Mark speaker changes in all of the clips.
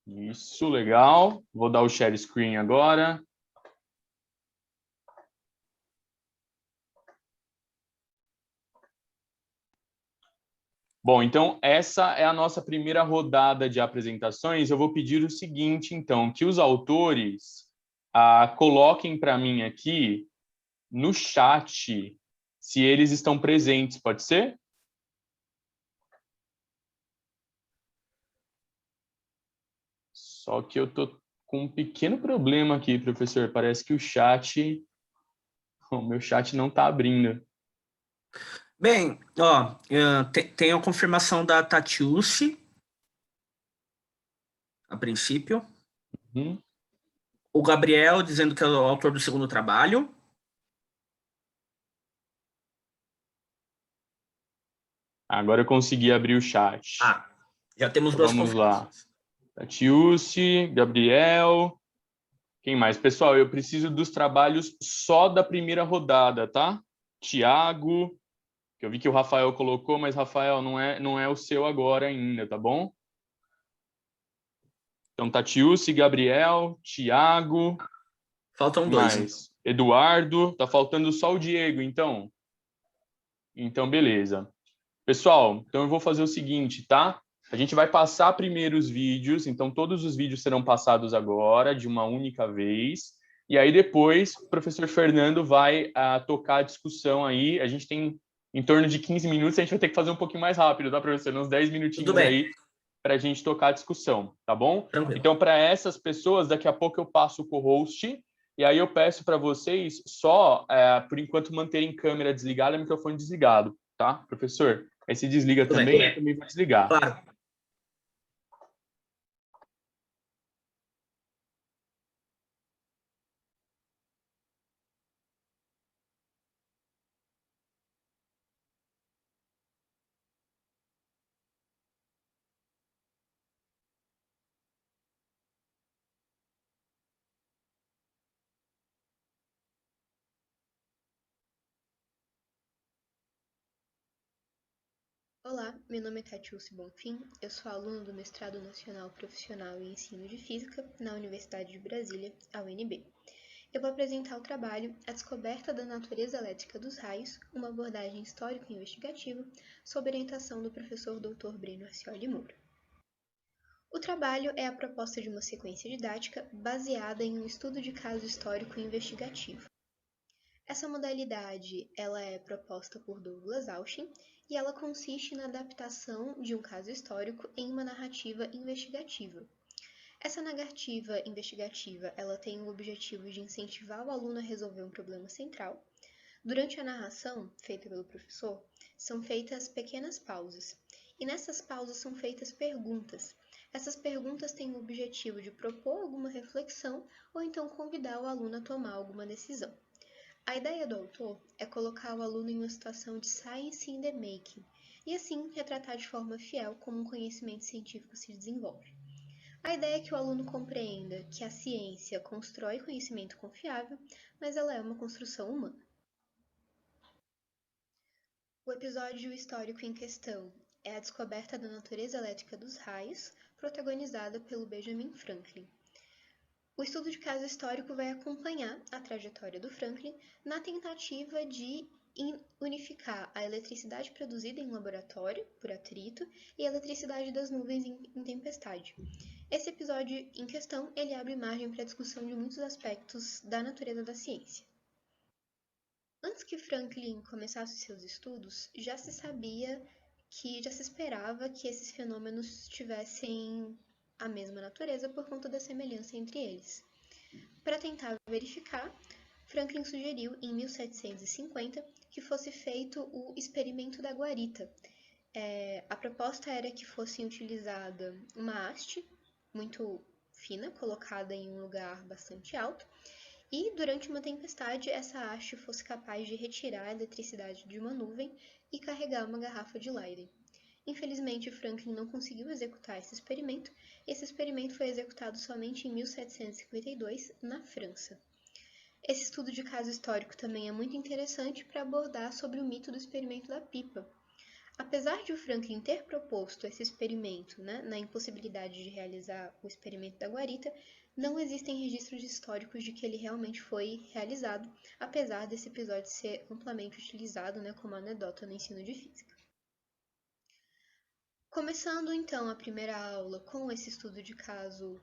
Speaker 1: Isso, legal. Vou dar o share screen agora. Bom, então essa é a nossa primeira rodada de apresentações. Eu vou pedir o seguinte, então, que os autores coloquem para mim aqui no chat se eles estão presentes, pode ser? Só que eu tô com um pequeno problema aqui, professor. Parece que o meu chat não está abrindo.
Speaker 2: Bem, ó, tem a confirmação da Tatiusi, a princípio. O Gabriel dizendo que é o autor do segundo trabalho.
Speaker 1: Agora eu consegui abrir o chat.
Speaker 2: Já temos
Speaker 1: Então,
Speaker 2: duas
Speaker 1: vamos lá.
Speaker 2: confirmações.
Speaker 1: Tatiusi, Gabriel. Quem mais? Pessoal, eu preciso dos trabalhos só da primeira rodada, tá? Tiago, que eu vi que o Rafael colocou, mas Rafael, não é o seu agora ainda, tá bom? Então, Tatiusi, Gabriel, Tiago.
Speaker 2: Faltam dois.
Speaker 1: Mais Eduardo, tá faltando só o Diego, então. Então, beleza. Pessoal, então eu vou fazer o seguinte, tá? A gente vai passar primeiro os vídeos, então todos os vídeos serão passados agora, de uma única vez. E aí depois o professor Fernando vai tocar a discussão aí. A gente tem em torno de 15 minutos, a gente vai ter que fazer um pouquinho mais rápido, tá, professor? Uns 10 minutinhos aí para a gente tocar a discussão, tá bom?
Speaker 2: Tranquilo.
Speaker 1: Então, para essas pessoas, daqui a pouco eu passo o co-host e aí eu peço para vocês só, por enquanto, manterem câmera desligada e microfone desligado, tá, professor? Aí se desliga também, eu também vou desligar.
Speaker 2: Claro.
Speaker 3: Olá, meu nome é Tatiusi Bonfim, eu sou aluna do Mestrado Nacional Profissional em Ensino de Física na Universidade de Brasília, a UNB. Eu vou apresentar o trabalho A Descoberta da Natureza Elétrica dos Raios, uma abordagem histórico-investigativa, sob orientação do professor Dr. Breno Arcioli Moura. O trabalho é a proposta de uma sequência didática baseada em um estudo de caso histórico investigativo. Essa modalidade ela é proposta por Douglas Auchin e ela consiste na adaptação de um caso histórico em uma narrativa investigativa. Essa narrativa investigativa ela tem o objetivo de incentivar o aluno a resolver um problema central. Durante a narração, feita pelo professor, são feitas pequenas pausas, e nessas pausas são feitas perguntas. Essas perguntas têm o objetivo de propor alguma reflexão ou então convidar o aluno a tomar alguma decisão. A ideia do autor é colocar o aluno em uma situação de science in the making, e assim retratar de forma fiel como um conhecimento científico se desenvolve. A ideia é que o aluno compreenda que a ciência constrói conhecimento confiável, mas ela é uma construção humana. O episódio histórico em questão é a descoberta da natureza elétrica dos raios, protagonizada pelo Benjamin Franklin. O estudo de caso histórico vai acompanhar a trajetória do Franklin na tentativa de unificar a eletricidade produzida em laboratório, por atrito, e a eletricidade das nuvens em tempestade. Esse episódio em questão, ele abre margem para a discussão de muitos aspectos da natureza da ciência. Antes que Franklin começasse seus estudos, já se esperava que esses fenômenos tivessem a mesma natureza por conta da semelhança entre eles. Para tentar verificar, Franklin sugeriu, em 1750, que fosse feito o experimento da guarita. A proposta era que fosse utilizada uma haste muito fina, colocada em um lugar bastante alto, e durante uma tempestade essa haste fosse capaz de retirar a eletricidade de uma nuvem e carregar uma garrafa de Leyden. Infelizmente, Franklin não conseguiu executar esse experimento. Esse experimento foi executado somente em 1752, na França. Esse estudo de caso histórico também é muito interessante para abordar sobre o mito do experimento da pipa. Apesar de o Franklin ter proposto esse experimento, né, na impossibilidade de realizar o experimento da guarita, não existem registros históricos de que ele realmente foi realizado, apesar desse episódio ser amplamente utilizado, né, como anedota no ensino de física. Começando então a primeira aula com esse estudo de caso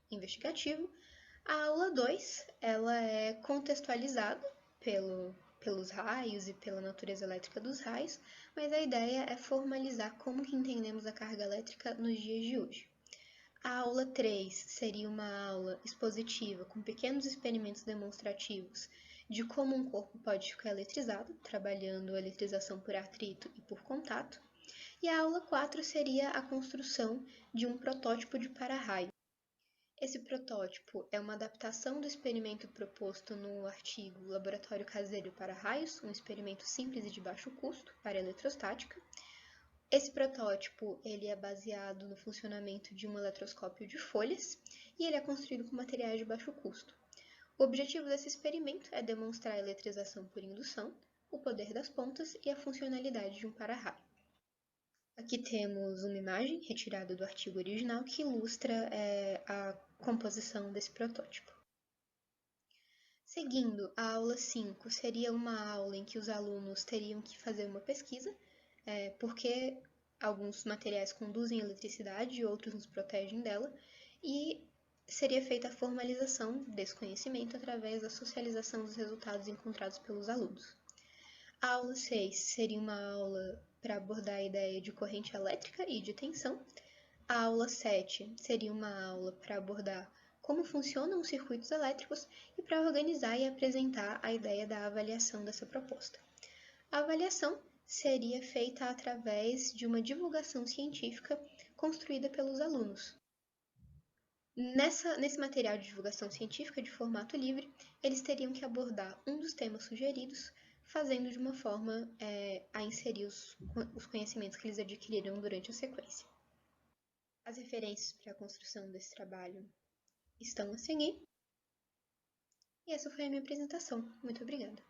Speaker 3: investigativo, a aula 2 ela é contextualizada pelos raios e pela natureza elétrica dos raios, mas a ideia é formalizar como que entendemos a carga elétrica nos dias de hoje. A aula 3 seria uma aula expositiva com pequenos experimentos demonstrativos de como um corpo pode ficar eletrizado, trabalhando a eletrização por atrito e por contato. E a aula 4 seria a construção de um protótipo de para-raio. Esse protótipo é uma adaptação do experimento proposto no artigo Laboratório Caseiro para Raios, um experimento simples e de baixo custo para eletrostática. Esse protótipo ele é baseado no funcionamento de um eletroscópio de folhas e ele é construído com materiais de baixo custo. O objetivo desse experimento é demonstrar a eletrização por indução, o poder das pontas e a funcionalidade de um para-raio. Aqui temos uma imagem retirada do artigo original que ilustra a composição desse protótipo. Seguindo, a aula 5 seria uma aula em que os alunos teriam que fazer uma pesquisa, porque alguns materiais conduzem eletricidade e outros nos protegem dela, e seria feita a formalização desse conhecimento através da socialização dos resultados encontrados pelos alunos. A aula 6 seria uma aula para abordar a ideia de corrente elétrica e de tensão. A aula 7 seria uma aula para abordar como funcionam os circuitos elétricos e para organizar e apresentar a ideia da avaliação dessa proposta. A avaliação seria feita através de uma divulgação científica construída pelos alunos. Nesse material de divulgação científica de formato livre, eles teriam que abordar um dos temas sugeridos, fazendo de uma forma a inserir os conhecimentos que eles adquiriram durante a sequência. As referências para a construção desse trabalho estão a seguir. E essa foi a minha apresentação. Muito obrigada.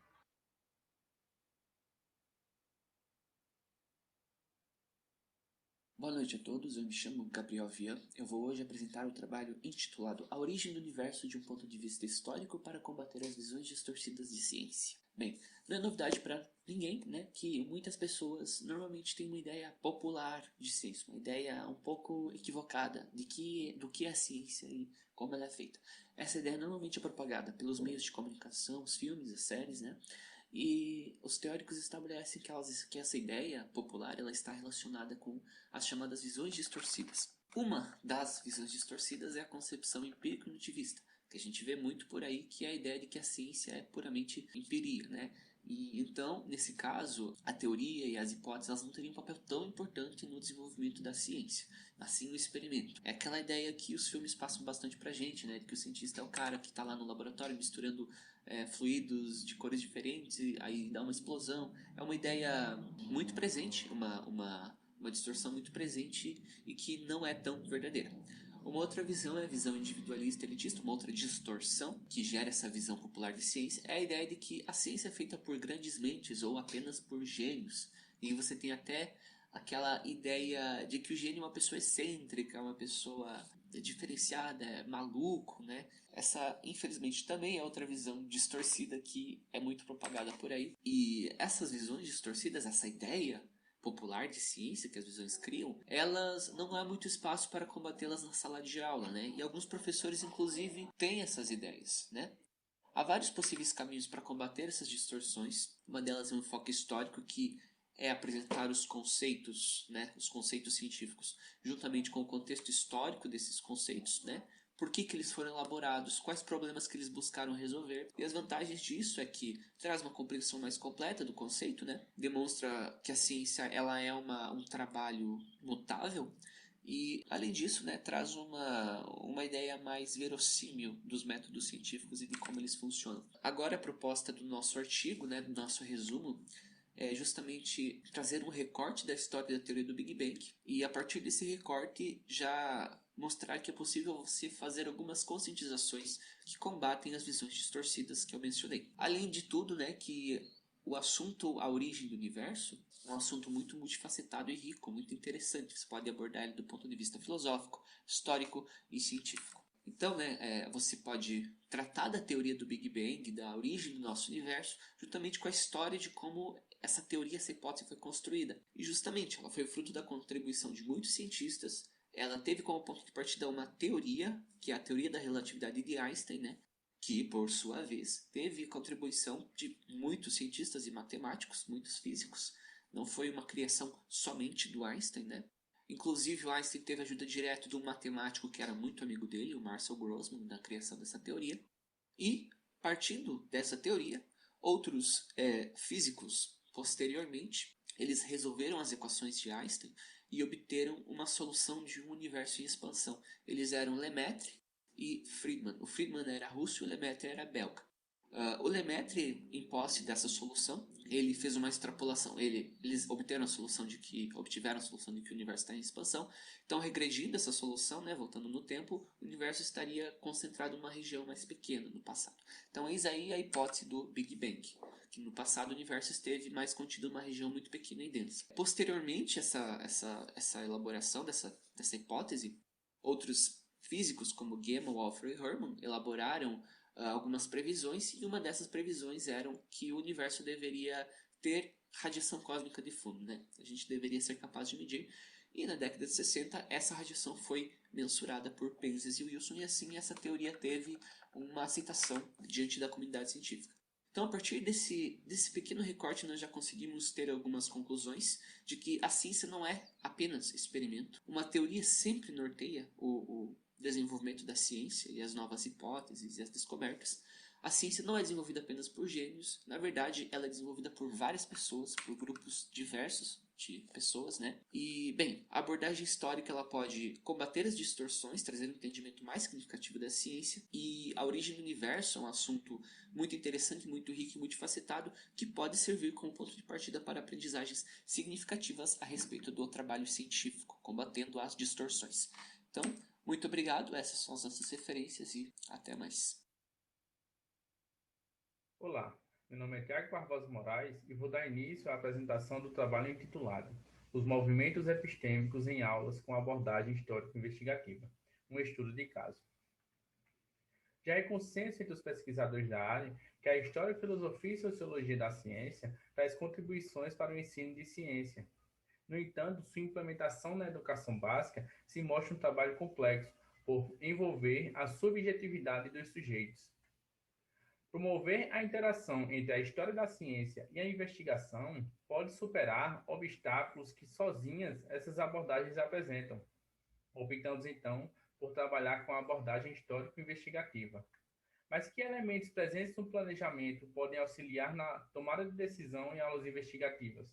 Speaker 4: Boa noite a todos, eu me chamo Gabriel Vian. Eu vou hoje apresentar o trabalho intitulado A Origem do Universo de um ponto de vista histórico para combater as visões distorcidas de ciência. Bem, não é novidade para ninguém, né, que muitas pessoas normalmente têm uma ideia popular de ciência, uma ideia um pouco equivocada do que é a ciência e como ela é feita. Essa ideia normalmente é propagada pelos meios de comunicação, os filmes, as séries, né? E os teóricos estabelecem que essa ideia popular ela está relacionada com as chamadas visões distorcidas. Uma das visões distorcidas é a concepção empírico-indutivista, que a gente vê muito por aí, que é a ideia de que a ciência é puramente empiria, né? E então, nesse caso, a teoria e as hipóteses elas não teriam um papel tão importante no desenvolvimento da ciência, assim o experimento. É aquela ideia que os filmes passam bastante pra gente, né? De que o cientista é o cara que está lá no laboratório misturando fluidos de cores diferentes, aí dá uma explosão. É uma ideia muito presente, uma distorção muito presente e que não é tão verdadeira. Uma outra visão é a visão individualista elitista, uma outra distorção que gera essa visão popular de ciência é a ideia de que a ciência é feita por grandes mentes ou apenas por gênios. E você tem até aquela ideia de que o gênio é uma pessoa excêntrica, uma pessoa diferenciada, é maluco, né? Essa, infelizmente, também é outra visão distorcida que é muito propagada por aí. E essas visões distorcidas, essa ideia popular de ciência que as visões criam, elas não há muito espaço para combatê-las na sala de aula, né? E alguns professores, inclusive, têm essas ideias, né? Há vários possíveis caminhos para combater essas distorções. Uma delas é um enfoque histórico que é apresentar os conceitos, né, os conceitos científicos, juntamente com o contexto histórico desses conceitos, né, por que eles foram elaborados, quais problemas que eles buscaram resolver. E as vantagens disso é que traz uma compreensão mais completa do conceito, né, demonstra que a ciência ela é um trabalho notável, e, além disso, né, traz uma ideia mais verossímil dos métodos científicos e de como eles funcionam. Agora, a proposta do nosso artigo, né, do nosso resumo, é justamente trazer um recorte da história da teoria do Big Bang e, a partir desse recorte, já mostrar que é possível você fazer algumas conscientizações que combatem as visões distorcidas que eu mencionei. Além de tudo, né, que o assunto A Origem do Universo um assunto muito multifacetado e rico, muito interessante. Você pode abordar ele do ponto de vista filosófico, histórico e científico. Então, você pode tratar da teoria do Big Bang, da origem do nosso universo, juntamente com a história de como essa teoria, essa hipótese foi construída. E justamente, ela foi fruto da contribuição de muitos cientistas. Ela teve como ponto de partida uma teoria, que é a teoria da relatividade de Einstein, né? Que, por sua vez, teve contribuição de muitos cientistas e matemáticos, muitos físicos. Não foi uma criação somente do Einstein, né? Inclusive, o Einstein teve ajuda direta de um matemático que era muito amigo dele, o Marcel Grossman, na criação dessa teoria. E, partindo dessa teoria, outros físicos, posteriormente, eles resolveram as equações de Einstein e obteram uma solução de um universo em expansão. Eles eram Lemaitre e Friedman. O Friedman era russo e o Lemaitre era belga. O Lemaitre, em posse dessa solução, ele fez uma extrapolação. Eles obtiveram a solução de que o universo está em expansão. Então, regredindo essa solução, né, voltando no tempo, o universo estaria concentrado em uma região mais pequena no passado. Então, eis aí a hipótese do Big Bang, que no passado o universo esteve mais contido em uma região muito pequena e densa. Posteriormente, essa elaboração dessa hipótese, outros físicos como Gamow, Wolfram e Hermann elaboraram algumas previsões, e uma dessas previsões era que o universo deveria ter radiação cósmica de fundo, né? A gente deveria ser capaz de medir, e na década de 60 essa radiação foi mensurada por Penzias e Wilson, e assim essa teoria teve uma aceitação diante da comunidade científica. Então, a partir desse pequeno recorte, nós já conseguimos ter algumas conclusões de que a ciência não é apenas experimento. Uma teoria sempre norteia o desenvolvimento da ciência e as novas hipóteses e as descobertas. A ciência não é desenvolvida apenas por gênios, na verdade ela é desenvolvida por várias pessoas, por grupos diversos de pessoas, né? E, bem, a abordagem histórica ela pode combater as distorções, trazer um entendimento mais significativo da ciência, e a origem do universo é um assunto muito interessante, muito rico e multifacetado, que pode servir como ponto de partida para aprendizagens significativas a respeito do trabalho científico, combatendo as distorções. Então, muito obrigado, essas são as nossas referências e até mais.
Speaker 5: Olá, meu nome é Tiago Barbosa Moraes e vou dar início à apresentação do trabalho intitulado Os Movimentos Epistêmicos em Aulas com Abordagem Histórico-Investigativa, um estudo de caso. Já é consenso entre os pesquisadores da área que a História, Filosofia e Sociologia da Ciência traz contribuições para o ensino de ciência. No entanto, sua implementação na educação básica se mostra um trabalho complexo, por envolver a subjetividade dos sujeitos. Promover a interação entre a história da ciência e a investigação pode superar obstáculos que sozinhas essas abordagens apresentam. Optamos, então, por trabalhar com a abordagem histórico-investigativa. Mas que elementos presentes no planejamento podem auxiliar na tomada de decisão em aulas investigativas?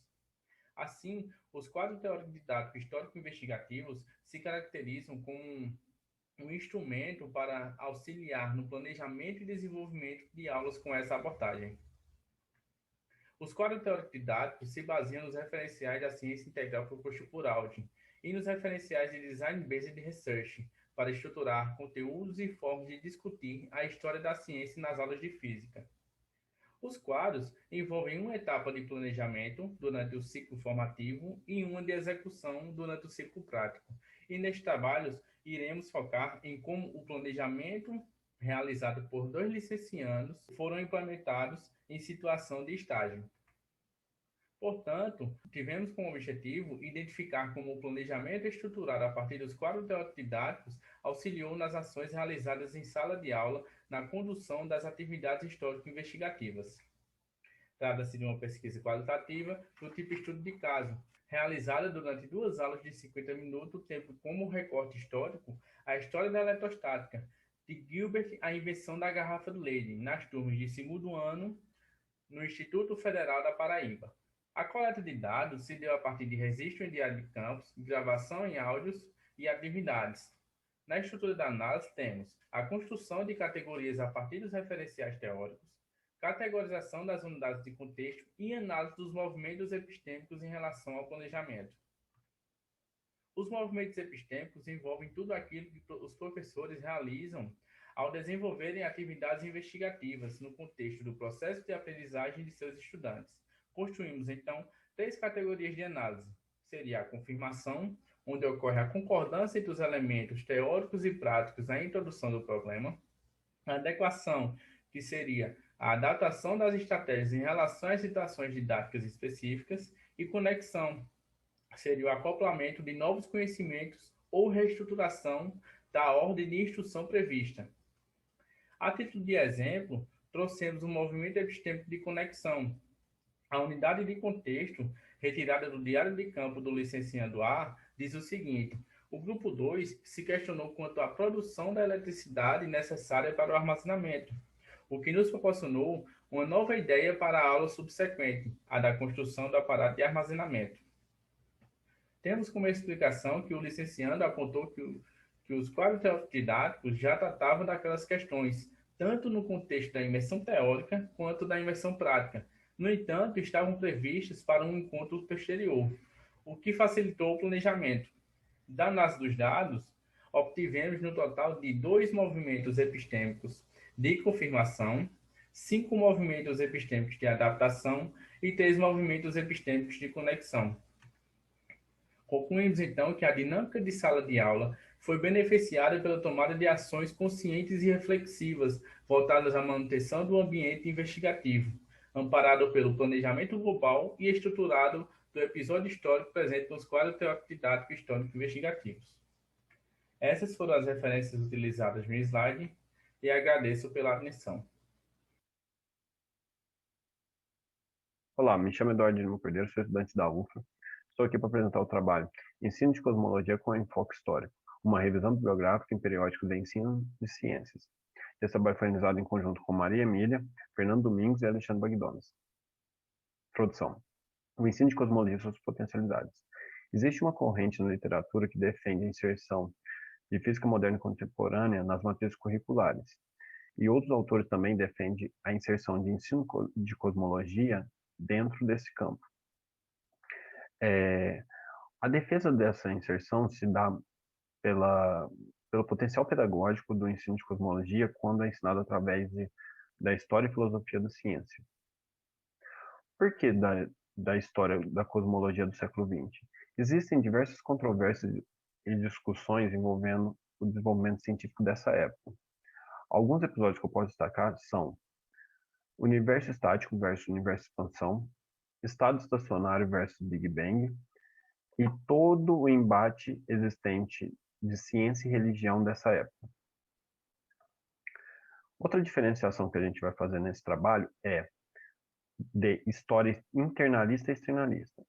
Speaker 5: Assim, os quadros teórico-didáticos histórico-investigativos se caracterizam como um instrumento para auxiliar no planejamento e desenvolvimento de aulas com essa abordagem. Os quadros teórico-didáticos se baseiam nos referenciais da ciência integral proposto por Aldrin e nos referenciais de Design-Based Research, para estruturar conteúdos e formas de discutir a história da ciência nas aulas de física. Os quadros envolvem uma etapa de planejamento durante o ciclo formativo e uma de execução durante o ciclo prático. E nestes trabalhos, iremos focar em como o planejamento realizado por 2 licenciados foram implementados em situação de estágio. Portanto, tivemos como objetivo identificar como o planejamento estruturado a partir dos quadros teórico-didáticos auxiliou nas ações realizadas em sala de aula na condução das atividades histórico-investigativas. Trata-se de uma pesquisa qualitativa do tipo estudo de caso, realizada durante 2 aulas de 50 minutos, tendo como recorte histórico a história da eletrostática, de Gilbert à invenção da garrafa de Leyden, nas turmas de 2º ano, no Instituto Federal da Paraíba. A coleta de dados se deu a partir de registro em diário de campos, gravação em áudios e atividades. Na estrutura da análise temos a construção de categorias a partir dos referenciais teóricos, categorização das unidades de contexto e análise dos movimentos epistêmicos em relação ao planejamento. Os movimentos epistêmicos envolvem tudo aquilo que os professores realizam ao desenvolverem atividades investigativas no contexto do processo de aprendizagem de seus estudantes. Construímos, então, 3 categorias de análise. Seria a confirmação, onde ocorre a concordância entre os elementos teóricos e práticos na introdução do problema. A adequação, que seria a adaptação das estratégias em relação às situações didáticas específicas. E conexão, seria o acoplamento de novos conhecimentos ou reestruturação da ordem de instrução prevista. A título de exemplo, trouxemos o movimento epistêmico de conexão. A unidade de contexto, retirada do Diário de Campo do licenciando A, diz o seguinte: o grupo 2 se questionou quanto à produção da eletricidade necessária para o armazenamento, o que nos proporcionou uma nova ideia para a aula subsequente, a da construção do aparato de armazenamento. Temos como explicação que o licenciando apontou que os quadros didáticos já tratavam daquelas questões, tanto no contexto da imersão teórica quanto da imersão prática. No entanto, estavam previstos para um encontro posterior, o que facilitou o planejamento. Da análise dos dados, obtivemos no total de 2 movimentos epistêmicos de confirmação, 5 movimentos epistêmicos de adaptação e 3 movimentos epistêmicos de conexão. Concluímos, então, que a dinâmica de sala de aula foi beneficiada pela tomada de ações conscientes e reflexivas voltadas à manutenção do ambiente investigativo, amparado pelo planejamento global e estruturado do episódio histórico presente nos quadros teórico-didáticos histórico-investigativos. Essas foram as referências utilizadas no slide e agradeço pela atenção.
Speaker 6: Olá, me chamo Eduardo Lima Cordeiro, sou estudante da UFRA. Estou aqui para apresentar o trabalho Ensino de Cosmologia com Enfoque Histórico, uma revisão bibliográfica em periódicos de ensino de ciências. Esse trabalho foi realizado em conjunto com Maria Emília, Fernando Domingos e Alexandre Bagdones. Introdução. O ensino de cosmologia e suas potencialidades. Existe uma corrente na literatura que defende a inserção de física moderna e contemporânea nas matrizes curriculares. E outros autores também defendem a inserção de ensino de cosmologia dentro desse campo. A defesa dessa inserção se dá pelo potencial pedagógico do ensino de cosmologia quando é ensinado através da história e filosofia da ciência. Por que da história da cosmologia do século XX? Existem diversas controvérsias e discussões envolvendo o desenvolvimento científico dessa época. Alguns episódios que eu posso destacar são universo estático versus universo expansão, estado estacionário versus Big Bang, e todo o embate existente de ciência e religião dessa época. Outra diferenciação que a gente vai fazer nesse trabalho é de história internalista e externalista.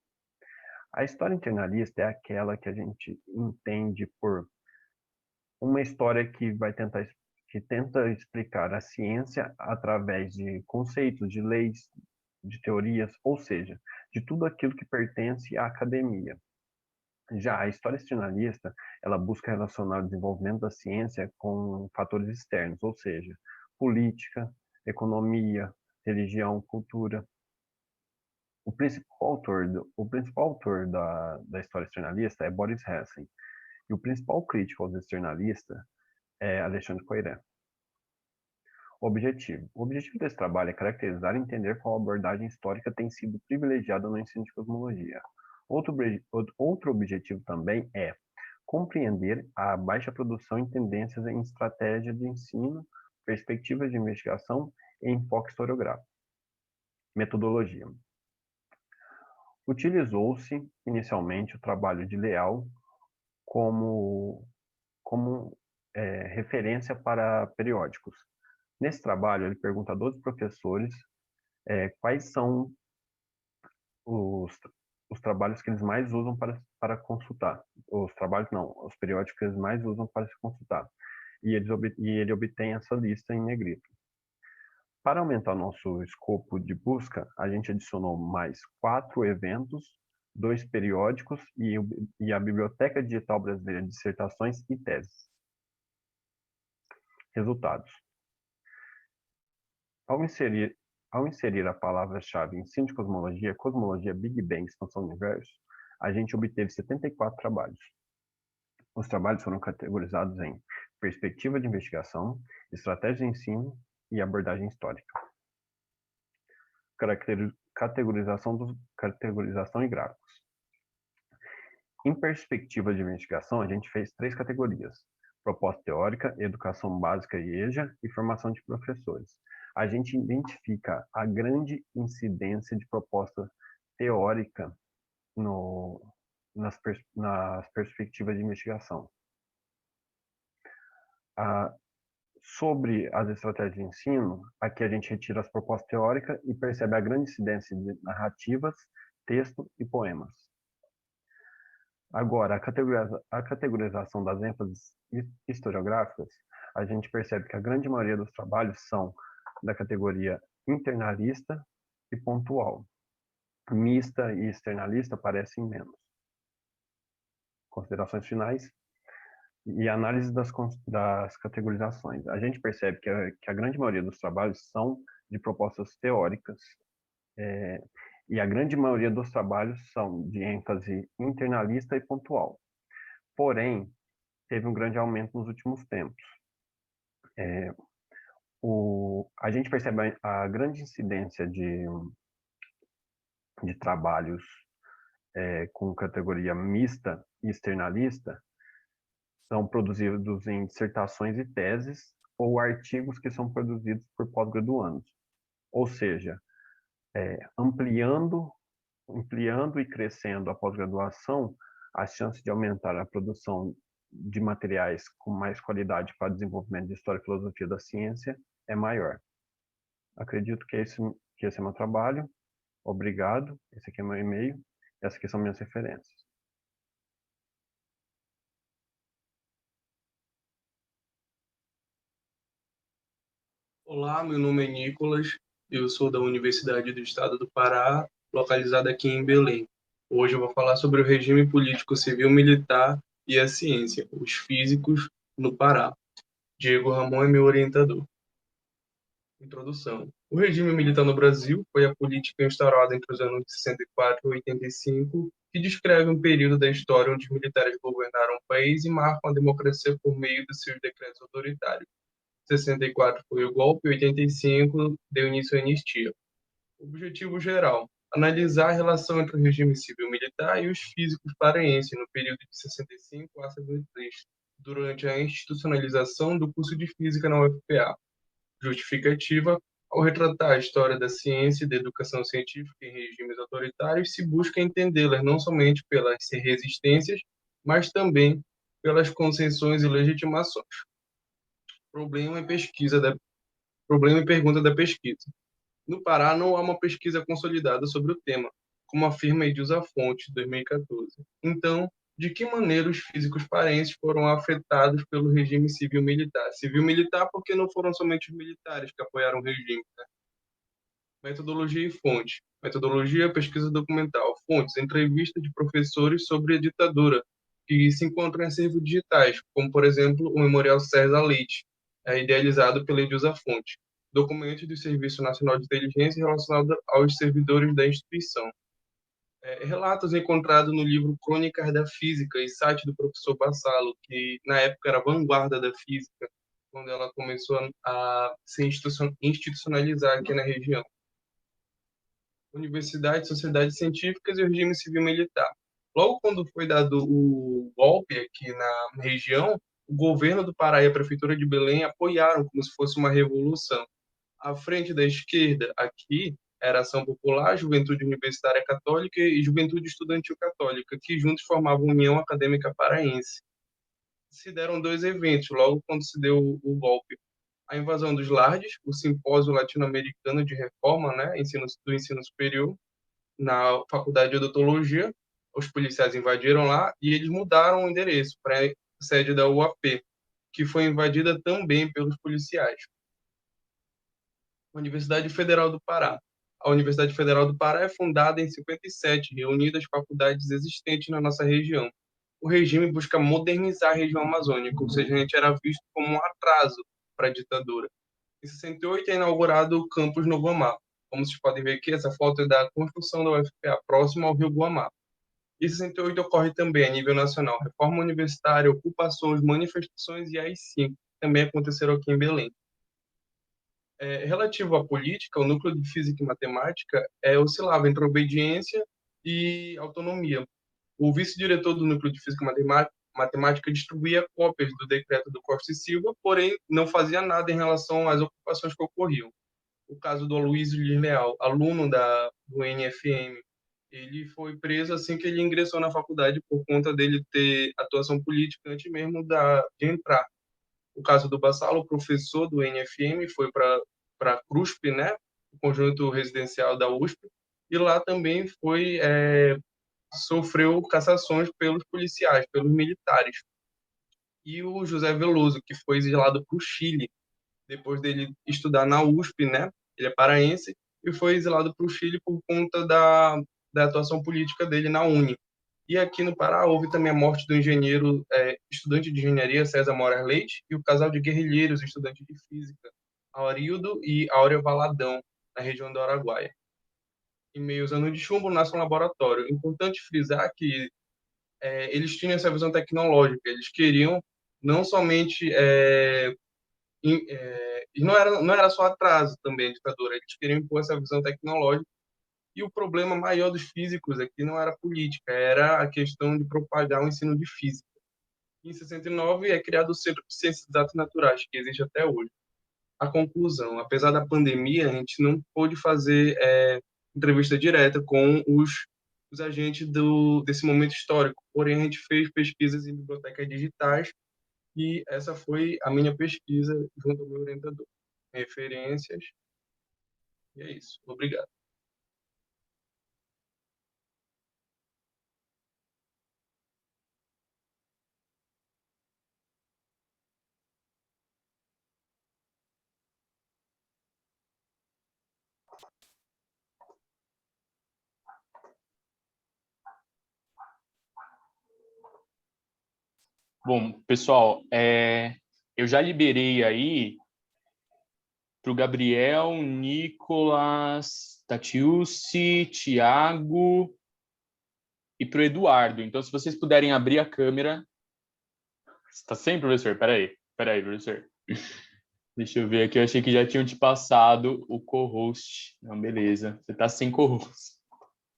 Speaker 6: A história internalista é aquela que a gente entende por uma história que tenta explicar a ciência através de conceitos, de leis, de teorias, ou seja, de tudo aquilo que pertence à academia. Já a história externalista, ela busca relacionar o desenvolvimento da ciência com fatores externos, ou seja, política, economia, religião, cultura. O principal autor da história externalista é Boris Hessen, e o principal crítico aos externalistas é Alexandre Coiré. O objetivo desse trabalho é caracterizar e entender qual abordagem histórica tem sido privilegiada no ensino de cosmologia. Outro objetivo também é compreender a baixa produção e tendências em estratégia de ensino, perspectivas de investigação e enfoque historiográfico. Metodologia. Utilizou-se inicialmente o trabalho de Leal como referência para periódicos. Nesse trabalho, ele pergunta a 12 professores quais são os trabalhos que eles mais usam para consultar. Os periódicos que eles mais usam para se consultar. E ele obtém essa lista em negrito. Para aumentar nosso escopo de busca, a gente adicionou mais 4 eventos, 2 periódicos e a Biblioteca Digital Brasileira de Dissertações e Teses. Resultados. Ao inserir a palavra-chave ensino de cosmologia, cosmologia, Big Bang, expansão do universo, a gente obteve 74 trabalhos. Os trabalhos foram categorizados em perspectiva de investigação, estratégia de ensino e abordagem histórica. categorização e gráficos. Em perspectiva de investigação, a gente fez 3 categorias: proposta teórica, educação básica e EJA e formação de professores. A gente identifica a grande incidência de proposta teórica nas perspectivas de investigação. Sobre as estratégias de ensino, aqui a gente retira as propostas teóricas e percebe a grande incidência de narrativas, texto e poemas. Agora, a categorização das ênfases historiográficas, a gente percebe que a grande maioria dos trabalhos são da categoria internalista e pontual. Mista e externalista aparecem menos. Considerações finais e análise das categorizações. A gente percebe que a grande maioria dos trabalhos são de propostas teóricas, e a grande maioria dos trabalhos são de ênfase internalista e pontual. Porém, teve um grande aumento nos últimos tempos. A gente percebe a grande incidência de trabalhos com categoria mista e externalista são produzidos em dissertações e teses ou artigos que são produzidos por pós-graduandos. Ou seja, ampliando e crescendo a pós-graduação, a chance de aumentar a produção de materiais com mais qualidade para desenvolvimento de história e filosofia da ciência é maior. Acredito que esse é meu trabalho. Obrigado. Esse aqui é meu e-mail. Essas aqui são minhas referências.
Speaker 7: Olá, meu nome é Nicolas, eu sou da Universidade do Estado do Pará, localizada aqui em Belém. Hoje eu vou falar sobre o regime político civil-militar e a ciência, os físicos no Pará. Diego Ramon é meu orientador. Introdução. O regime militar no Brasil foi a política instaurada entre os anos de 64 e 85, que descreve um período da história onde os militares governaram o país e marcam a democracia por meio de seus decretos autoritários. 64 foi o golpe, 85 deu início à anistia. Objetivo geral: analisar a relação entre o regime civil-militar e os físicos paraenses no período de 65 a 73, durante a institucionalização do curso de Física na UFPA. Justificativa: ao retratar a história da ciência e da educação científica em regimes autoritários, se busca entendê-las não somente pelas resistências, mas também pelas concessões e legitimações. Problema e pergunta da pesquisa. No Pará não há uma pesquisa consolidada sobre o tema, como afirma Edilza Fonte, 2014. Então, de que maneira os físicos paraenses foram afetados pelo regime civil-militar? Civil-militar porque não foram somente os militares que apoiaram o regime, né? Metodologia e fonte. Metodologia, pesquisa documental. Fontes, entrevista de professores sobre a ditadura, que se encontram em acervos digitais, como, por exemplo, o Memorial César Leite, idealizado pela Edilza Fonte. Documentos do Serviço Nacional de Inteligência relacionados aos servidores da instituição. Relatos encontrados no livro Crônicas da Física e site do professor Bassalo, que na época era a vanguarda da física, quando ela começou a se institucionalizar aqui na região. Universidades, sociedades científicas e o regime civil-militar. Logo quando foi dado o golpe aqui na região, o governo do Pará e a prefeitura de Belém apoiaram como se fosse uma revolução. À frente da esquerda, aqui, era Ação Popular, Juventude Universitária Católica e Juventude Estudantil Católica, que juntos formavam a União Acadêmica Paraense. Se deram 2 eventos logo quando se deu o golpe. A invasão dos Lardes, o Simpósio Latino-Americano de Reforma, né, do ensino superior, na Faculdade de Odontologia. Os policiais invadiram lá e eles mudaram o endereço para a sede da UAP, que foi invadida também pelos policiais. Universidade Federal do Pará. A Universidade Federal do Pará é fundada em 57, reunida as faculdades existentes na nossa região. O regime busca modernizar a região amazônica, ou seja, a gente era visto como um atraso para a ditadura. Em 68 é inaugurado o campus no Guamá. Como vocês podem ver aqui, essa foto é da construção da UFPA, próximo ao rio Guamá. Em 68 ocorre também, a nível nacional, reforma universitária, ocupações, manifestações e AI-5, também aconteceram aqui em Belém. Relativo à política, o núcleo de física e matemática oscilava entre obediência e autonomia. O vice-diretor do núcleo de física e matemática distribuía cópias do decreto do Costa e Silva, porém não fazia nada em relação às ocupações que ocorriam. O caso do Aloysio Leal, aluno do NFM, ele foi preso assim que ele ingressou na faculdade por conta dele ter atuação política antes mesmo de entrar. O caso do Bassalo, professor do NFM, foi para a CRUSP, né, o conjunto residencial da USP, e lá também sofreu cassações pelos policiais, pelos militares. E o José Veloso, que foi exilado para o Chile, depois dele estudar na USP, né, ele é paraense, e foi exilado para o Chile por conta da atuação política dele na Uni. E aqui no Pará houve também a morte do engenheiro, estudante de engenharia, César Moraes Leite, e o casal de guerrilheiros, estudantes de física, Aurildo e Áurea Valadão, na região do Araguaia. Em meio aos anos de chumbo, nasce um laboratório. Importante frisar que eles tinham essa visão tecnológica, eles queriam não somente... e não era só atraso também, a ditadura, eles queriam impor essa visão tecnológica. E o problema maior dos físicos aqui não era a política, era a questão de propagar o ensino de física. Em 69 é criado o Centro de Ciências Exatas e Naturais, que existe até hoje. A conclusão, apesar da pandemia, a gente não pôde fazer entrevista direta com os agentes desse momento histórico, porém a gente fez pesquisas em bibliotecas digitais e essa foi a minha pesquisa junto ao meu orientador. Referências, e é isso. Obrigado.
Speaker 1: Bom, pessoal, eu já liberei aí para o Gabriel, Nicolas, Tatiusi, Thiago e para o Eduardo. Então, se vocês puderem abrir a câmera... Está sem, professor? Peraí, professor. Deixa eu ver aqui, eu achei que já tinham te passado o co-host. Não, beleza, você está sem co-host.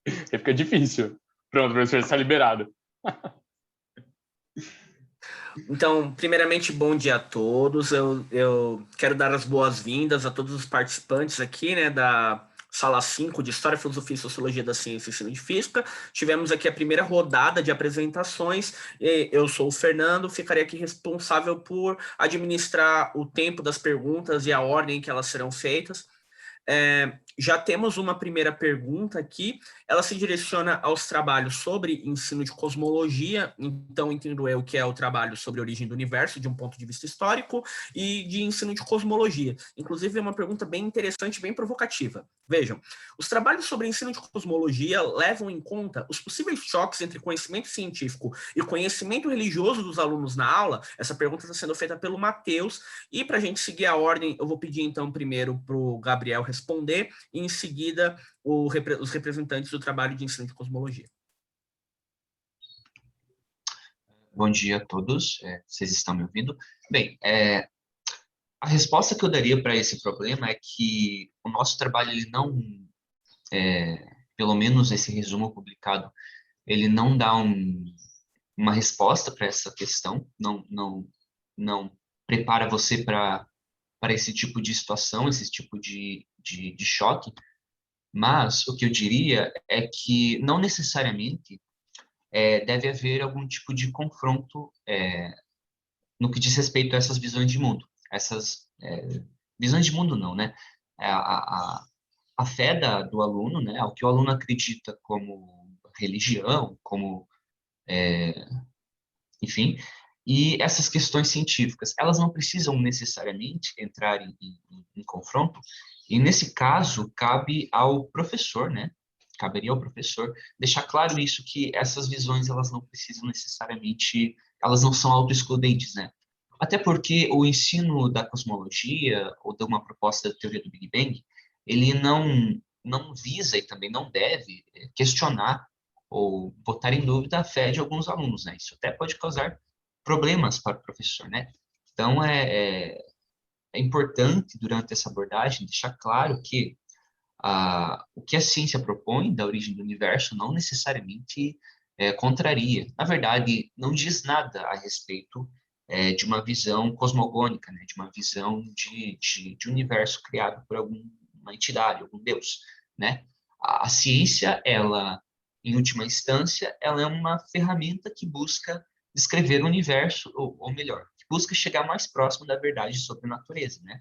Speaker 1: Aí fica difícil. Pronto, professor, está liberado.
Speaker 2: Então, primeiramente, bom dia a todos. Eu quero dar as boas-vindas a todos os participantes aqui, né, da Sala 5 de História, Filosofia e Sociologia da Ciência e Ensino de Física. Tivemos aqui a primeira rodada de apresentações. Eu sou o Fernando, ficarei aqui responsável por administrar o tempo das perguntas e a ordem em que elas serão feitas. Já temos uma primeira pergunta aqui, ela se direciona aos trabalhos sobre ensino de cosmologia, então entendo eu que é o trabalho sobre a origem do universo, de um ponto de vista histórico, e de ensino de cosmologia. Inclusive é uma pergunta bem interessante, bem provocativa. Vejam, os trabalhos sobre ensino de cosmologia levam em conta os possíveis choques entre conhecimento científico e conhecimento religioso dos alunos na aula. Essa pergunta está sendo feita pelo Matheus, e para a gente seguir a ordem, eu vou pedir então primeiro para o Gabriel responder, e em seguida os representantes do trabalho de ensino de cosmologia.
Speaker 8: Bom dia a todos, vocês estão me ouvindo? Bem, a resposta que eu daria para esse problema é que o nosso trabalho, ele não, pelo menos esse resumo publicado, ele não dá uma resposta para essa questão, não prepara você para esse tipo de situação, esse tipo de choque, mas o que eu diria é que não necessariamente deve haver algum tipo de confronto no que diz respeito a essas visões de mundo. Essas visões de mundo não, né? A fé do aluno, né? O que o aluno acredita como religião, como, enfim, e essas questões científicas, elas não precisam necessariamente entrar em confronto, e nesse caso cabe ao professor, né? Caberia ao professor deixar claro isso, que essas visões, elas não precisam necessariamente, elas não são autoexcludentes, né? Até porque o ensino da cosmologia, ou de uma proposta da teoria do Big Bang, ele não visa e também não deve questionar ou botar em dúvida a fé de alguns alunos, né? Isso até pode causar problemas para o professor, né? Então, é importante, durante essa abordagem, deixar claro que o que a ciência propõe da origem do universo não necessariamente contraria. Na verdade, não diz nada a respeito de uma visão cosmogônica, né? De uma visão de universo criado por alguma entidade, algum Deus, né? A ciência, ela, em última instância, ela é uma ferramenta que busca descrever o universo, ou melhor, que busca chegar mais próximo da verdade sobre a natureza, né?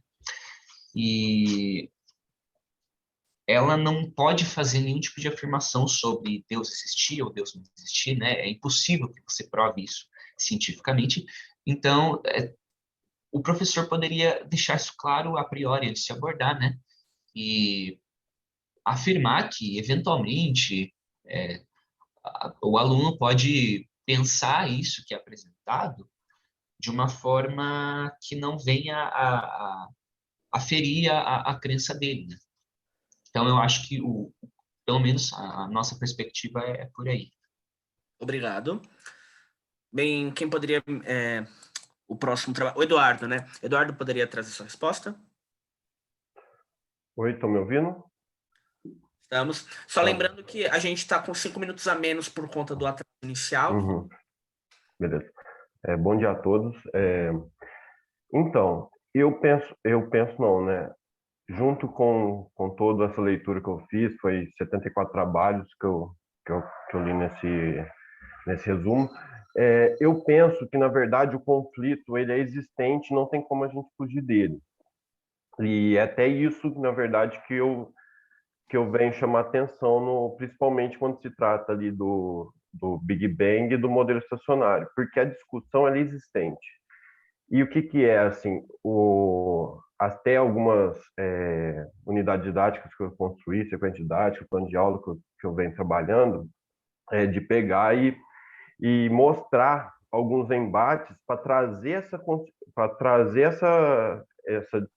Speaker 8: E ela não pode fazer nenhum tipo de afirmação sobre Deus existir ou Deus não existir, né? É impossível que você prove isso cientificamente. Então, o professor poderia deixar isso claro a priori antes de abordar, né? E afirmar que, eventualmente, o aluno pode pensar isso que é apresentado de uma forma que não venha a ferir a crença dele, né? Então, eu acho que, pelo menos, a nossa perspectiva é por aí.
Speaker 2: Obrigado. Bem, quem poderia... o próximo trabalho... O Eduardo, né? Eduardo poderia trazer sua resposta?
Speaker 6: Oi, estão me ouvindo?
Speaker 2: Estamos. Só lembrando que a gente está com 5 minutos a menos por conta do atraso inicial.
Speaker 6: Uhum. Beleza. Bom dia a todos. Então, eu penso não, né? Junto com toda essa leitura que eu fiz, foi 74 trabalhos que eu li nesse resumo. Eu penso que, na verdade, o conflito ele é existente, não tem como a gente fugir dele. E é até isso, na verdade, que eu venho chamar atenção, principalmente quando se trata ali do Big Bang e do modelo estacionário, porque a discussão ela é existente. E o que é, assim, até algumas unidades didáticas que eu construí, sequência didática, plano de aula que eu venho trabalhando, de pegar e mostrar alguns embates para trazer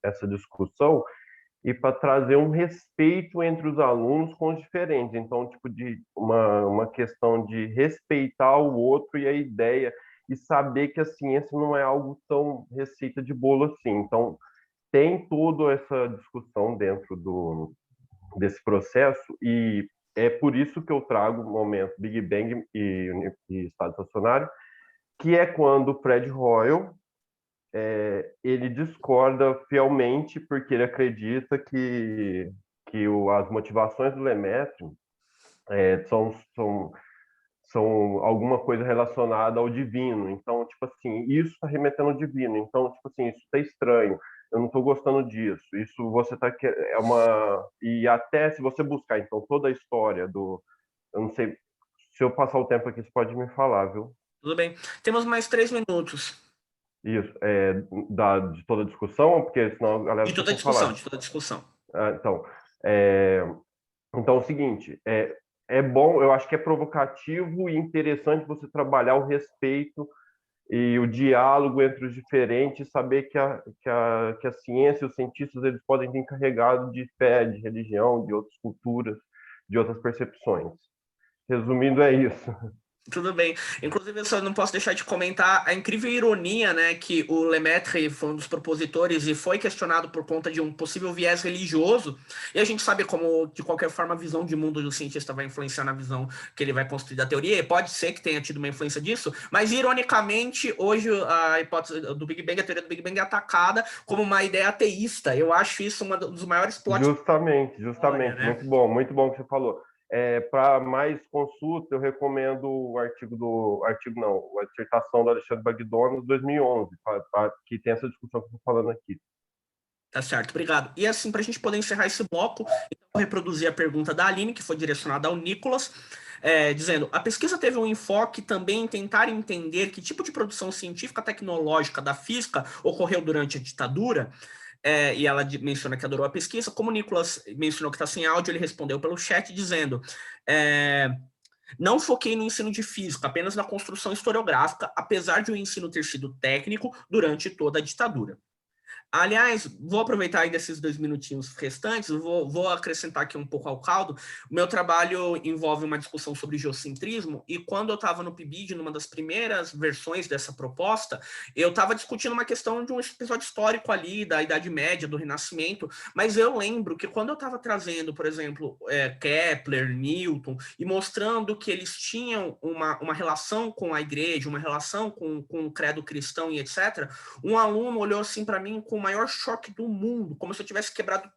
Speaker 6: essa discussão e para trazer um respeito entre os alunos com os diferentes. Então, tipo, de uma questão de respeitar o outro e a ideia, e saber que a ciência não é algo tão receita de bolo assim. Então, tem toda essa discussão dentro desse processo, e é por isso que eu trago o momento Big Bang e estado estacionário, que é quando Fred Hoyle ele discorda fielmente porque ele acredita que as motivações do Lemaitre são alguma coisa relacionada ao divino. Então, tipo assim, isso está remetendo ao divino. Então, tipo assim, isso está estranho. Eu não estou gostando disso. Isso você está e até se você buscar então toda a história eu não sei se eu passar o tempo aqui, você pode me falar, viu?
Speaker 2: Tudo bem. Temos mais 3 minutos.
Speaker 6: Isso, de toda a discussão, porque senão a galera
Speaker 2: De
Speaker 6: fica
Speaker 2: toda a
Speaker 6: sem
Speaker 2: discussão,
Speaker 6: falar.
Speaker 2: de toda a discussão.
Speaker 6: Então, então é o seguinte, é bom, eu acho que é provocativo e interessante você trabalhar o respeito e o diálogo entre os diferentes, saber que a ciência e os cientistas eles podem vir carregados de fé, de religião, de outras culturas, de outras percepções. Resumindo, é isso.
Speaker 2: Tudo bem. Inclusive, eu só não posso deixar de comentar a incrível ironia, né, que o Lemaitre foi um dos propositores e foi questionado por conta de um possível viés religioso. E a gente sabe como, de qualquer forma, a visão de mundo do cientista vai influenciar na visão que ele vai construir da teoria. E pode ser que tenha tido uma influência disso, mas, ironicamente, hoje a hipótese do Big Bang, a teoria do Big Bang é atacada como uma ideia ateísta. Eu acho isso um dos maiores plots.
Speaker 6: Justamente.
Speaker 2: Olha, né?
Speaker 6: Muito bom que você falou. Para mais consulta, eu recomendo a dissertação do Alexandre Bagdon, de 2011, que tem essa discussão que eu estou falando aqui.
Speaker 2: Tá certo, obrigado. E assim, para a gente poder encerrar esse bloco, eu vou reproduzir a pergunta da Aline, que foi direcionada ao Nicolas, dizendo: a pesquisa teve um enfoque também em tentar entender que tipo de produção científica tecnológica da física ocorreu durante a ditadura. E ela menciona que adorou a pesquisa. Como o Nicolas mencionou que está sem áudio, ele respondeu pelo chat dizendo: não foquei no ensino de física, apenas na construção historiográfica, apesar de o ensino ter sido técnico durante toda a ditadura. Aliás, vou aproveitar ainda esses 2 minutinhos restantes, vou acrescentar aqui um pouco ao caldo. O meu trabalho envolve uma discussão sobre geocentrismo, e quando eu estava no PIBID, numa das primeiras versões dessa proposta, eu estava discutindo uma questão de um episódio histórico ali, da Idade Média, do Renascimento, mas eu lembro que quando eu estava trazendo, por exemplo, Kepler, Newton, e mostrando que eles tinham uma relação com a igreja, uma relação com o credo cristão e etc., um aluno olhou assim para mim com o maior choque do mundo, como se eu tivesse quebrado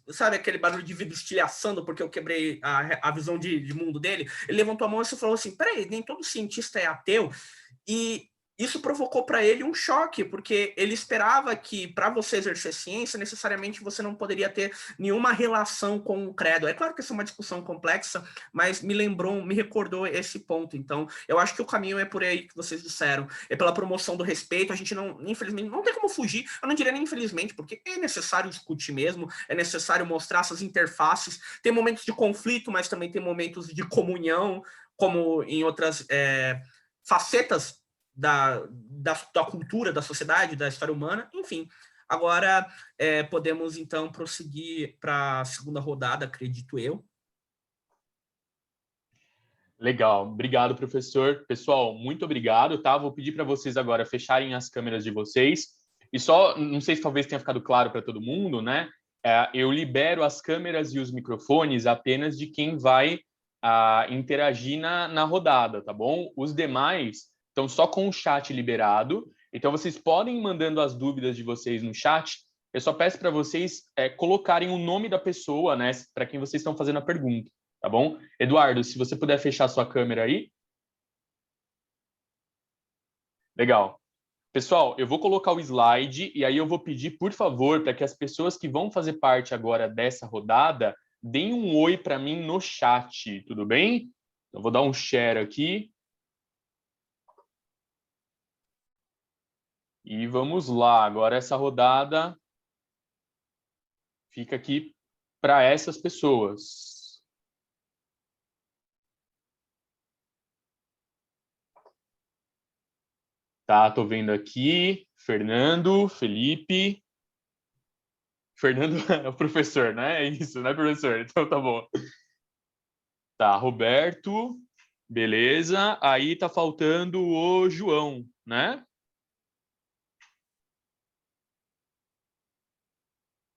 Speaker 2: sabe aquele barulho de vidro estilhaçando porque eu quebrei a visão de mundo dele? Ele levantou a mão e falou assim, peraí, nem todo cientista é ateu, e isso provocou para ele um choque, porque ele esperava que, para você exercer ciência, necessariamente você não poderia ter nenhuma relação com o credo. É claro que essa é uma discussão complexa, mas me recordou esse ponto. Então, eu acho que o caminho é por aí que vocês disseram, é pela promoção do respeito. A gente não, infelizmente, não tem como fugir, eu não diria nem infelizmente, porque é necessário discutir mesmo, é necessário mostrar essas interfaces. Tem momentos de conflito, mas também tem momentos de comunhão, como em outras facetas da cultura, da sociedade, da história humana, enfim. Agora, podemos, então, prosseguir para a segunda rodada, acredito eu.
Speaker 1: Legal, obrigado, professor. Pessoal, muito obrigado, tá? Vou pedir para vocês agora fecharem as câmeras de vocês. E só, não sei se talvez tenha ficado claro para todo mundo, né? Eu libero as câmeras e os microfones apenas de quem vai interagir na rodada, tá bom? Os demais estão só com o chat liberado. Então, vocês podem ir mandando as dúvidas de vocês no chat. Eu só peço para vocês colocarem o nome da pessoa, né? Para quem vocês estão fazendo a pergunta, tá bom? Eduardo, se você puder fechar sua câmera aí. Legal. Pessoal, eu vou colocar o slide e aí eu vou pedir, por favor, para que as pessoas que vão fazer parte agora dessa rodada deem um oi para mim no chat, tudo bem? Eu vou dar um share aqui. E vamos lá, agora essa rodada fica aqui para essas pessoas. Tá, tô vendo aqui, Fernando, Felipe. Fernando é o professor, né? É isso, né, professor? Então tá bom. Tá, Roberto, beleza. Aí tá faltando o João, né?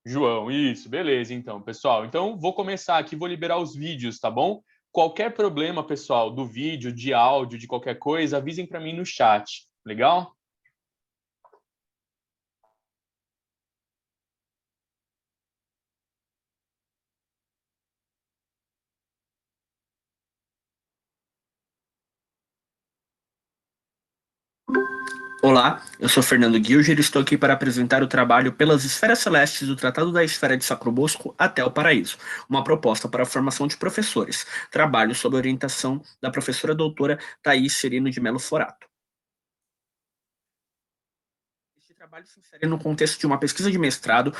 Speaker 1: João, isso, beleza, então, pessoal. Então, vou começar aqui, vou liberar os vídeos, tá bom? Qualquer problema, pessoal, do vídeo, de áudio, de qualquer coisa, avisem para mim no chat, legal?
Speaker 2: Olá, eu sou Fernando Gilger e estou aqui para apresentar o trabalho Pelas Esferas Celestes do Tratado da Esfera de Sacrobosco até o Paraíso, uma proposta para a formação de professores, trabalho sob orientação da professora doutora Thaís Serino de Melo Forato. Este trabalho se insere no contexto de uma pesquisa de mestrado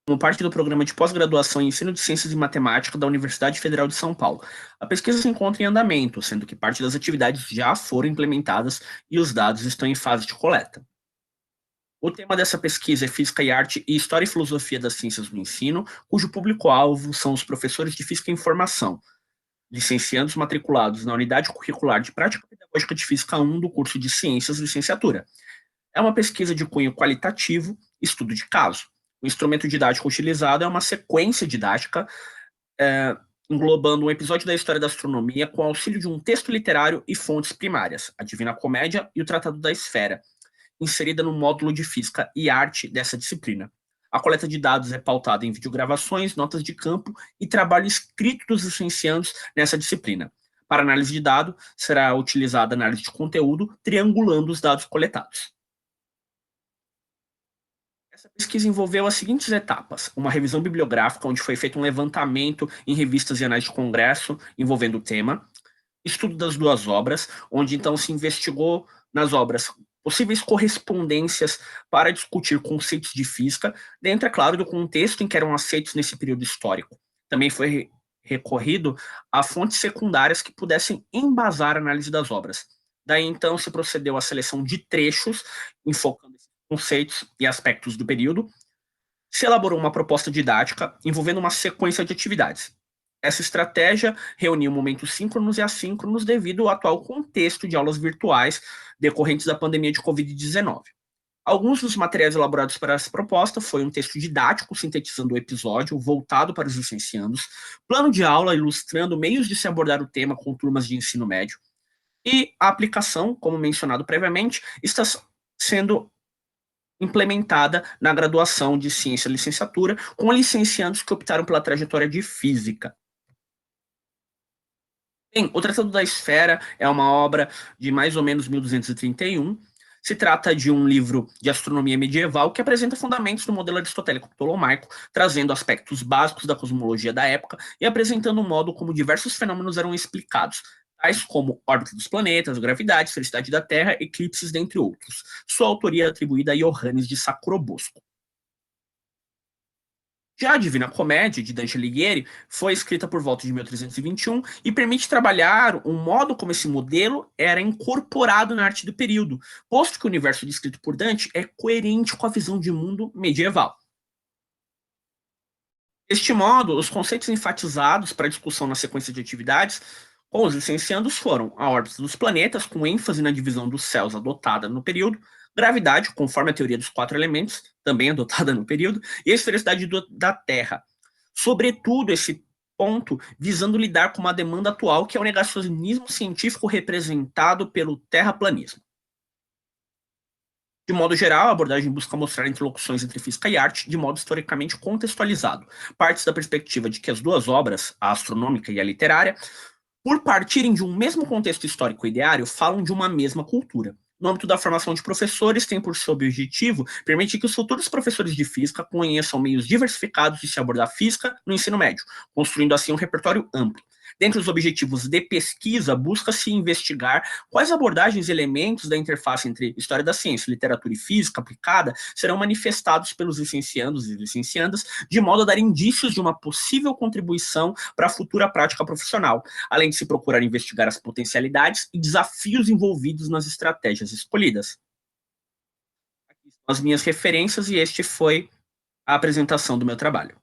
Speaker 2: como parte do programa de pós-graduação em Ensino de Ciências e Matemática da Universidade Federal de São Paulo. A pesquisa se encontra em andamento, sendo que parte das atividades já foram implementadas e os dados estão em fase de coleta. O tema dessa pesquisa é Física e Arte e História e Filosofia das Ciências do Ensino, cujo público-alvo são os professores de Física e Informação, licenciandos matriculados na Unidade Curricular de Prática Pedagógica de Física 1 do curso de Ciências Licenciatura. É uma pesquisa de cunho qualitativo, estudo de caso. O instrumento didático utilizado é uma sequência didática englobando um episódio da história da astronomia com auxílio de um texto literário e fontes primárias, a Divina Comédia e o Tratado da Esfera, inserida no módulo de Física e Arte dessa disciplina. A coleta de dados é pautada em videogravações, notas de campo e trabalho escrito dos licenciandos nessa disciplina. Para análise de dado, será utilizada a análise de conteúdo, triangulando os dados coletados. Essa pesquisa envolveu as seguintes etapas: uma revisão bibliográfica, onde foi feito um levantamento em revistas e anais de congresso envolvendo o tema, estudo das duas obras, onde então se investigou nas obras possíveis correspondências para discutir conceitos de física, dentro, é claro, do contexto em que eram aceitos nesse período histórico. Também foi recorrido a fontes secundárias que pudessem embasar a análise das obras. Daí, então, se procedeu à seleção de trechos, enfocando conceitos e aspectos do período, se elaborou uma proposta didática envolvendo uma sequência de atividades. Essa estratégia reuniu momentos síncronos e assíncronos devido ao atual contexto de aulas virtuais decorrentes da pandemia de Covid-19. Alguns dos materiais elaborados para essa proposta foi um texto didático sintetizando o episódio, voltado para os licenciandos, plano de aula ilustrando meios de se abordar o tema com turmas de ensino médio, e a aplicação, como mencionado previamente, está sendo implementada na graduação de Ciência e Licenciatura, com licenciandos que optaram pela trajetória de Física. Bem, o Tratado da Esfera é uma obra de mais ou menos 1231. Se trata de um livro de astronomia medieval que apresenta fundamentos do modelo aristotélico ptolomaico, trazendo aspectos básicos da cosmologia da época e apresentando o modo como diversos fenômenos eram explicados, tais como órbita dos planetas, gravidade, felicidade da Terra, eclipses, dentre outros. Sua autoria é atribuída a Ioannis de Sacrobosco. Já a Divina Comédia, de Dante Alighieri, foi escrita por volta de 1321 e permite trabalhar um modo como esse modelo era incorporado na arte do período, posto que o universo descrito por Dante é coerente com a visão de mundo medieval. Deste modo, os conceitos enfatizados para a discussão na sequência de atividades com os licenciandos foram a órbita dos planetas, com ênfase na divisão dos céus adotada no período, gravidade, conforme a teoria dos 4 elementos, também adotada no período, e a esfericidade da Terra. Sobretudo, esse ponto visando lidar com uma demanda atual, que é o negacionismo científico representado pelo terraplanismo. De modo geral, a abordagem busca mostrar interlocuções entre física e arte de modo historicamente contextualizado. Parte da perspectiva de que as duas obras, a astronômica e a literária, por partirem de um mesmo contexto histórico ideário, falam de uma mesma cultura. No âmbito da formação de professores, tem por seu objetivo permitir que os futuros professores de física conheçam meios diversificados de se abordar física no ensino médio, construindo assim um repertório amplo. Dentre os objetivos de pesquisa, busca-se investigar quais abordagens e elementos da interface entre história da ciência, literatura e física aplicada serão manifestados pelos licenciandos e licenciandas, de modo a dar indícios de uma possível contribuição para a futura prática profissional, além de se procurar investigar as potencialidades e desafios envolvidos nas estratégias escolhidas. Aqui estão as minhas referências e este foi a apresentação do meu trabalho.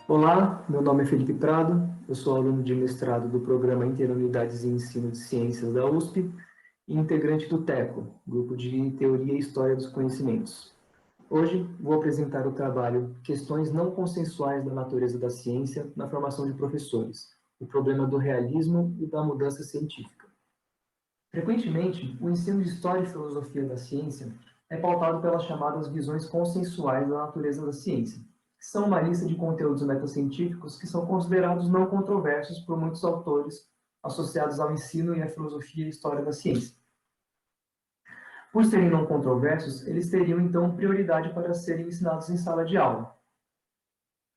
Speaker 9: Olá, meu nome é Felipe Prado, eu sou aluno de mestrado do Programa Interunidades em Ensino de Ciências da USP e integrante do TECO, Grupo de Teoria e História dos Conhecimentos. Hoje vou apresentar o trabalho Questões não consensuais da natureza da ciência na formação de professores, o problema do realismo e da mudança científica. Frequentemente, o ensino de História e Filosofia da ciência é pautado pelas chamadas visões consensuais da natureza da ciência, que são uma lista de conteúdos metacientíficos que são considerados não controversos por muitos autores associados ao ensino e à filosofia e história da ciência. Por serem não controversos, eles teriam, então, prioridade para serem ensinados em sala de aula.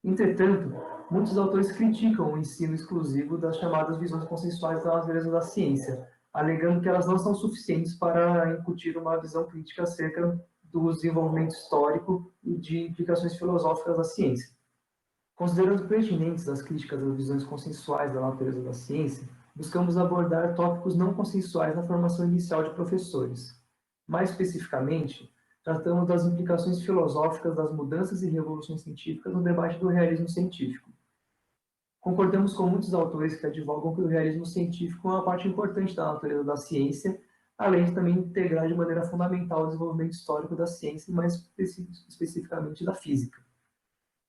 Speaker 9: Entretanto, muitos autores criticam o ensino exclusivo das chamadas visões consensuais da natureza da ciência, alegando que elas não são suficientes para incutir uma visão crítica acerca do desenvolvimento histórico e de implicações filosóficas da ciência. Considerando pertinentes as críticas das visões consensuais da natureza da ciência, buscamos abordar tópicos não consensuais na formação inicial de professores. Mais especificamente, tratamos das implicações filosóficas das mudanças e revoluções científicas no debate do realismo científico. Concordamos com muitos autores que advogam que o realismo científico é uma parte importante da natureza da ciência, além de também integrar de maneira fundamental o desenvolvimento histórico da ciência, e mais especificamente da física.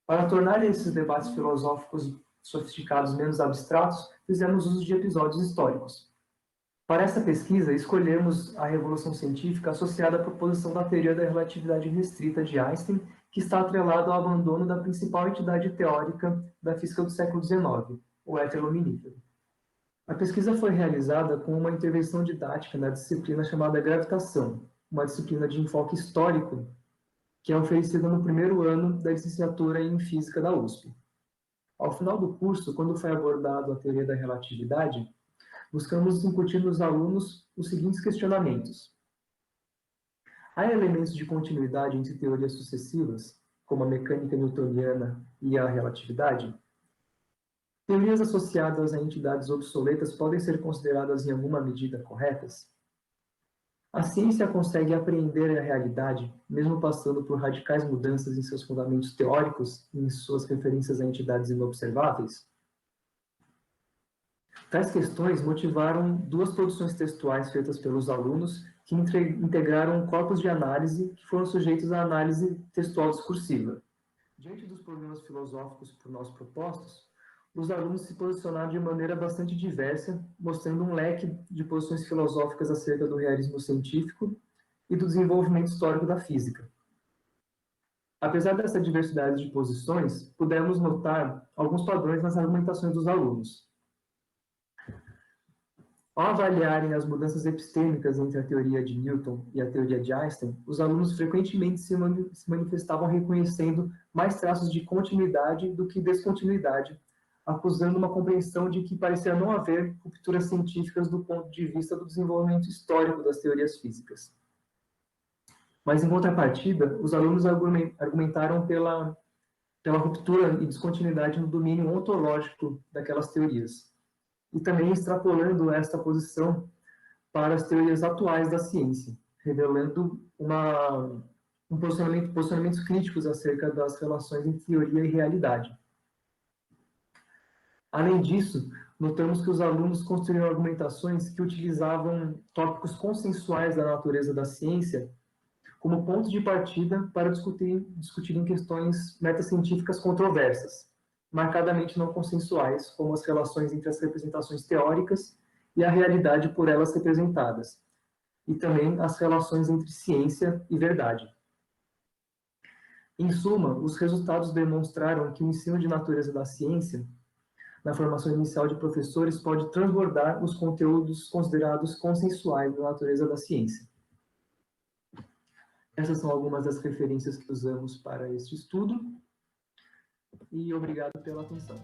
Speaker 9: Para tornar esses debates filosóficos sofisticados menos abstratos, fizemos uso de episódios históricos. Para essa pesquisa, escolhemos a revolução científica associada à proposição da teoria da relatividade restrita de Einstein, que está atrelado ao abandono da principal entidade teórica da física do século XIX, o éter luminífero. A pesquisa foi realizada com uma intervenção didática na disciplina chamada Gravitação, uma disciplina de enfoque histórico que é oferecida no primeiro ano da licenciatura em Física da USP. Ao final do curso, quando foi abordado a teoria da relatividade, buscamos incutir nos alunos os seguintes questionamentos. Há elementos de continuidade entre teorias sucessivas, como a mecânica newtoniana e a relatividade? Teorias associadas a entidades obsoletas podem ser consideradas em alguma medida corretas? A ciência consegue apreender a realidade, mesmo passando por radicais mudanças em seus fundamentos teóricos e em suas referências a entidades inobserváveis? Tais questões motivaram duas produções textuais feitas pelos alunos que integraram corpos de análise que foram sujeitos à análise textual discursiva. Diante dos problemas filosóficos por nós propostos, os alunos se posicionaram de maneira bastante diversa, mostrando um leque de posições filosóficas acerca do realismo científico e do desenvolvimento histórico da física. Apesar dessa diversidade de posições, pudemos notar alguns padrões nas argumentações dos alunos. Ao avaliarem as mudanças epistêmicas entre a teoria de Newton e a teoria de Einstein, os alunos frequentemente se manifestavam reconhecendo mais traços de continuidade do que descontinuidade, acusando uma compreensão de que parecia não haver rupturas científicas do ponto de vista do desenvolvimento histórico das teorias físicas. Mas, em contrapartida, os alunos argumentaram pela ruptura e descontinuidade no domínio ontológico daquelas teorias, e também extrapolando esta posição para as teorias atuais da ciência, revelando posicionamentos críticos acerca das relações entre teoria e realidade. Além disso, notamos que os alunos construíram argumentações que utilizavam tópicos consensuais da natureza da ciência como ponto de partida para discutirem questões metacientíficas controversas, marcadamente não consensuais, como as relações entre as representações teóricas e a realidade por elas representadas, e também as relações entre ciência e verdade. Em suma, os resultados demonstraram que o ensino de natureza da ciência, na formação inicial de professores, pode transbordar os conteúdos considerados consensuais da natureza da ciência. Essas são algumas das referências que usamos para este estudo, e obrigado pela atenção.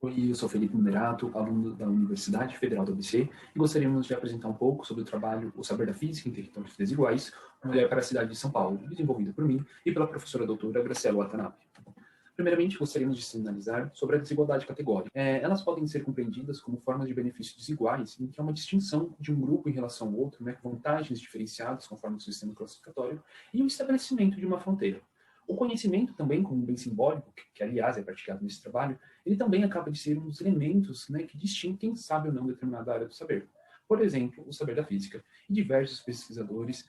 Speaker 10: Oi, eu sou Felipe Numerato, aluno da Universidade Federal do ABC, e gostaríamos de apresentar um pouco sobre o trabalho O Saber da Física em Territórios Desiguais, uma olhar para a cidade de São Paulo, desenvolvido por mim e pela professora doutora Graciela Watanabe. Primeiramente, gostaríamos de sinalizar sobre a desigualdade categórica. Elas podem ser compreendidas como formas de benefícios desiguais, em que há uma distinção de um grupo em relação ao outro, vantagens diferenciadas conforme o sistema classificatório, e o estabelecimento de uma fronteira. O conhecimento também, como um bem simbólico, que aliás é praticado nesse trabalho, ele também acaba de ser um dos elementos que distinguem quem sabe ou não determinada área do saber. Por exemplo, o saber da física. E diversos pesquisadores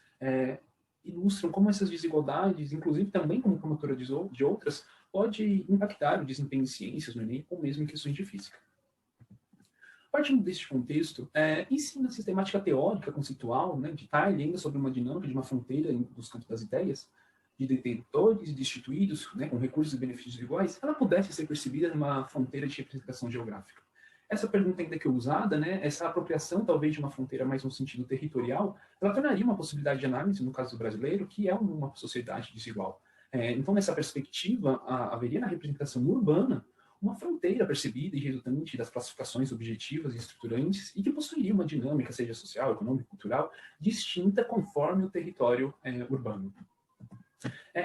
Speaker 10: ilustram como essas desigualdades, inclusive também como promotora de outras, pode impactar o desempenho em ciências no Enem ou mesmo em questões de física. Partindo deste contexto, ensina a sistemática teórica conceitual, de Tyler, ainda sobre uma dinâmica de uma fronteira dos campos das ideias, de detentores e destituídos, com recursos e benefícios iguais, ela pudesse ser percebida numa fronteira de representação geográfica. Essa pergunta ainda que é usada, essa apropriação talvez de uma fronteira mais no sentido territorial, ela tornaria uma possibilidade de análise, no caso do brasileiro, que é uma sociedade desigual. Então, nessa perspectiva, haveria na representação urbana uma fronteira percebida e resultante das classificações objetivas e estruturantes e que possuiria uma dinâmica, seja social, econômica, cultural, distinta conforme o território urbano.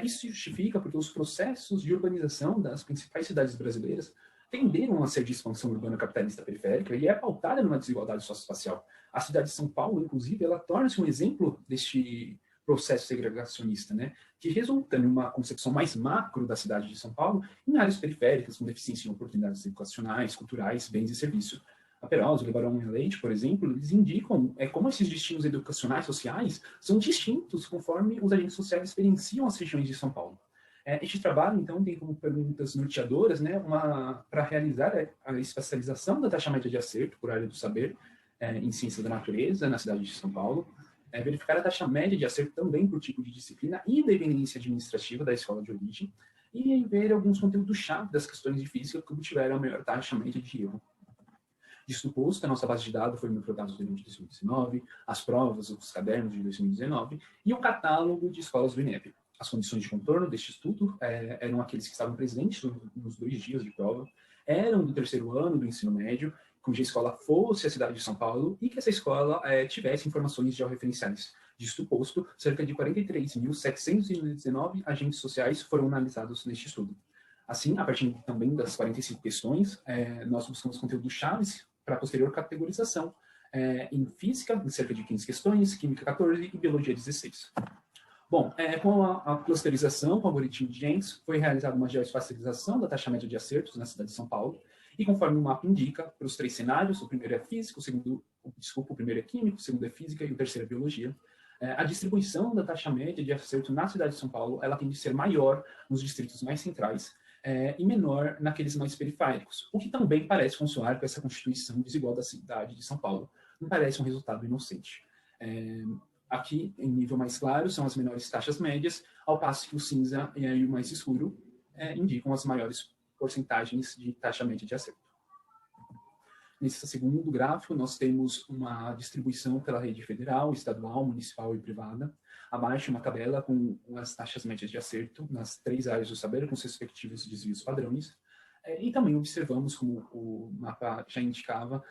Speaker 10: Isso se justifica porque os processos de urbanização das principais cidades brasileiras tenderam a ser de expansão urbana capitalista periférica e é pautada numa desigualdade socioespacial. A cidade de São Paulo, inclusive, ela torna-se um exemplo deste processo segregacionista, que resulta numa concepção mais macro da cidade de São Paulo em áreas periféricas, com deficiência em oportunidades educacionais, culturais, bens e serviços. A Perosa, o Lebarão e a Leite, por exemplo, eles indicam como esses destinos educacionais sociais são distintos conforme os agentes sociais experienciam as regiões de São Paulo. Este trabalho, então, tem como perguntas norteadoras para realizar a especialização da taxa média de acerto por área do saber em ciência da natureza na cidade de São Paulo, verificar a taxa média de acerto também por tipo de disciplina e dependência administrativa da escola de origem, e ver alguns conteúdos-chave das questões de física que obtiveram a maior taxa média de erro. Disso posto, a nossa base de dados foi monitorada durante 2019, as provas, os cadernos de 2019 e o catálogo de escolas do INEP. As condições de contorno deste estudo eram aqueles que estavam presentes nos 2 dias de prova, eram do 3º ano do ensino médio, cuja escola fosse a cidade de São Paulo e que essa escola tivesse informações georreferenciais. Disto posto, cerca de 43.719 agentes sociais foram analisados neste estudo. Assim, a partir também das 45 questões, nós buscamos conteúdo chaves para posterior categorização. Em física, em cerca de 15 questões, química 14 e biologia 16. Bom, com a clusterização, com o algoritmo de Jenks, foi realizada uma geoespacialização da taxa média de acertos na cidade de São Paulo, e conforme o mapa indica, para os 3 cenários, o primeiro é físico, o primeiro é químico, o segundo é física e o terceiro é biologia, a distribuição da taxa média de acerto na cidade de São Paulo, ela tende a ser maior nos distritos mais centrais, e menor naqueles mais periféricos, o que também parece funcionar com essa constituição desigual da cidade de São Paulo. Não parece um resultado inocente. Aqui, em nível mais claro, são as menores taxas médias, ao passo que o cinza e o mais escuro indicam as maiores porcentagens de taxa média de acerto. Nesse segundo gráfico, nós temos uma distribuição pela rede federal, estadual, municipal e privada. Abaixo, uma tabela com as taxas médias de acerto nas 3 áreas do saber, com seus respectivos desvios padrões. E também observamos, como o mapa já indicava,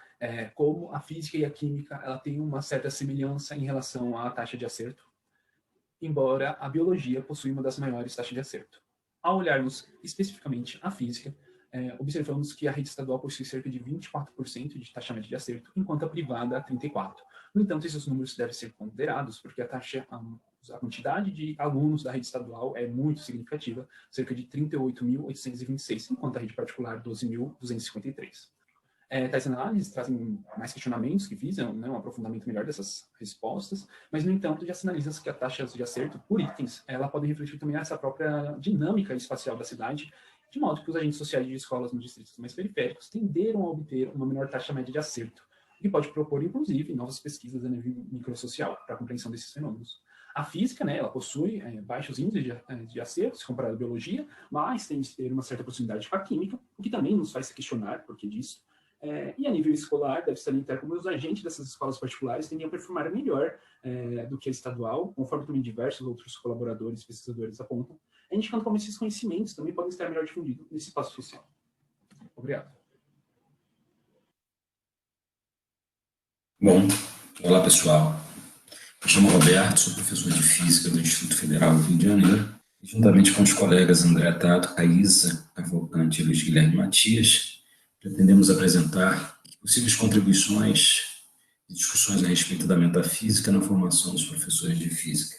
Speaker 10: como a física e a química ela tem uma certa semelhança em relação à taxa de acerto, embora a biologia possui uma das maiores taxas de acerto. Ao olharmos especificamente a física, observamos que a rede estadual possui cerca de 24% de taxa média de acerto, enquanto a privada 34%. No entanto, esses números devem ser ponderados, porque a quantidade de alunos da rede estadual é muito significativa, cerca de 38.826, enquanto a rede particular 12.253. Tais análises trazem mais questionamentos que visam um aprofundamento melhor dessas respostas, mas, no entanto, já sinalizam que as taxas de acerto por itens ela podem refletir também essa própria dinâmica espacial da cidade, de modo que os agentes sociais de escolas nos distritos mais periféricos tenderam a obter uma menor taxa média de acerto, o que pode propor, inclusive, novas pesquisas a nível microsocial para a compreensão desses fenômenos. A física, ela possui baixos índices de acerto, se comparado à biologia, mas tem de ter uma certa proximidade com a química, o que também nos faz se questionar por que disso. E a nível escolar, deve salientar como os agentes dessas escolas particulares tendem a performar melhor do que a estadual, conforme também diversos outros colaboradores e pesquisadores apontam, indicando como esses conhecimentos também podem estar melhor difundidos nesse espaço social. Obrigado.
Speaker 11: Bom, olá pessoal. Me chamo Roberto, sou professor de Física do Instituto Federal do Rio de Janeiro. E, juntamente com os colegas André Tato, Caísa Cavalcante e Luiz Guilherme Matias, pretendemos apresentar possíveis contribuições e discussões a respeito da metafísica na formação dos professores de física.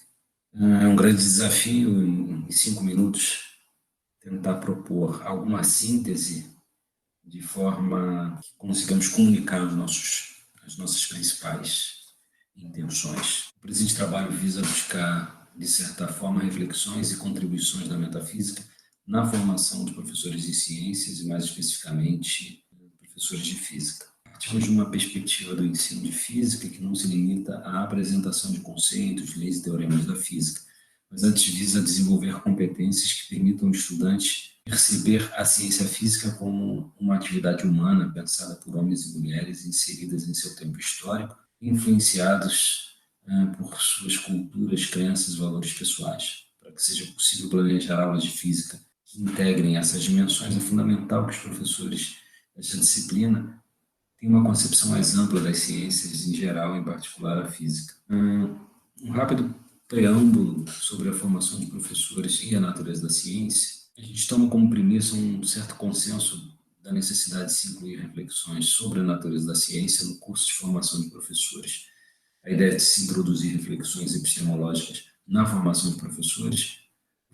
Speaker 11: É um grande desafio, em 5 minutos, tentar propor alguma síntese de forma que consigamos comunicar as nossas principais intenções. O presente trabalho visa buscar, de certa forma, reflexões e contribuições da metafísica na formação dos professores de ciências e, mais especificamente, professores de física. Partimos de uma perspectiva do ensino de física que não se limita à apresentação de conceitos, leis e teoremas da física, mas antes visa desenvolver competências que permitam ao estudante perceber a ciência física como uma atividade humana pensada por homens e mulheres inseridas em seu tempo histórico, influenciados por suas culturas, crenças e valores pessoais. Para que seja possível planejar aulas de física que integrem essas dimensões, é fundamental que os professores dessa disciplina tenham uma concepção mais ampla das ciências em geral, em particular a física. Um rápido preâmbulo sobre a formação de professores e a natureza da ciência. A gente toma como premissa um certo consenso da necessidade de se incluir reflexões sobre a natureza da ciência no curso de formação de professores. A ideia de se introduzir reflexões epistemológicas na formação de professores,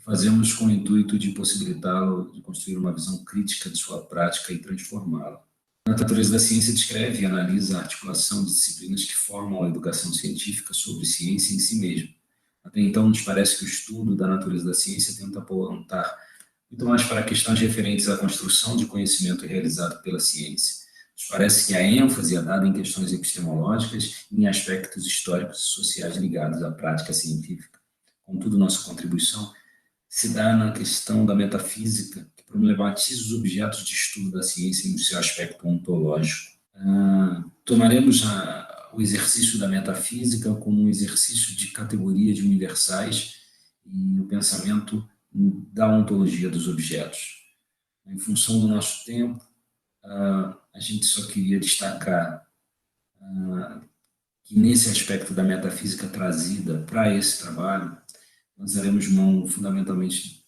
Speaker 11: fazemos com o intuito de possibilitá-lo de construir uma visão crítica de sua prática e transformá-la. A natureza da ciência descreve e analisa a articulação de disciplinas que formam a educação científica sobre ciência em si mesma. Até então, nos parece que o estudo da natureza da ciência tenta apontar muito mais para questões referentes à construção de conhecimento realizado pela ciência. Nos parece que a ênfase é dada em questões epistemológicas e em aspectos históricos e sociais ligados à prática científica. Contudo, nossa contribuição se dá na questão da metafísica, que problematiza os objetos de estudo da ciência em seu aspecto ontológico. Tomaremos o exercício da metafísica como um exercício de categorias universais e o pensamento da ontologia dos objetos. Em função do nosso tempo, a gente só queria destacar que nesse aspecto da metafísica trazida para esse trabalho, nós daremos mão fundamentalmente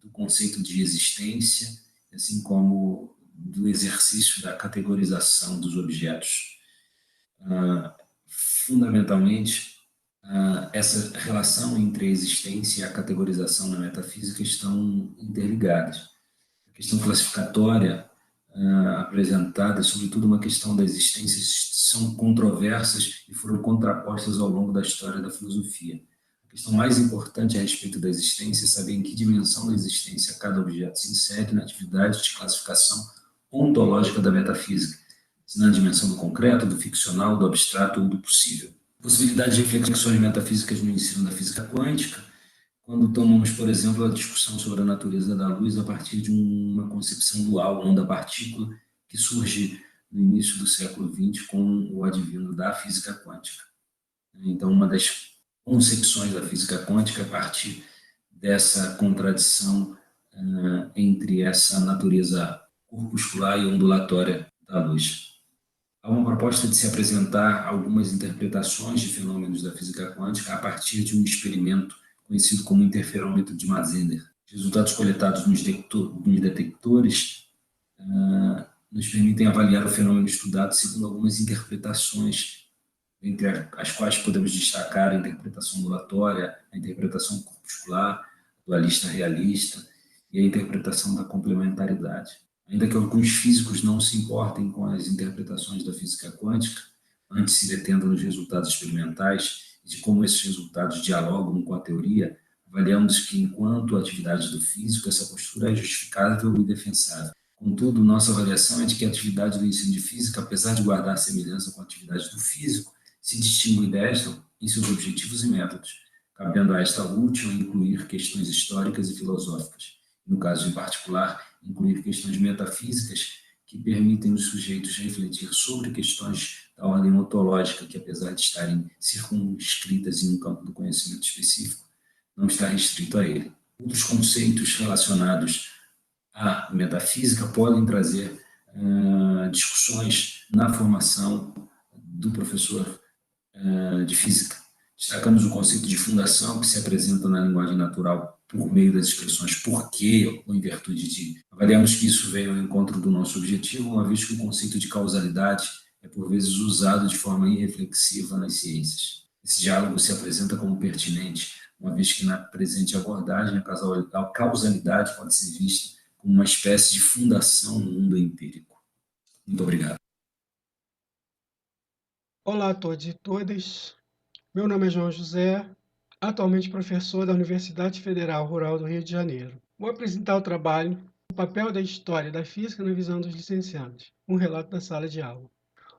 Speaker 11: do conceito de existência, assim como do exercício da categorização dos objetos. Fundamentalmente, essa relação entre a existência e a categorização na metafísica estão interligadas. A questão classificatória apresentada é, sobretudo, uma questão da existência, são controversas e foram contrapostas ao longo da história da filosofia. A questão mais importante a respeito da existência é saber em que dimensão da existência cada objeto se insere na atividade de classificação ontológica da metafísica, se na dimensão do concreto, do ficcional, do abstrato ou do possível. Possibilidade de reflexões metafísicas no ensino da física quântica, quando tomamos, por exemplo, a discussão sobre a natureza da luz a partir de uma concepção dual, onda partícula, que surge no início do século XX com o advento da física quântica. Então, uma das concepções da física quântica a partir dessa contradição entre essa natureza corpuscular e ondulatória da luz. Há uma proposta de se apresentar algumas interpretações de fenômenos da física quântica a partir de um experimento conhecido como interferômetro de Mazender. Os resultados coletados nos detectores nos permitem avaliar o fenômeno estudado segundo algumas interpretações, entre as quais podemos destacar a interpretação ondulatória, a interpretação corpuscular, a dualista realista e a interpretação da complementaridade. Ainda que alguns físicos não se importem com as interpretações da física quântica, antes se detendo nos resultados experimentais e de como esses resultados dialogam com a teoria, avaliamos que, enquanto atividade do físico, essa postura é justificável e defensável. Contudo, nossa avaliação é de que a atividade do ensino de física, apesar de guardar semelhança com a atividade do físico, se distingue desta em seus objetivos e métodos, cabendo a esta última incluir questões históricas e filosóficas. No caso em particular, incluir questões metafísicas que permitem os sujeitos refletir sobre questões da ordem ontológica que, apesar de estarem circunscritas em um campo do conhecimento específico, não está restrito a ele. Outros conceitos relacionados à metafísica podem trazer discussões na formação do professor de física. Destacamos o conceito de fundação, que se apresenta na linguagem natural por meio das expressões porque ou em virtude de. Avaliamos que isso veio ao encontro do nosso objetivo, uma vez que o conceito de causalidade é por vezes usado de forma irreflexiva nas ciências. Esse diálogo se apresenta como pertinente, uma vez que na presente abordagem a causalidade pode ser vista como uma espécie de fundação no mundo empírico. Muito obrigado.
Speaker 12: Olá a todos e todas. Meu nome é João José, atualmente professor da Universidade Federal Rural do Rio de Janeiro. Vou apresentar o trabalho O papel da história da física na visão dos licenciados, um relato da sala de aula.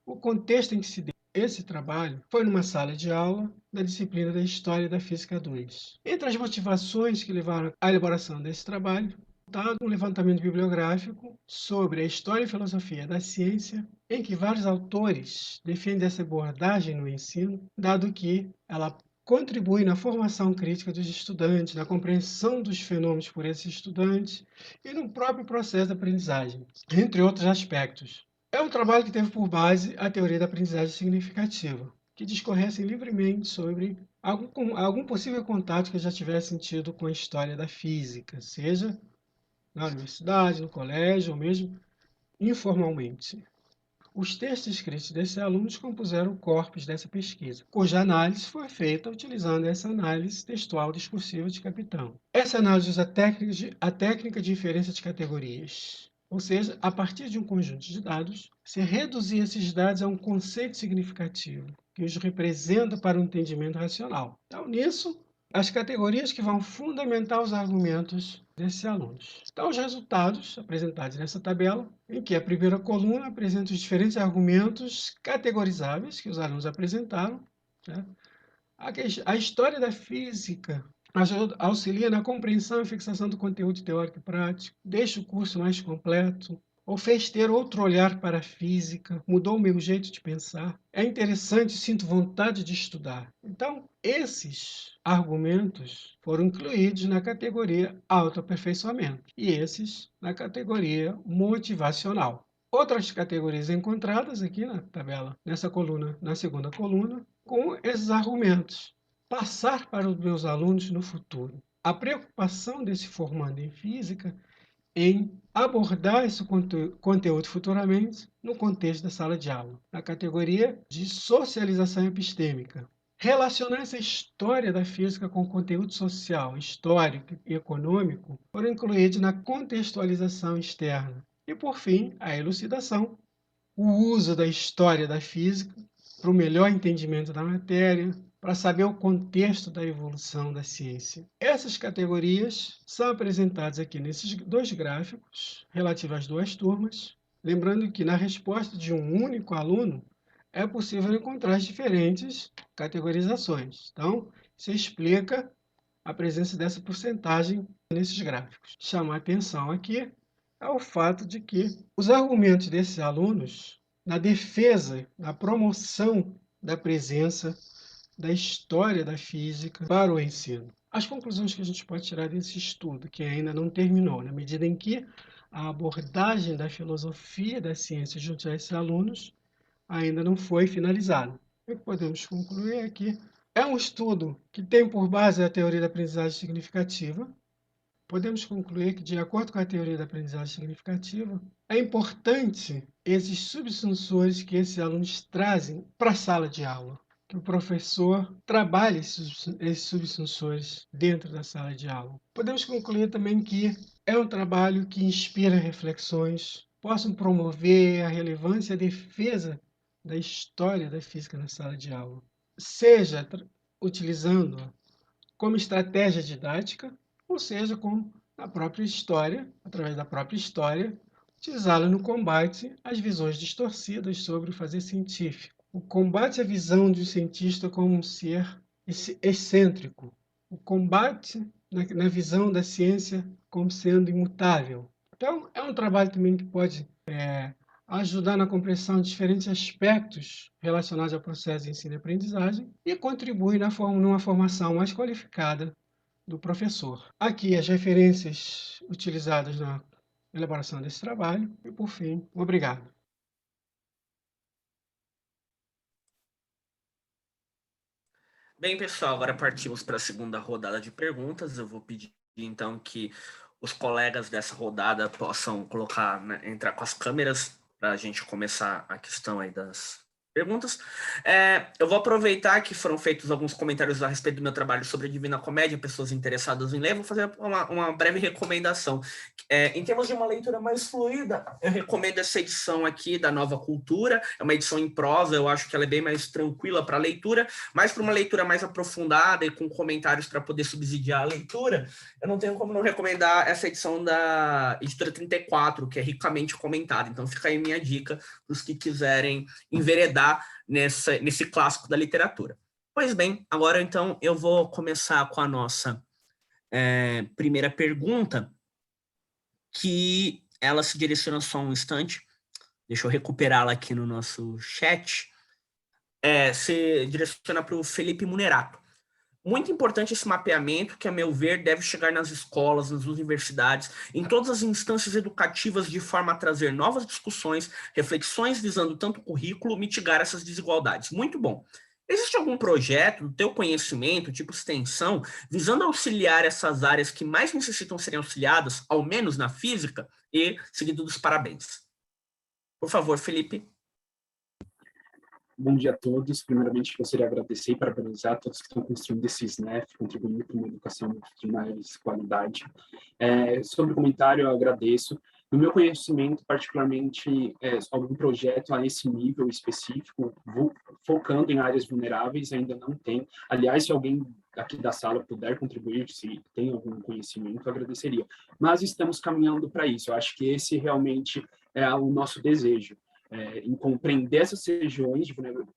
Speaker 12: O contexto em que se deu esse trabalho foi numa sala de aula da disciplina da História da Física 2. Entre as motivações que levaram à elaboração desse trabalho, está um levantamento bibliográfico sobre a história e filosofia da ciência, em que vários autores defendem essa abordagem no ensino, dado que ela contribui na formação crítica dos estudantes, na compreensão dos fenômenos por esses estudantes e no próprio processo de aprendizagem, entre outros aspectos. É um trabalho que teve por base a teoria da aprendizagem significativa, que discorresse livremente sobre algum possível contato que eu já tivesse tido com a história da física, seja na universidade, no colégio ou mesmo informalmente. Os textos escritos desses alunos compuseram o corpus dessa pesquisa, cuja análise foi feita utilizando essa análise textual discursiva de Capitão. Essa análise usa a técnica de inferência de categorias, ou seja, a partir de um conjunto de dados, se reduzir esses dados a um conceito significativo, que os representa para o entendimento racional. Então, nisso, as categorias que vão fundamentar os argumentos desses alunos. Então, os resultados apresentados nessa tabela, em que a primeira coluna apresenta os diferentes argumentos categorizáveis que os alunos apresentaram. Né? A história da física auxilia na compreensão e fixação do conteúdo teórico e prático, deixa o curso mais completo, ou fez ter outro olhar para a física, mudou o meu jeito de pensar. É interessante, sinto vontade de estudar. Então, esses argumentos foram incluídos na categoria autoaperfeiçoamento e esses na categoria motivacional. Outras categorias encontradas aqui na tabela, nessa coluna, na segunda coluna, com esses argumentos. Passar para os meus alunos no futuro. A preocupação desse formando em física em abordar esse conteúdo futuramente no contexto da sala de aula, na categoria de socialização epistêmica. Relacionar essa história da física com o conteúdo social, histórico e econômico foram incluídos na contextualização externa. E, por fim, a elucidação, o uso da história da física para o melhor entendimento da matéria, para saber o contexto da evolução da ciência. Essas categorias são apresentadas aqui nesses dois gráficos, relativos às duas turmas. Lembrando que na resposta de um único aluno, é possível encontrar as diferentes categorizações. Então, isso explica a presença dessa porcentagem nesses gráficos. Chamar a atenção aqui é o fato de que os argumentos desses alunos na defesa, na promoção da presença da história da física para o ensino. As conclusões que a gente pode tirar desse estudo, que ainda não terminou, na medida em que a abordagem da filosofia da ciência junto a esses alunos ainda não foi finalizada. O que podemos concluir é que é um estudo que tem por base a teoria da aprendizagem significativa. Podemos concluir que, de acordo com a teoria da aprendizagem significativa, é importante esses subsensores que esses alunos trazem para a sala de aula, que o professor trabalhe esses subsensores dentro da sala de aula. Podemos concluir também que é um trabalho que inspira reflexões, possam promover a relevância e a defesa da história da física na sala de aula, seja utilizando-a como estratégia didática, ou seja, com a própria história, através da própria história, utilizá-la no combate às visões distorcidas sobre o fazer científico. O combate à visão de um cientista como um ser excêntrico. O combate na visão da ciência como sendo imutável. Então, é um trabalho também que pode ajudar na compreensão de diferentes aspectos relacionados ao processo de ensino e aprendizagem e contribui numa formação mais qualificada do professor. Aqui as referências utilizadas na elaboração desse trabalho e, por fim, obrigado.
Speaker 2: Bem, pessoal, agora partimos para a segunda rodada de perguntas. Eu vou pedir, então, que os colegas dessa rodada possam colocar, entrar com as câmeras para a gente começar a questão aí das perguntas. Eu vou aproveitar que foram feitos alguns comentários a respeito do meu trabalho sobre a Divina Comédia, pessoas interessadas em ler. Vou fazer uma breve recomendação. Em termos de uma leitura mais fluida, eu recomendo essa edição aqui da Nova Cultura. É uma edição em prosa, eu acho que ela é bem mais tranquila para a leitura, mas para uma leitura mais aprofundada e com comentários para poder subsidiar a leitura, eu não tenho como não recomendar essa edição da Editora 34, que é ricamente comentada. Então fica aí minha dica para os que quiserem enveredar nesse clássico da literatura. Pois bem, agora então eu vou começar com a nossa primeira pergunta, que ela se direciona só um instante, deixa eu recuperá-la aqui no nosso chat, se direciona para o Felipe Munerato. Muito importante esse mapeamento que, a meu ver, deve chegar nas escolas, nas universidades, em todas as instâncias educativas, de forma a trazer novas discussões, reflexões visando tanto o currículo, mitigar essas desigualdades. Muito bom. Existe algum projeto, do teu conhecimento, tipo extensão, visando auxiliar essas áreas que mais necessitam serem auxiliadas, ao menos na física? E seguido dos parabéns. Por favor, Felipe.
Speaker 10: Bom dia a todos. Primeiramente, gostaria de agradecer e parabenizar a todos que estão construindo esse SNEF, contribuindo para uma educação de mais qualidade. Sobre o comentário, eu agradeço. No meu conhecimento, particularmente, algum projeto a esse nível específico, focando em áreas vulneráveis, ainda não tem. Aliás, se alguém aqui da sala puder contribuir, se tem algum conhecimento, eu agradeceria. Mas estamos caminhando para isso. Eu acho que esse realmente é o nosso desejo. em compreender essas regiões de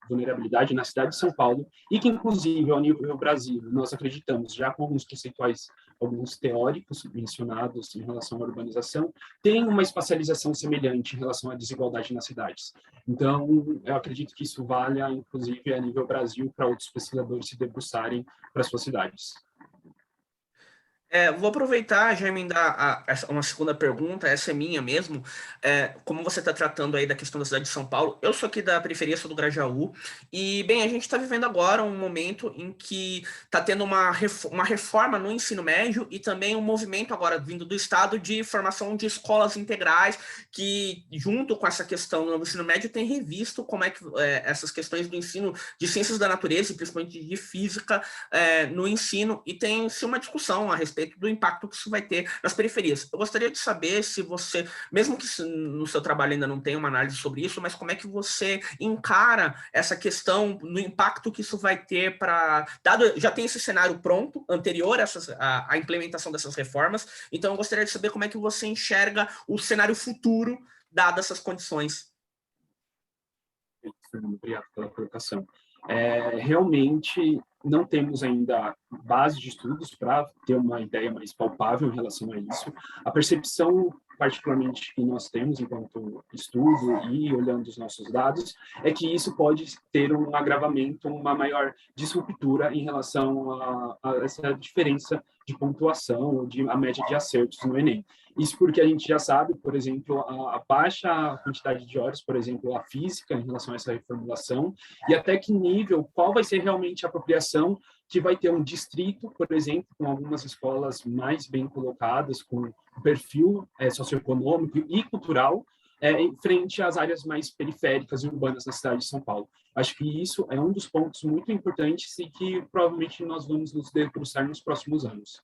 Speaker 10: vulnerabilidade na cidade de São Paulo e que, inclusive, ao nível Brasil, nós acreditamos, já com alguns percentuais, alguns teóricos mencionados em relação à urbanização, tem uma espacialização semelhante em relação à desigualdade nas cidades. Então, eu acredito que isso valha, inclusive, a nível Brasil, para outros pesquisadores se debruçarem para suas cidades.
Speaker 2: Vou aproveitar, já emendar uma segunda pergunta, essa é minha mesmo. Como você está tratando aí da questão da cidade de São Paulo, eu sou aqui da periferia, sou do Grajaú, e, bem, a gente está vivendo agora um momento em que está tendo uma reforma no ensino médio e também um movimento agora vindo do Estado de formação de escolas integrais, que, junto com essa questão do ensino médio, tem revisto como é que essas questões do ensino de ciências da natureza, e principalmente de física, no ensino, e tem-se uma discussão a respeito do impacto que isso vai ter nas periferias. Eu gostaria de saber se você, mesmo que no seu trabalho ainda não tenha uma análise sobre isso, mas como é que você encara essa questão no impacto que isso vai ter já tem esse cenário pronto, anterior à implementação dessas reformas, então eu gostaria de saber como é que você enxerga o cenário futuro, dadas essas condições.
Speaker 10: Fernando, obrigado pela colocação. Realmente não temos ainda base de estudos para ter uma ideia mais palpável em relação a isso. A percepção, particularmente, que nós temos enquanto estudo e olhando os nossos dados, é que isso pode ter um agravamento, uma maior disruptura em relação a essa diferença de pontuação, a média de acertos no Enem. Isso porque a gente já sabe, por exemplo, a baixa quantidade de horas, por exemplo, a física em relação a essa reformulação, e até que nível, qual vai ser realmente a apropriação que vai ter um distrito, por exemplo, com algumas escolas mais bem colocadas, com perfil socioeconômico e cultural, em frente às áreas mais periféricas e urbanas da cidade de São Paulo. Acho que isso é um dos pontos muito importantes e que provavelmente nós vamos nos debruçar nos próximos anos,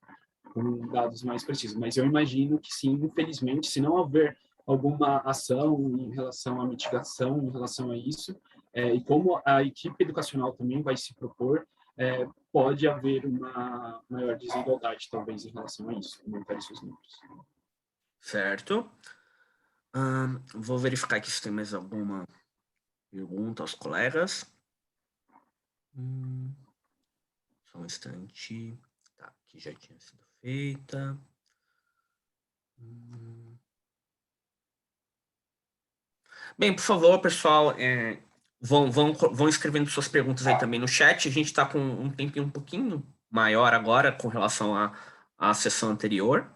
Speaker 10: com dados mais precisos. Mas eu imagino que sim, infelizmente, se não houver alguma ação em relação à mitigação, em relação a isso, e como a equipe educacional também vai se propor, pode haver uma maior desigualdade, talvez, em relação a isso, aumentar esses números.
Speaker 2: Certo. Vou verificar aqui se tem mais alguma pergunta aos colegas. Só um instante. Tá, aqui já tinha sido feita. Bem, por favor, pessoal, vão escrevendo suas perguntas aí também no chat. A gente está com um tempinho um pouquinho maior agora com relação à sessão anterior.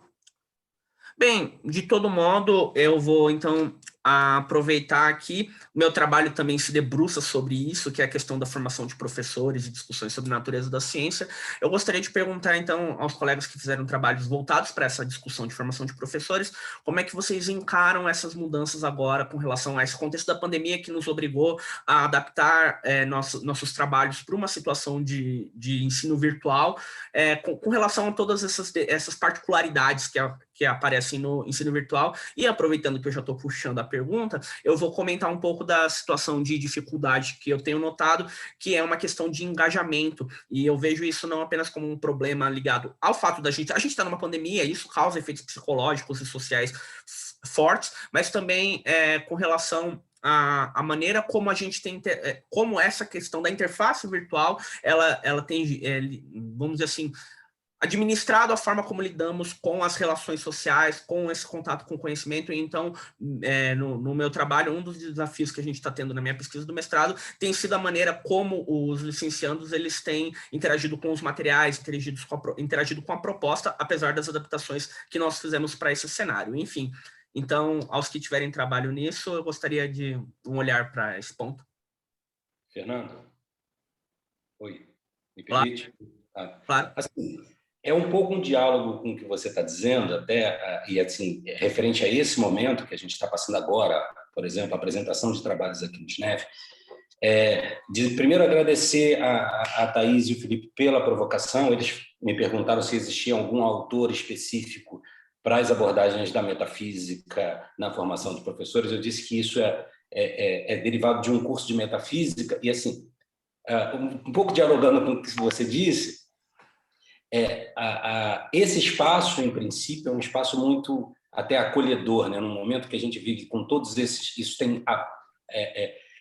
Speaker 2: Bem, de todo modo, eu vou, então, aproveitar aqui. O meu trabalho também se debruça sobre isso, que é a questão da formação de professores e discussões sobre a natureza da ciência. Eu gostaria de perguntar, então, aos colegas que fizeram trabalhos voltados para essa discussão de formação de professores, como é que vocês encaram essas mudanças agora com relação a esse contexto da pandemia que nos obrigou a adaptar nossos trabalhos para uma situação de ensino virtual, com relação a todas essas particularidades que aparecem no ensino virtual. E aproveitando que eu já estou puxando a pergunta, eu vou comentar um pouco da situação de dificuldade que eu tenho notado, que é uma questão de engajamento, e eu vejo isso não apenas como um problema ligado ao fato a gente está numa pandemia, isso causa efeitos psicológicos e sociais fortes, mas também com relação a maneira como a gente tem, como essa questão da interface virtual, ela tem, vamos dizer assim, administrado a forma como lidamos com as relações sociais, com esse contato com o conhecimento. E então, no meu trabalho, um dos desafios que a gente está tendo na minha pesquisa do mestrado tem sido a maneira como os licenciandos eles têm interagido com os materiais, interagido com a proposta, apesar das adaptações que nós fizemos para esse cenário. Enfim, então, aos que tiverem trabalho nisso, eu gostaria de um olhar para esse ponto.
Speaker 13: Fernando? Oi, me permite?
Speaker 2: Claro.
Speaker 13: Assim, é um pouco um diálogo com o que você está dizendo, até, e assim, referente a esse momento que a gente está passando agora, por exemplo, a apresentação de trabalhos aqui no SNEF, de primeiro agradecer a Thaís e o Felipe pela provocação. Eles me perguntaram se existia algum autor específico para as abordagens da metafísica na formação de professores. Eu disse que isso é derivado de um curso de metafísica, e assim, um pouco dialogando com o que você disse, esse espaço, em princípio, é um espaço muito até acolhedor, né? No momento que a gente vive com todos esses, isso tem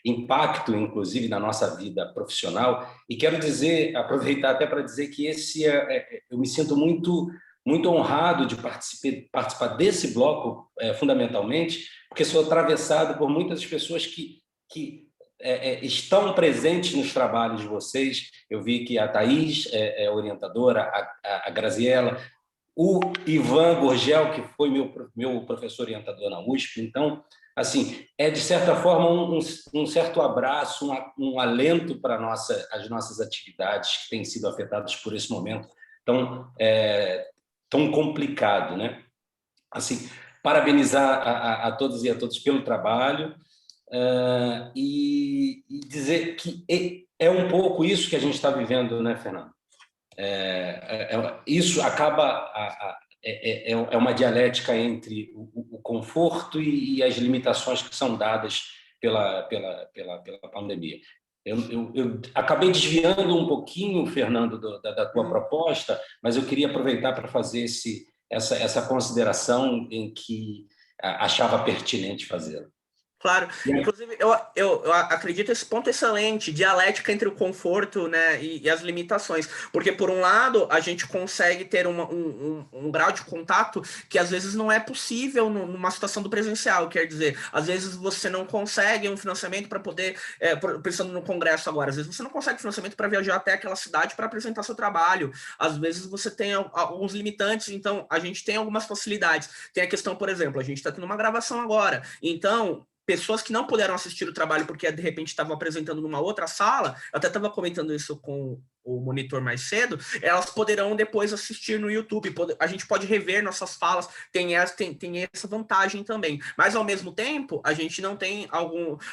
Speaker 13: impacto, inclusive, na nossa vida profissional. E quero aproveitar até para dizer que eu me sinto muito honrado de participar desse bloco, fundamentalmente, porque sou atravessado por muitas pessoas que estão presentes nos trabalhos de vocês. Eu vi que a Thaís é orientadora, a Graziela, o Ivan Gurgel, que foi meu professor orientador na USP. Então, assim, de certa forma um certo abraço, um alento para as nossas atividades que têm sido afetadas por esse momento tão complicado, né? Assim, parabenizar a todos e a todas pelo trabalho, e dizer que é um pouco isso que a gente está vivendo, né, Fernando? Isso acaba é uma dialética entre o conforto e as limitações que são dadas pela pandemia. Eu acabei desviando um pouquinho, Fernando, da tua proposta, mas eu queria aproveitar para fazer essa consideração em que achava pertinente fazê-la.
Speaker 2: Claro, inclusive eu acredito esse ponto excelente, dialética entre o conforto, né, e as limitações, porque por um lado a gente consegue ter um grau de contato que às vezes não é possível numa situação do presencial, quer dizer, às vezes você não consegue um financiamento para poder, pensando no congresso agora, às vezes você não consegue financiamento para viajar até aquela cidade para apresentar seu trabalho, às vezes você tem alguns limitantes, então a gente tem algumas facilidades, tem a questão, por exemplo, a gente está tendo uma gravação agora, então pessoas que não puderam assistir o trabalho porque de repente estavam apresentando numa outra sala, eu até estava comentando isso com o monitor mais cedo, elas poderão depois assistir no YouTube, a gente pode rever nossas falas, tem essa vantagem também, mas ao mesmo tempo a gente não tem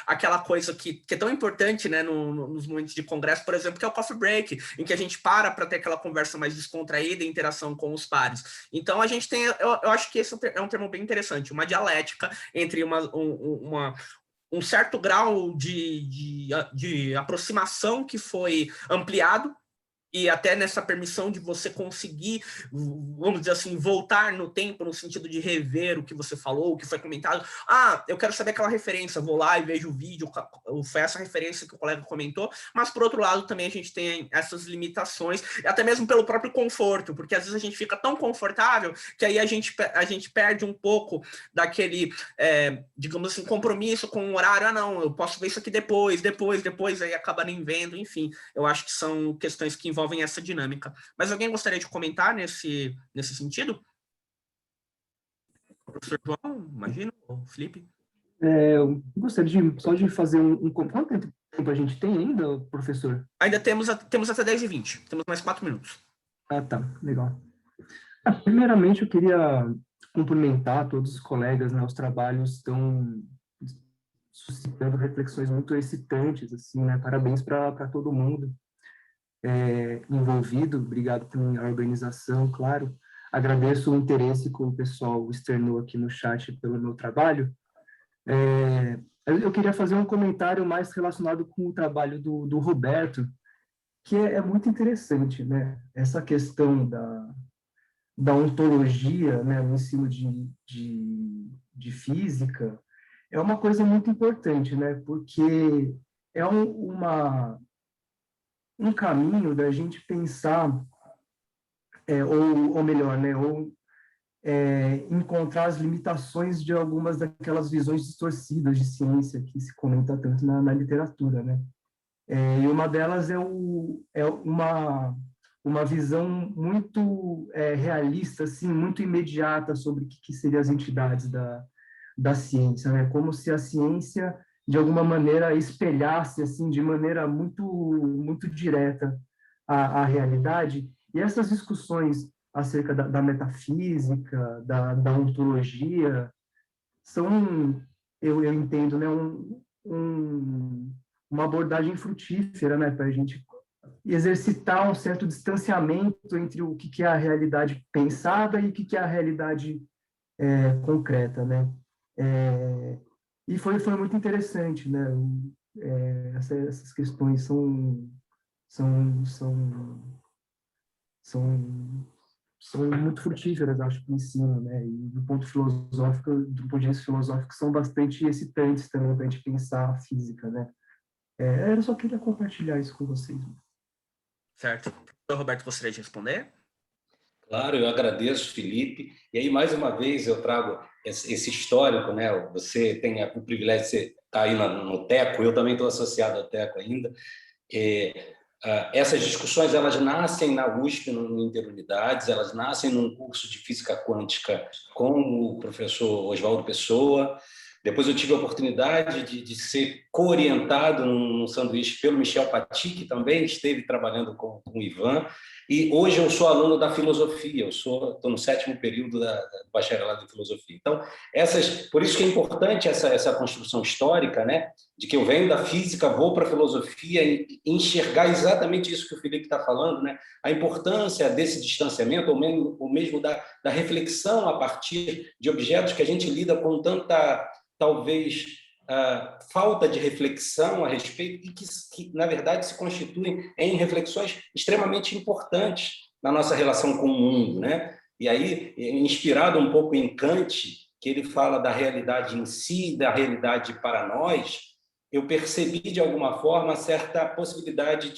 Speaker 2: aquela coisa que é tão importante, né, nos momentos de congresso, por exemplo, que é o coffee break, em que a gente para ter aquela conversa mais descontraída e interação com os pares. Então a gente tem, eu acho que esse é um termo bem interessante, uma dialética entre um certo grau de aproximação que foi ampliado, e até nessa permissão de você conseguir, vamos dizer assim, voltar no tempo, no sentido de rever o que você falou, o que foi comentado. Eu quero saber aquela referência, vou lá e vejo o vídeo, foi essa referência que o colega comentou, mas por outro lado também a gente tem essas limitações, até mesmo pelo próprio conforto, porque às vezes a gente fica tão confortável que aí a gente perde um pouco daquele, digamos assim, compromisso com o horário. Não, eu posso ver isso aqui depois, aí acaba nem vendo, enfim, eu acho que são questões que envolvem essa dinâmica. Mas alguém gostaria de comentar nesse sentido? O professor João, imagino, ou Felipe?
Speaker 9: Eu gostaria só de fazer Quanto tempo a gente tem ainda, professor?
Speaker 2: Ainda temos até 10h20, temos mais 4 minutos.
Speaker 9: Tá, legal. Primeiramente, eu queria cumprimentar todos os colegas, né? Os trabalhos estão suscitando reflexões muito excitantes, assim, né? Parabéns para todo mundo envolvido, obrigado pela organização, claro. Agradeço o interesse que o pessoal externou aqui no chat pelo meu trabalho. Eu queria fazer um comentário mais relacionado com o trabalho do Roberto, que é muito interessante, né? Essa questão da ontologia, né, no ensino de física, é uma coisa muito importante, né? Porque é um caminho da gente pensar, ou melhor, né, encontrar as limitações de algumas daquelas visões distorcidas de ciência que se comenta tanto na literatura, né? E uma delas é uma visão muito realista, assim, muito imediata sobre o que seriam as entidades da ciência, né? Como se a ciência de alguma maneira espelhasse assim de maneira muito direta a realidade, e essas discussões acerca da metafísica, da ontologia, são, eu entendo, né, uma abordagem frutífera, né, para a gente exercitar um certo distanciamento entre o que é a realidade pensada e o que é a realidade concreta, né? E foi muito interessante, né? Essas questões são são muito frutíferas, acho, para o ensino, né? E do ponto de vista filosófico, são bastante excitantes também para a gente pensar a física, né? Eu só queria compartilhar isso com vocês.
Speaker 2: Certo. O Roberto gostaria de responder?
Speaker 13: Claro, eu agradeço, Felipe. E aí, mais uma vez, eu trago esse histórico, né? Você tem o privilégio de estar aí no TECO, eu também estou associado ao TECO ainda. Essas discussões, elas nascem na USP, no Interunidades, elas nascem num curso de Física Quântica com o professor Oswaldo Pessoa. Depois eu tive a oportunidade de ser co-orientado num sanduíche pelo Michel Paty, que também esteve trabalhando com o Ivan. E hoje eu sou aluno da filosofia, estou no 7º período do bacharelado em filosofia. Então, por isso que é importante essa construção histórica, né? De que eu venho da física, vou para a filosofia e enxergar exatamente isso que o Felipe está falando, né? A importância desse distanciamento, ou mesmo da reflexão a partir de objetos que a gente lida com tanta, talvez, falta de reflexão a respeito e que, na verdade, se constituem em reflexões extremamente importantes na nossa relação com o mundo, né? E aí, inspirado um pouco em Kant, que ele fala da realidade em si, da realidade para nós, eu percebi, de alguma forma, certa possibilidade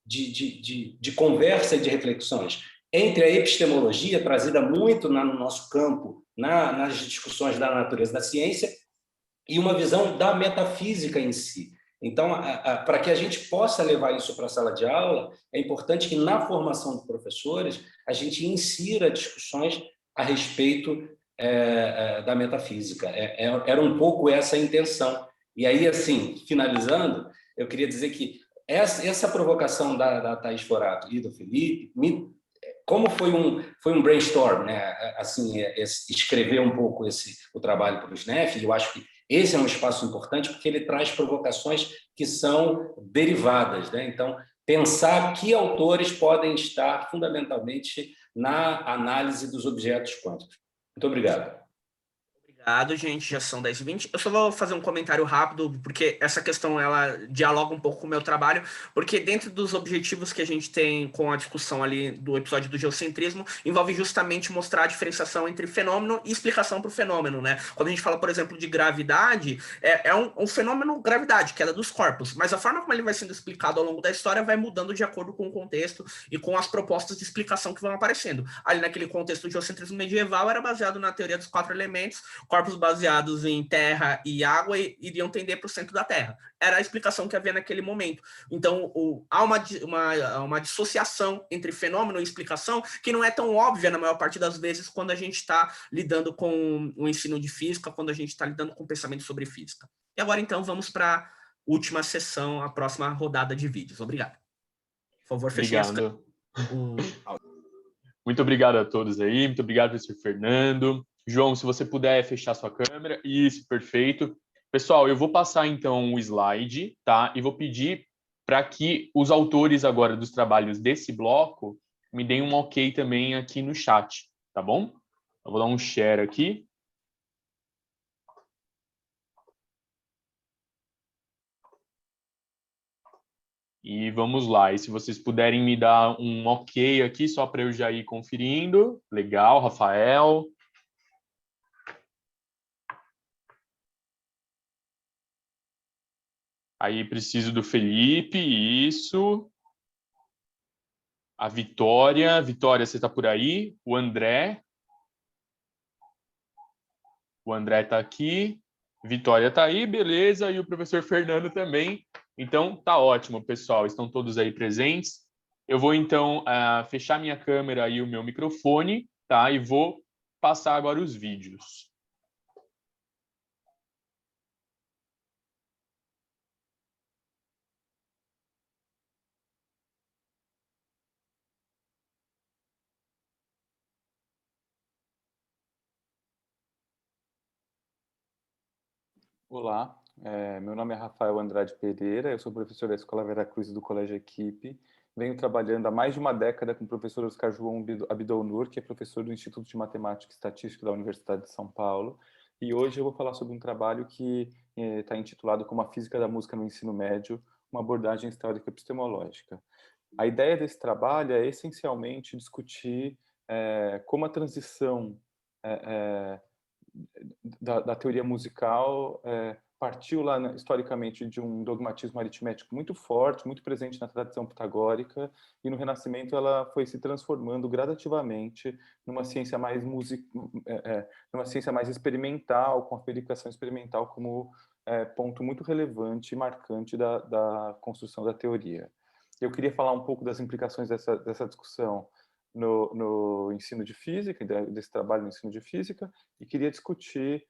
Speaker 13: de conversa e de reflexões entre a epistemologia, trazida muito no nosso campo, nas discussões da natureza da ciência, e uma visão da metafísica em si. Então, para que a gente possa levar isso para a sala de aula, é importante que, na formação de professores, a gente insira discussões a respeito da metafísica. Era um pouco essa a intenção. E aí, assim, finalizando, eu queria dizer que essa provocação da Thaís Forato e do Felipe, como foi um brainstorm, né? Assim, escrever um pouco o trabalho para o SNEF, eu acho que esse é um espaço importante porque ele traz provocações que são derivadas, né? Então, pensar que autores podem estar fundamentalmente na análise dos objetos quânticos. Muito obrigado.
Speaker 2: Obrigado, gente. Já são 10h20. Eu só vou fazer um comentário rápido, porque essa questão ela dialoga um pouco com o meu trabalho, porque dentro dos objetivos que a gente tem com a discussão ali do episódio do geocentrismo, envolve justamente mostrar a diferenciação entre fenômeno e explicação para o fenômeno, né? Quando a gente fala, por exemplo, de gravidade, é um fenômeno gravidade, queda dos corpos, mas a forma como ele vai sendo explicado ao longo da história vai mudando de acordo com o contexto e com as propostas de explicação que vão aparecendo. Ali naquele contexto do geocentrismo medieval era baseado na teoria dos 4 elementos, corpos baseados em terra e água iriam tender para o centro da Terra. Era a explicação que havia naquele momento. Então, há uma dissociação entre fenômeno e explicação que não é tão óbvia na maior parte das vezes quando a gente está lidando com o ensino de física, quando a gente está lidando com o pensamento sobre física. E agora, então, vamos para a última sessão, a próxima rodada de vídeos. Obrigado. Por favor, fechem as câmeras.
Speaker 1: Muito obrigado a todos aí. Muito obrigado, professor Fernando. João, se você puder fechar sua câmera. Isso, perfeito. Pessoal, eu vou passar então o slide, tá? E vou pedir para que os autores agora dos trabalhos desse bloco me deem um ok também aqui no chat, tá bom? Eu vou dar um share aqui. E vamos lá. E se vocês puderem me dar um ok aqui, só para eu já ir conferindo. Legal, Rafael. Aí preciso do Felipe, isso. A Vitória. Vitória, você está por aí? O André. O André está aqui. Vitória está aí, beleza. E o professor Fernando também. Então, tá ótimo, pessoal. Estão todos aí presentes. Eu vou, então, fechar minha câmera e o meu microfone, tá? E vou passar agora os vídeos.
Speaker 14: Olá, meu nome é Rafael Andrade Pereira, eu sou professor da Escola Veracruz e do Colégio Equipe. Venho trabalhando há mais de uma década com o professor Oscar João Abdolnur, que é professor do Instituto de Matemática e Estatística da Universidade de São Paulo. E hoje eu vou falar sobre um trabalho que está intitulado como A Física da Música no Ensino Médio, uma abordagem histórico-epistemológica. A ideia desse trabalho é essencialmente discutir como a transição da teoria musical partiu lá, historicamente, de um dogmatismo aritmético muito forte, muito presente na tradição pitagórica, e no Renascimento ela foi se transformando gradativamente numa ciência mais numa ciência mais experimental, com a verificação experimental como ponto muito relevante e marcante da construção da teoria. Eu queria falar um pouco das implicações dessa discussão no ensino de física, desse trabalho no ensino de física, e queria discutir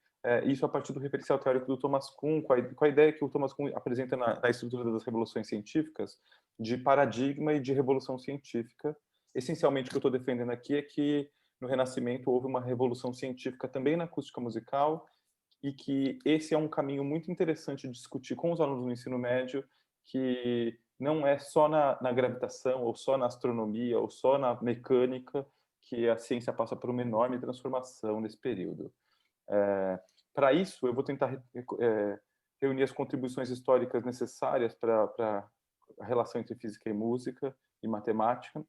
Speaker 14: isso a partir do referencial teórico do Thomas Kuhn, com a ideia que o Thomas Kuhn apresenta na estrutura das revoluções científicas, de paradigma e de revolução científica. Essencialmente, o que eu estou defendendo aqui é que, no Renascimento, houve uma revolução científica também na acústica musical, e que esse é um caminho muito interessante de discutir com os alunos do ensino médio, que não é só na gravitação, ou só na astronomia, ou só na mecânica, que a ciência passa por uma enorme transformação nesse período. Para isso, eu vou tentar reunir as contribuições históricas necessárias para a relação entre física e música e matemática.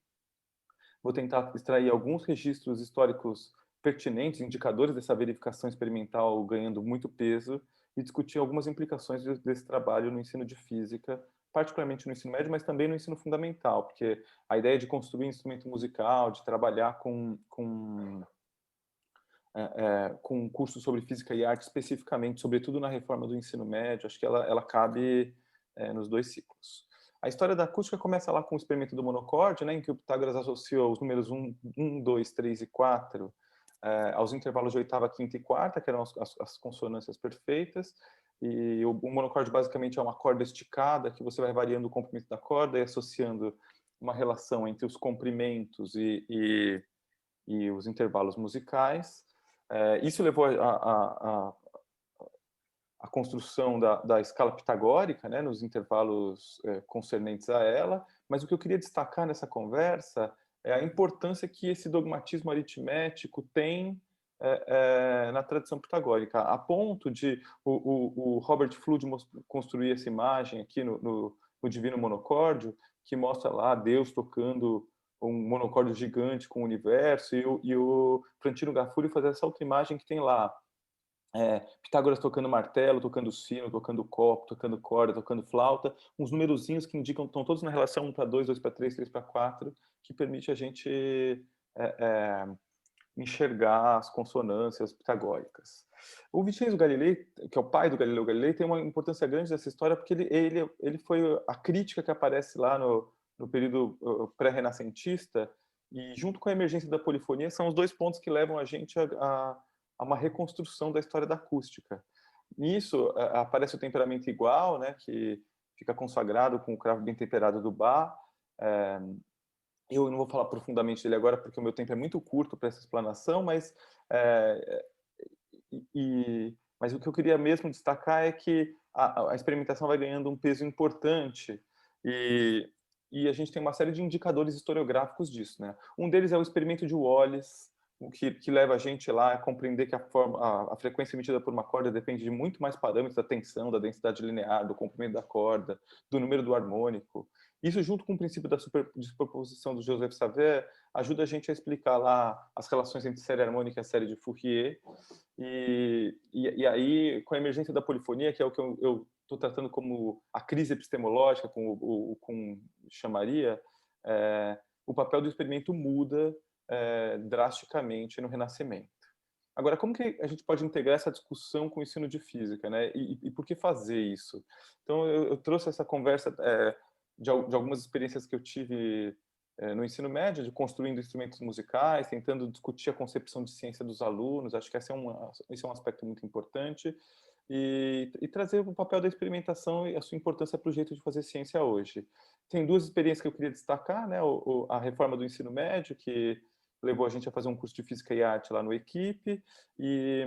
Speaker 14: Vou tentar extrair alguns registros históricos pertinentes, indicadores dessa verificação experimental ganhando muito peso, e discutir algumas implicações desse trabalho no ensino de física, particularmente no ensino médio, mas também no ensino fundamental, porque a ideia de construir um instrumento musical, de trabalhar com um curso sobre física e arte especificamente, sobretudo na reforma do ensino médio, acho que ela cabe nos dois ciclos. A história da acústica começa lá com o experimento do monocorde, né, em que o Pitágoras associou os números 1, 2, 3 e 4 aos intervalos de oitava, quinta e quarta, que eram as consonâncias perfeitas, e o monocorde basicamente é uma corda esticada, que você vai variando o comprimento da corda e associando uma relação entre os comprimentos e os intervalos musicais. Isso levou à construção da escala pitagórica, né, nos intervalos concernentes a ela, mas o que eu queria destacar nessa conversa é a importância que esse dogmatismo aritmético tem na tradição pitagórica, a ponto de o Robert Fludd construir essa imagem aqui no Divino Monocórdio, que mostra lá Deus tocando um monocórdio gigante com o universo, e o Frantino Gaffuri fazer essa outra imagem que tem lá Pitágoras tocando martelo, tocando sino, tocando copo, tocando corda, tocando flauta, uns numerozinhos que indicam, estão todos na relação 1 para 2, 2 para 3, 3 para 4, que permite a gente enxergar as consonâncias pitagóricas. O Vincenzo Galilei, que é o pai do Galileu Galilei, tem uma importância grande dessa história, porque ele foi a crítica que aparece lá no período pré-renascentista, e junto com a emergência da polifonia, são os dois pontos que levam a gente a uma reconstrução da história da acústica. Nisso aparece o temperamento igual, né, que fica consagrado com o cravo bem temperado do Bach. Eu não vou falar profundamente dele agora, porque o meu tempo é muito curto para essa explanação, mas o que eu queria mesmo destacar é que a experimentação vai ganhando um peso importante, e a gente tem uma série de indicadores historiográficos disso, né? Um deles é o experimento de Wallace, o que leva a gente lá a compreender que a frequência emitida por uma corda depende de muito mais parâmetros da tensão, da densidade linear, do comprimento da corda, do número do harmônico. Isso, junto com o princípio da superposição do Joseph Savert, ajuda a gente a explicar lá as relações entre série harmônica e a série de Fourier. E aí, com a emergência da polifonia, que é o que eu estou tratando como a crise epistemológica, como chamaria, o papel do experimento muda drasticamente no Renascimento. Agora, como que a gente pode integrar essa discussão com o ensino de física, né? E por que fazer isso? Então, eu trouxe essa conversa de algumas experiências que eu tive no ensino médio, de construindo instrumentos musicais, tentando discutir a concepção de ciência dos alunos. Acho que esse é um aspecto muito importante. E trazer o papel da experimentação e a sua importância para o jeito de fazer ciência hoje. Tem duas experiências que eu queria destacar, né? A reforma do ensino médio, que levou a gente a fazer um curso de Física e Arte lá no Equipe, e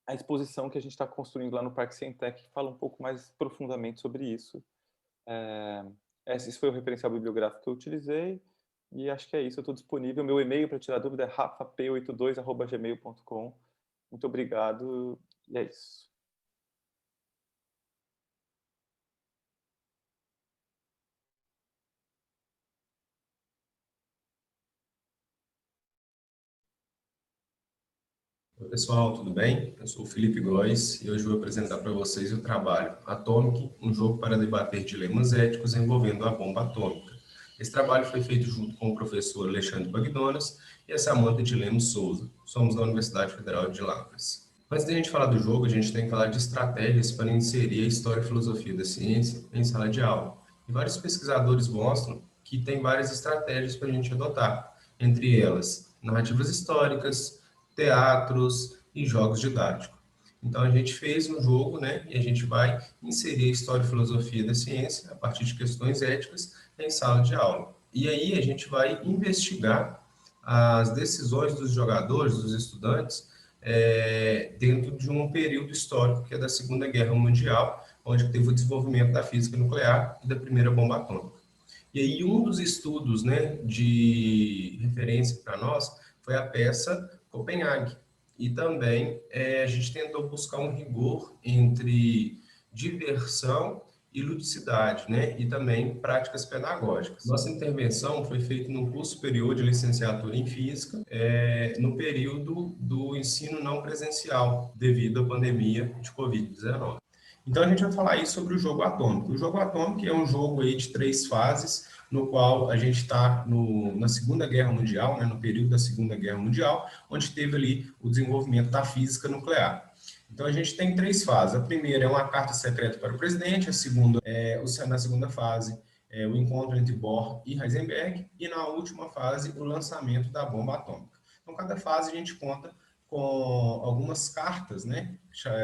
Speaker 14: a exposição que a gente está construindo lá no Parque Cientec, que fala um pouco mais profundamente sobre isso. Esse foi o referencial bibliográfico que eu utilizei, e acho que é isso, eu estou disponível. Meu e-mail para tirar dúvida é rafap82@gmail.com. Muito obrigado, e é isso.
Speaker 15: Oi, pessoal, tudo bem? Eu sou o Felipe Góes e hoje vou apresentar para vocês o trabalho Atomic, um jogo para debater dilemas éticos envolvendo a bomba atômica. Esse trabalho foi feito junto com o professor Alexandre Bagdonas e a Samantha de Lemos Souza. Somos da Universidade Federal de Lavras. Antes de a gente falar do jogo, a gente tem que falar de estratégias para inserir a história e filosofia da ciência em sala de aula. E vários pesquisadores mostram que tem várias estratégias para a gente adotar, entre elas narrativas históricas, teatros e jogos didáticos. Então a gente fez um jogo, né, e a gente vai inserir a história e filosofia da ciência a partir de questões éticas em sala de aula. E aí a gente vai investigar as decisões dos jogadores, dos estudantes, dentro de um período histórico que é da Segunda Guerra Mundial, onde teve o desenvolvimento da física nuclear e da primeira bomba atômica. E aí um dos estudos, né, de referência para nós foi a peça Copenhague. E também a gente tentou buscar um rigor entre diversão e ludicidade, né? E também práticas pedagógicas. Nossa intervenção foi feita no curso superior de licenciatura em Física, no período do ensino não presencial, devido à pandemia de Covid-19. Então a gente vai falar aí sobre o jogo atômico. O jogo atômico é um jogo aí de 3 fases, no qual a gente está na Segunda Guerra Mundial, né, no período da Segunda Guerra Mundial, onde teve ali o desenvolvimento da física nuclear. Então a gente tem 3 fases. A primeira é uma carta secreta para o presidente, a segunda na segunda fase o encontro entre Bohr e Heisenberg, e na última fase o lançamento da bomba atômica. Então cada fase a gente conta com algumas cartas, né,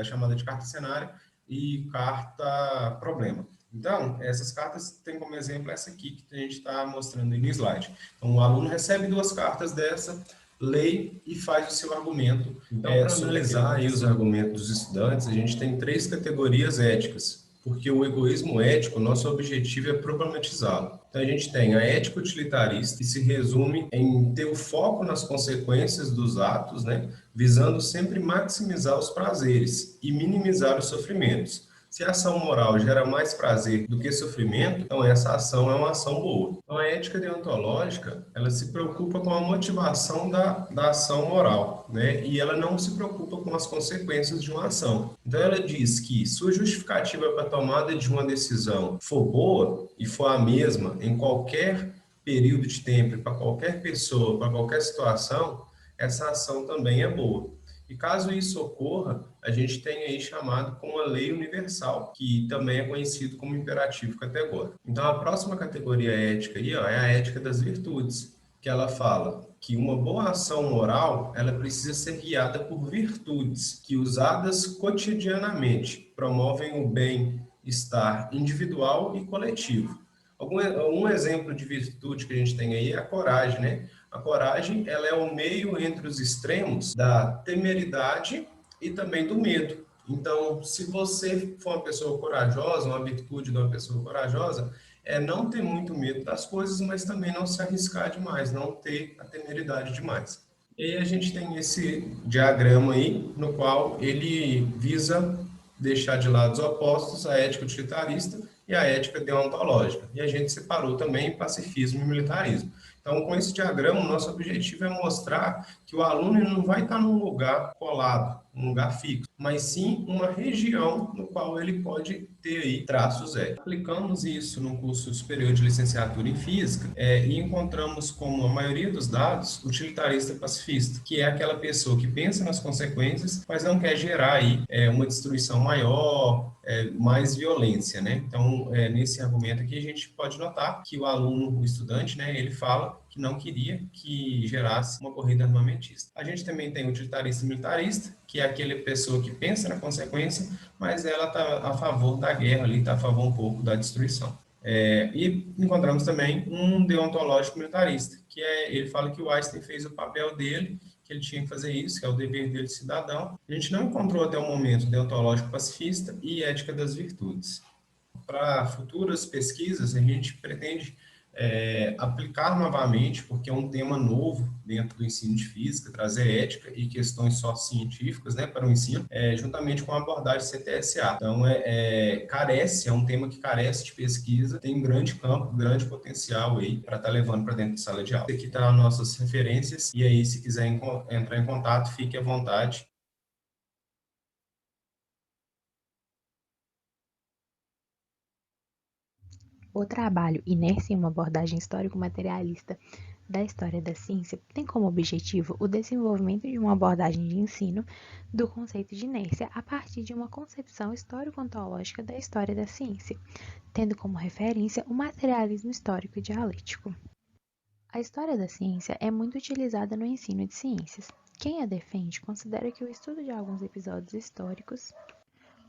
Speaker 15: chamada de carta cenário e carta problema. Então, essas cartas têm como exemplo essa aqui que a gente está mostrando aí no slide. Então, o aluno recebe 2 cartas dessa, lê e faz o seu argumento. Então, para analisar aí os argumentos dos estudantes, a gente tem 3 categorias éticas, porque o egoísmo ético, nosso objetivo é problematizá-lo. Então, a gente tem a ética utilitarista, que se resume em ter o foco nas consequências dos atos, né, visando sempre maximizar os prazeres e minimizar os sofrimentos. Se a ação moral gera mais prazer do que sofrimento, então essa ação é uma ação boa. Então a ética deontológica, ela se preocupa com a motivação da ação moral, né? E ela não se preocupa com as consequências de uma ação. Então ela diz que se a justificativa para a tomada de uma decisão for boa e for a mesma em qualquer período de tempo, para qualquer pessoa, para qualquer situação, essa ação também é boa. E caso isso ocorra, a gente tem aí chamado como a lei universal, que também é conhecido como imperativo categórico. Então, a próxima categoria ética aí, é a ética das virtudes, que ela fala que uma boa ação moral, ela precisa ser guiada por virtudes, que usadas cotidianamente promovem o bem-estar individual e coletivo. Um exemplo de virtude que a gente tem aí é a coragem, né? A coragem, ela é o meio entre os extremos da temeridade e também do medo. Então, se você for uma pessoa corajosa, uma virtude de uma pessoa corajosa, é não ter muito medo das coisas, mas também não se arriscar demais, não ter a temeridade demais. E aí a gente tem esse diagrama aí, no qual ele visa deixar de lado os opostos, a ética utilitarista e a ética deontológica. E a gente separou também pacifismo e militarismo. Então, com esse diagrama, o nosso objetivo é mostrar que o aluno não vai estar num lugar colado, um lugar fixo, mas sim uma região no qual ele pode ter aí traços éticos. Aplicamos isso no curso superior de licenciatura em Física e encontramos como a maioria dos dados utilitarista pacifista, que é aquela pessoa que pensa nas consequências, mas não quer gerar aí uma destruição maior, mais violência, né? Então, nesse argumento aqui, a gente pode notar que o aluno, o estudante, né, ele fala que não queria que gerasse uma corrida armamentista. A gente também tem o utilitarista e militarista, que é aquela pessoa que pensa na consequência, mas ela está a favor da guerra ali, está a favor um pouco da destruição. E encontramos também um deontológico militarista, que ele fala que o Einstein fez o papel dele, que ele tinha que fazer isso, que é o dever dele de cidadão. A gente não encontrou até o momento deontológico pacifista e ética das virtudes. Para futuras pesquisas, a gente pretende aplicar novamente, porque é um tema novo dentro do ensino de física, trazer ética e questões sociocientíficas, né, para o ensino, juntamente com a abordagem CTSA. Então, é um tema que carece de pesquisa, tem um grande campo, grande potencial aí para estar levando para dentro da sala de aula. Aqui estão as nossas referências, e aí, se quiser entrar em contato, fique à vontade.
Speaker 16: O trabalho Inércia em uma abordagem histórico-materialista da história da ciência tem como objetivo o desenvolvimento de uma abordagem de ensino do conceito de inércia a partir de uma concepção histórico-ontológica da história da ciência, tendo como referência o materialismo histórico e dialético. A história da ciência é muito utilizada no ensino de ciências. Quem a defende considera que o estudo de alguns episódios históricos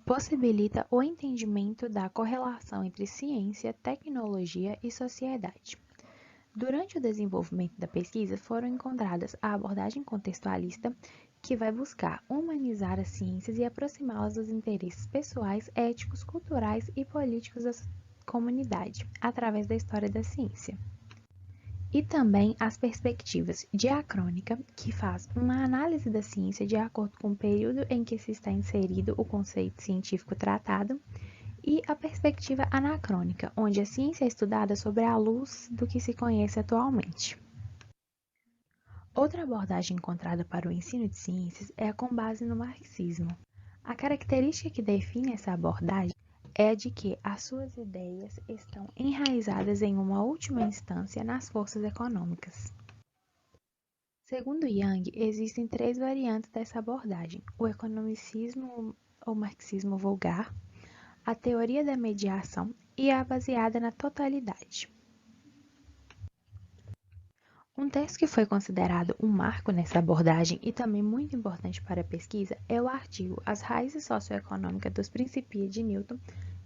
Speaker 16: possibilita o entendimento da correlação entre ciência, tecnologia e sociedade. Durante o desenvolvimento da pesquisa, foram encontradas a abordagem contextualista, que vai buscar humanizar as ciências e aproximá-las dos interesses pessoais, éticos, culturais e políticos da comunidade, através da história da ciência. E também as perspectivas diacrônica, que faz uma análise da ciência de acordo com o período em que se está inserido o conceito científico tratado, e a perspectiva anacrônica, onde a ciência é estudada sobre a luz do que se conhece atualmente. Outra abordagem encontrada para o ensino de ciências é a com base no marxismo. A característica que define essa abordagem é a de que as suas ideias estão enraizadas em uma última instância nas forças econômicas. Segundo Yang, existem 3 variantes dessa abordagem: o economicismo ou marxismo vulgar, a teoria da mediação e a baseada na totalidade. Um texto que foi considerado um marco nessa abordagem e também muito importante para a pesquisa é o artigo As Raízes Socioeconômicas dos Princípios de Newton,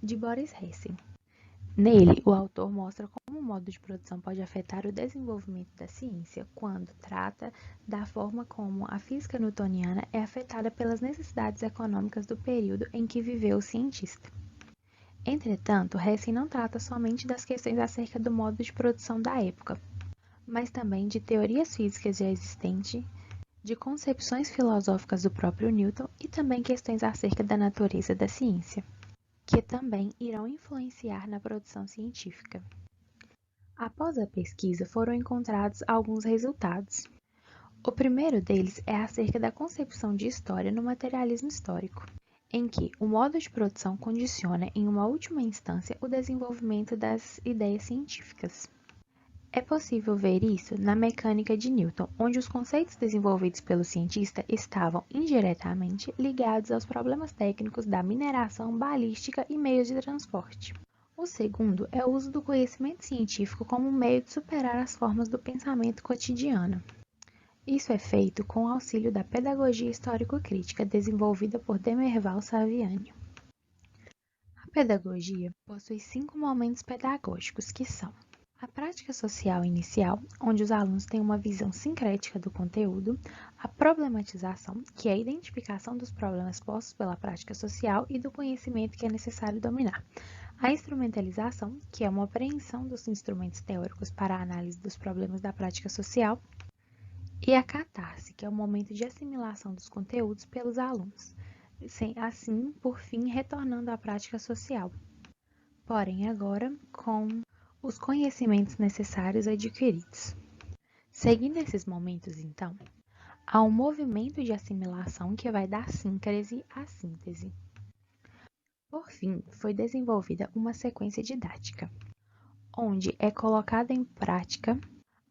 Speaker 16: de Boris Hessen. Nele, o autor mostra como o modo de produção pode afetar o desenvolvimento da ciência quando trata da forma como a física newtoniana é afetada pelas necessidades econômicas do período em que viveu o cientista. Entretanto, Hessen não trata somente das questões acerca do modo de produção da época, mas também de teorias físicas já existentes, de concepções filosóficas do próprio Newton e também questões acerca da natureza da ciência, que também irão influenciar na produção científica. Após a pesquisa, foram encontrados alguns resultados. O primeiro deles é acerca da concepção de história no materialismo histórico, em que o modo de produção condiciona, em uma última instância, o desenvolvimento das ideias científicas. É possível ver isso na mecânica de Newton, onde os conceitos desenvolvidos pelo cientista estavam indiretamente ligados aos problemas técnicos da mineração, balística e meios de transporte. O segundo é o uso do conhecimento científico como meio de superar as formas do pensamento cotidiano. Isso é feito com o auxílio da pedagogia histórico-crítica desenvolvida por Demerval Saviani. A pedagogia possui 5 momentos pedagógicos, que são: a prática social inicial, onde os alunos têm uma visão sincrética do conteúdo; a problematização, que é a identificação dos problemas postos pela prática social e do conhecimento que é necessário dominar; a instrumentalização, que é uma apreensão dos instrumentos teóricos para a análise dos problemas da prática social; e a catarse, que é o momento de assimilação dos conteúdos pelos alunos, assim, por fim, retornando à prática social. Porém, agora, com os conhecimentos necessários adquiridos. Seguindo esses momentos, então, há um movimento de assimilação que vai da síncrese à síntese. Por fim, foi desenvolvida uma sequência didática, onde é colocada em prática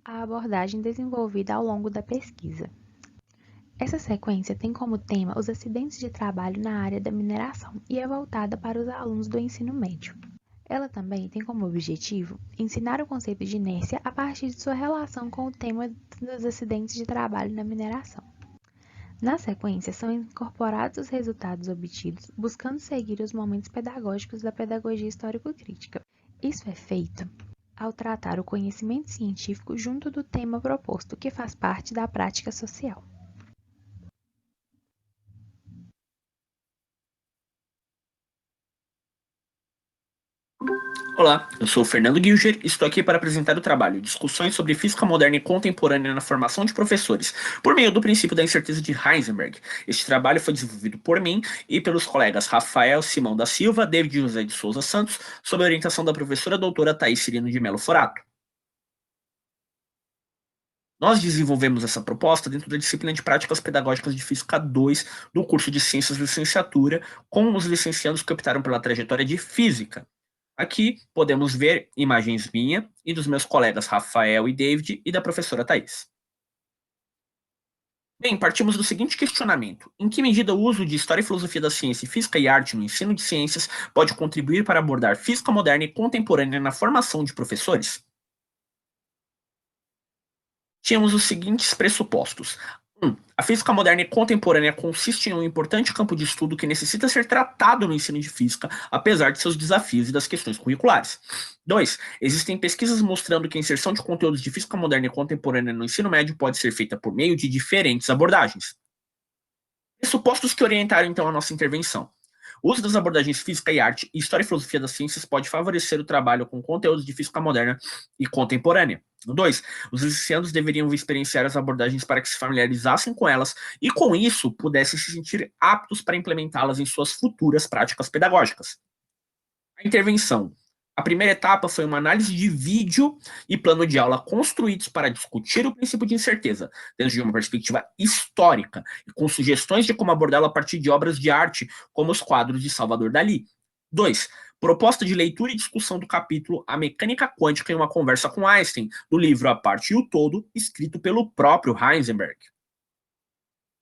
Speaker 16: a abordagem desenvolvida ao longo da pesquisa. Essa sequência tem como tema os acidentes de trabalho na área da mineração e é voltada para os alunos do ensino médio. Ela também tem como objetivo ensinar o conceito de inércia a partir de sua relação com o tema dos acidentes de trabalho na mineração. Na sequência, são incorporados os resultados obtidos, buscando seguir os momentos pedagógicos da pedagogia histórico-crítica. Isso é feito ao tratar o conhecimento científico junto do tema proposto, que faz parte da prática social.
Speaker 2: Olá, eu sou o Fernando Gilger e estou aqui para apresentar o trabalho Discussões sobre Física Moderna e Contemporânea na Formação de Professores, por meio do princípio da incerteza de Heisenberg. Este trabalho foi desenvolvido por mim e pelos colegas Rafael Simão da Silva, David José de Souza Santos, sob a orientação da professora doutora Thaís Cirino de Melo Forato. Nós desenvolvemos essa proposta dentro da disciplina de Práticas Pedagógicas de Física 2 do curso de Ciências de Licenciatura, com os licenciados que optaram pela trajetória de Física. Aqui podemos ver imagens minha e dos meus colegas Rafael e David e da professora Thais. Bem, partimos do seguinte questionamento. Em que medida o uso de História e Filosofia da Ciência, Física e Arte no ensino de ciências pode contribuir para abordar física moderna e contemporânea na formação de professores? Tínhamos os seguintes pressupostos. 1. A física moderna e contemporânea consiste em um importante campo de estudo que necessita ser tratado no ensino de física, apesar de seus desafios e das questões curriculares. 2. Existem pesquisas mostrando que a inserção de conteúdos de física moderna e contemporânea no ensino médio pode ser feita por meio de diferentes abordagens. Pressupostos que orientaram, então, a nossa intervenção. O uso das abordagens física e arte e história e filosofia das ciências pode favorecer o trabalho com conteúdos de física moderna e contemporânea. 2. Os licenciados deveriam experienciar as abordagens para que se familiarizassem com elas e, com isso, pudessem se sentir aptos para implementá-las em suas futuras práticas pedagógicas. A intervenção. A primeira etapa foi uma análise de vídeo e plano de aula construídos para discutir o princípio de incerteza, desde uma perspectiva histórica, e com sugestões de como abordá-lo a partir de obras de arte, como os quadros de Salvador Dalí. 2. Proposta de leitura e discussão do capítulo A Mecânica Quântica em uma Conversa com Einstein, do livro A Parte e o Todo, escrito pelo próprio Heisenberg.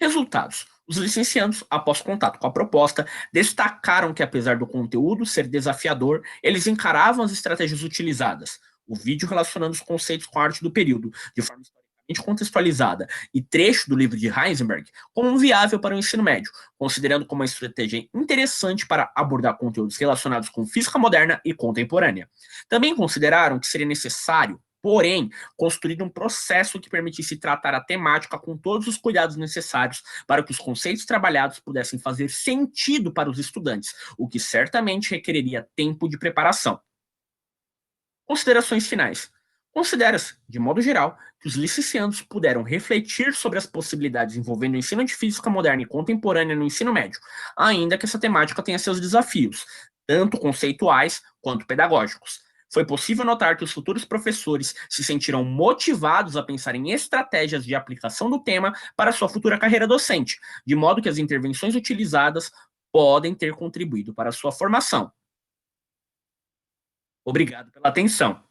Speaker 2: Resultados. Os licenciados, após contato com a proposta, destacaram que, apesar do conteúdo ser desafiador, eles encaravam as estratégias utilizadas, o vídeo relacionando os conceitos com a arte do período, de forma historicamente contextualizada, e trecho do livro de Heisenberg, como viável para o ensino médio, considerando como uma estratégia interessante para abordar conteúdos relacionados com física moderna e contemporânea. Também consideraram que seria necessário, porém, construir um processo que permitisse tratar a temática com todos os cuidados necessários para que os conceitos trabalhados pudessem fazer sentido para os estudantes, o que certamente requereria tempo de preparação. Considerações finais. Considera-se, de modo geral, que os licenciandos puderam refletir sobre as possibilidades envolvendo o ensino de física moderna e contemporânea no ensino médio, ainda que essa temática tenha seus desafios, tanto conceituais quanto pedagógicos. Foi possível notar que os futuros professores se sentiram motivados a pensar em estratégias de aplicação do tema para sua futura carreira docente, de modo que as intervenções utilizadas podem ter contribuído para a sua formação. Obrigado pela atenção.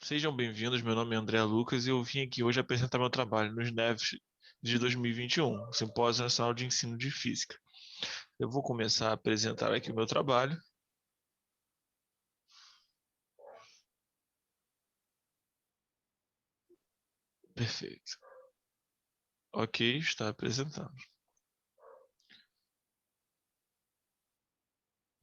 Speaker 17: Sejam bem-vindos, meu nome é André Lucas e eu vim aqui hoje apresentar meu trabalho nos NEVs de 2021, Simpósio Nacional de Ensino de Física. Eu vou começar a apresentar aqui o meu trabalho. Perfeito. Ok, está apresentando.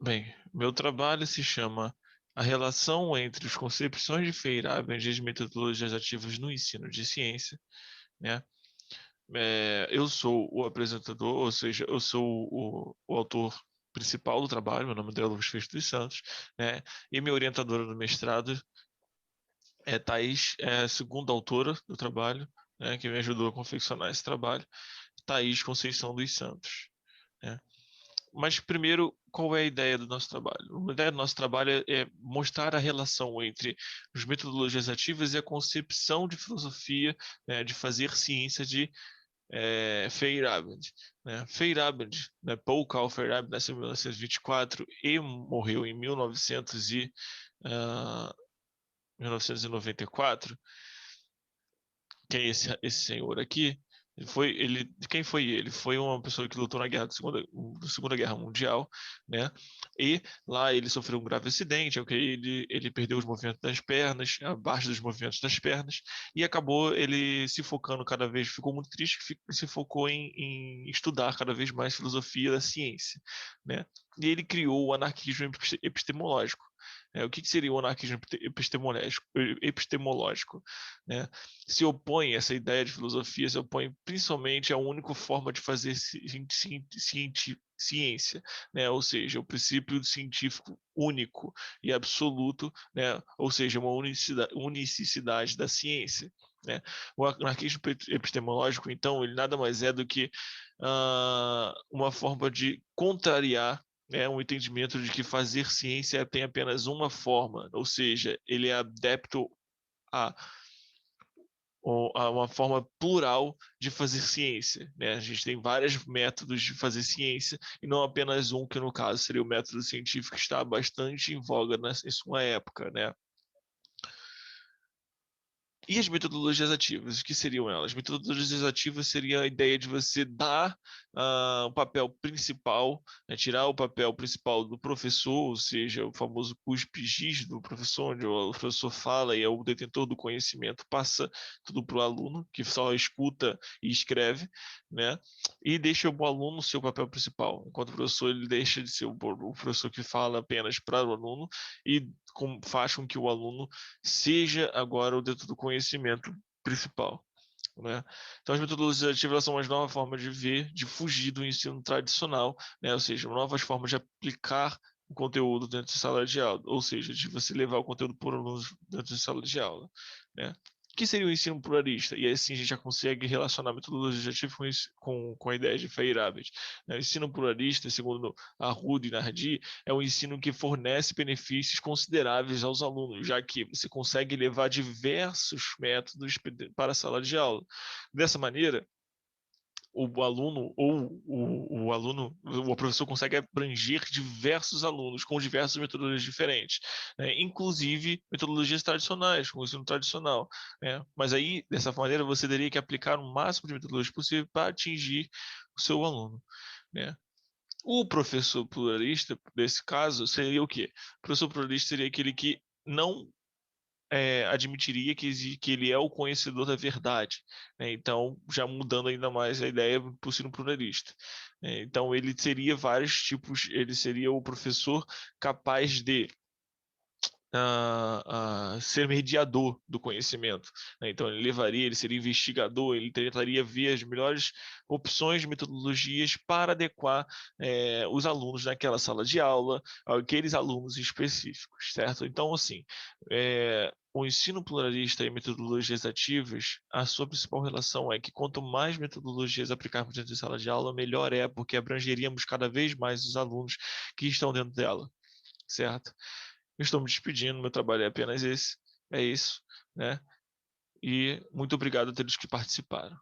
Speaker 17: Bem, meu trabalho se chama A Relação entre as Concepções de Feyerabend e as Metodologias Ativas no Ensino de Ciência, né? Eu sou o apresentador, ou seja, eu sou o autor principal do trabalho, meu nome é André Lucas Feito dos Santos, né? E minha orientadora do mestrado é Thais, é a segunda autora do trabalho, né, que me ajudou a confeccionar esse trabalho, Thais Conceição dos Santos, né? Mas primeiro, qual é a ideia do nosso trabalho? A ideia do nosso trabalho é mostrar a relação entre as metodologias ativas e a concepção de filosofia, né, de fazer ciência de Feyerabend. Né? Feyerabend, né, Paul Carl Feyerabend nasceu em 1924 e morreu em 1994. Quem é esse senhor aqui? Quem foi ele? Foi uma pessoa que lutou na Segunda Guerra Mundial, né? E lá ele sofreu um grave acidente, ok? Ele perdeu os movimentos das pernas, a base dos movimentos das pernas, e acabou ele se focando cada vez, ficou muito triste, se focou em estudar cada vez mais filosofia da ciência, né? E ele criou o anarquismo epistemológico. O que seria o anarquismo epistemológico? Né? Se opõe essa ideia de filosofia, se opõe principalmente à única forma de fazer ciência, né? Ou seja, o princípio científico único e absoluto, né? Ou seja, uma unicidade da ciência. Né? O anarquismo epistemológico, então, ele nada mais é do que uma forma de contrariar um entendimento de que fazer ciência tem apenas uma forma, ou seja, ele é adepto a uma forma plural de fazer ciência, né? A gente tem vários métodos de fazer ciência e não apenas um, que no caso seria o método científico, que está bastante em voga em sua época, né? E as metodologias ativas, o que seriam elas? Metodologias ativas seria a ideia de você dar o papel principal, né, tirar o papel principal do professor, ou seja, o famoso cúspide do professor, onde o professor fala e é o detentor do conhecimento, passa tudo para o aluno, que só escuta e escreve, né? E deixa o aluno o seu papel principal. Enquanto o professor, ele deixa de ser o professor que fala apenas para o aluno e faz com que o aluno seja agora o detentor do conhecimento principal, né? Então, as metodologias ativas são uma nova forma de ver, de fugir do ensino tradicional, né? Ou seja, novas formas de aplicar o conteúdo dentro de sala de aula, ou seja, de você levar o conteúdo por alunos dentro de sala de aula, né? O que seria o ensino pluralista? E assim a gente já consegue relacionar a metodologia ativa com a ideia de Feyerabend, né? O ensino pluralista, segundo Arruda e Nardi, é um ensino que fornece benefícios consideráveis aos alunos, já que você consegue levar diversos métodos para a sala de aula. Dessa maneira, o aluno o professor consegue abranger diversos alunos com diversas metodologias diferentes, né? Inclusive metodologias tradicionais, como o ensino tradicional, né? Mas aí, dessa maneira, você teria que aplicar o máximo de metodologias possível para atingir o seu aluno, né? O professor pluralista, nesse caso, seria o quê? O professor pluralista seria aquele que não admitiria que ele é o conhecedor da verdade, né? Então, já mudando ainda mais a ideia para o ensino pluralista. Então, ele seria vários tipos, ele seria o professor capaz de ser mediador do conhecimento, né? Então ele seria investigador, ele tentaria ver as melhores opções de metodologias para adequar os alunos naquela sala de aula, aqueles alunos específicos, certo? Então, assim, o ensino pluralista e metodologias ativas, a sua principal relação é que quanto mais metodologias aplicarmos dentro de sala de aula, melhor é, porque abrangeríamos cada vez mais os alunos que estão dentro dela, certo? Eu estou me despedindo, meu trabalho é apenas esse, é isso, né? E muito obrigado a todos que participaram.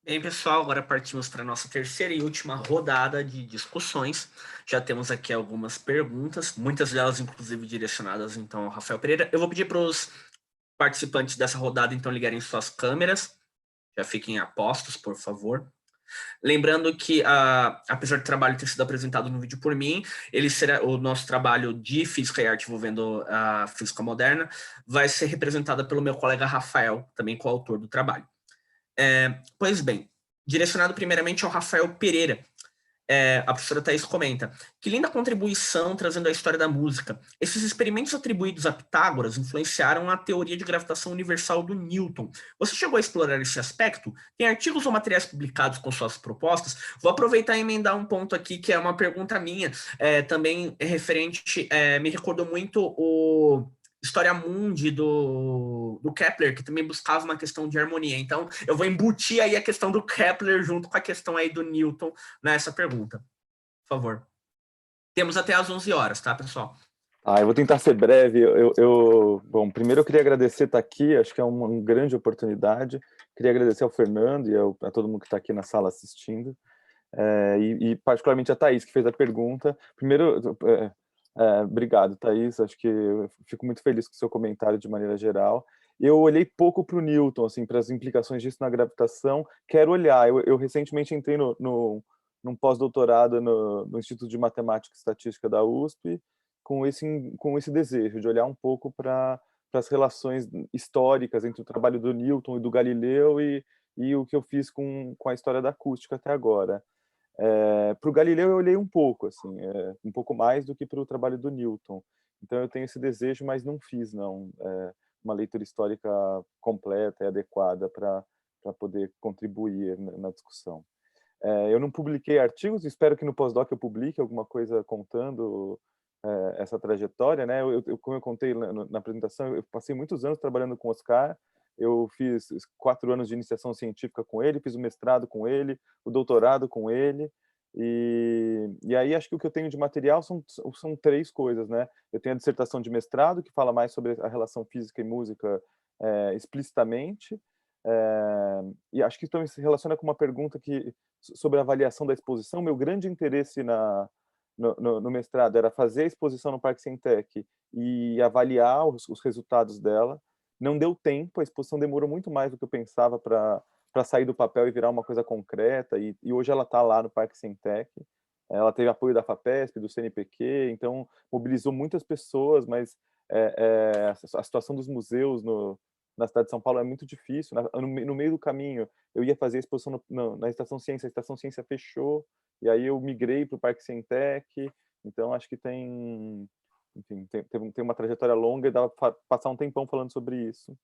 Speaker 2: Bem, pessoal, agora partimos para a nossa terceira e última rodada de discussões. Já temos aqui algumas perguntas, muitas delas, inclusive, direcionadas, então, ao Rafael Pereira. Eu vou pedir para os participantes dessa rodada, então, ligarem suas câmeras. Já fiquem a postos, por favor. Lembrando que, apesar do trabalho ter sido apresentado no vídeo por mim, ele será o nosso trabalho de física e arte envolvendo a física moderna, vai ser representada pelo meu colega Rafael, também coautor do trabalho. Pois bem, direcionado primeiramente ao Rafael Pereira, a professora Thaís comenta: que linda contribuição trazendo a história da música. Esses experimentos atribuídos a Pitágoras influenciaram a teoria de gravitação universal do Newton. Você chegou a explorar esse aspecto? Tem artigos ou materiais publicados com suas propostas? Vou aproveitar e emendar um ponto aqui, que é uma pergunta minha, também referente, me recordou muito o História Mundi do Kepler, que também buscava uma questão de harmonia. Então, eu vou embutir aí a questão do Kepler junto com a questão aí do Newton nessa pergunta. Por favor. Temos até às 11 horas, tá, pessoal?
Speaker 14: Eu vou tentar ser breve. Bom, primeiro eu queria agradecer estar aqui, acho que é uma grande oportunidade. Queria agradecer ao Fernando e a todo mundo que está aqui na sala assistindo, e particularmente a Thaís, que fez a pergunta. Primeiro, obrigado, Thaís, acho que eu fico muito feliz com o seu comentário de maneira geral. Eu olhei pouco para o Newton, assim, para as implicações disso na gravitação. Quero olhar. Eu recentemente entrei num pós-doutorado no Instituto de Matemática e Estatística da USP, com esse desejo de olhar um pouco para as relações históricas entre o trabalho do Newton e do Galileu e o que eu fiz com a história da acústica até agora. Para o Galileu eu olhei um pouco, assim, um pouco mais do que para o trabalho do Newton. Então eu tenho esse desejo, mas não fiz uma leitura histórica completa e adequada para poder contribuir na discussão. Eu não publiquei artigos, espero que no pós-doc eu publique alguma coisa contando essa trajetória, né? Como eu contei na apresentação, eu passei muitos anos trabalhando com o Oscar. Eu fiz 4 anos de iniciação científica com ele, fiz o mestrado com ele, o doutorado com ele, E aí acho que o que eu tenho de material são 3 coisas, né? Eu tenho a dissertação de mestrado, que fala mais sobre a relação física e música explicitamente, e acho que também se relaciona com uma pergunta sobre a avaliação da exposição. Meu grande interesse no mestrado era fazer a exposição no Parque Sentec e avaliar os resultados dela. Não deu tempo, a exposição demorou muito mais do que eu pensava para sair do papel e virar uma coisa concreta, e hoje ela está lá no Parque Sentec. Ela teve apoio da FAPESP, do CNPq, então mobilizou muitas pessoas, mas a situação dos museus na cidade de São Paulo é muito difícil. No meio do caminho, eu ia fazer a exposição na Estação Ciência, a Estação Ciência fechou, e aí eu migrei para o Parque Sentec, então acho que tem uma trajetória longa e dá para passar um tempão falando sobre isso.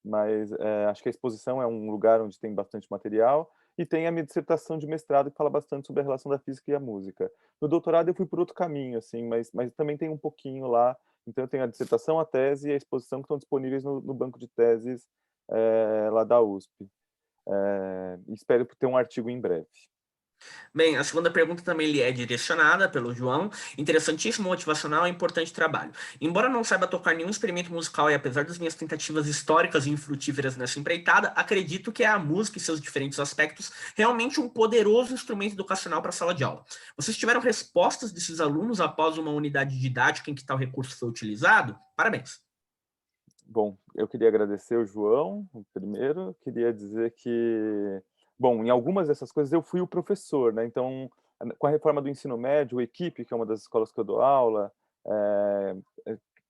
Speaker 14: Mas acho que a exposição é um lugar onde tem bastante material, e tem a minha dissertação de mestrado que fala bastante sobre a relação da física e a música. No doutorado eu fui por outro caminho, assim, mas também tem um pouquinho lá. Então eu tenho a dissertação, a tese e a exposição que estão disponíveis no banco de teses lá da USP. Espero ter um artigo em breve.
Speaker 2: Bem, a segunda pergunta também lhe é direcionada pelo João. Interessantíssimo, motivacional e importante trabalho. Embora não saiba tocar nenhum experimento musical e apesar das minhas tentativas históricas e infrutíferas nessa empreitada, acredito que é a música e seus diferentes aspectos realmente um poderoso instrumento educacional para a sala de aula. Vocês tiveram respostas desses alunos após uma unidade didática em que tal recurso foi utilizado? Parabéns.
Speaker 14: Bom, eu queria agradecer o João, primeiro. Queria dizer que, bom, em algumas dessas coisas eu fui o professor, né? Então, com a reforma do ensino médio, a equipe, que é uma das escolas que eu dou aula,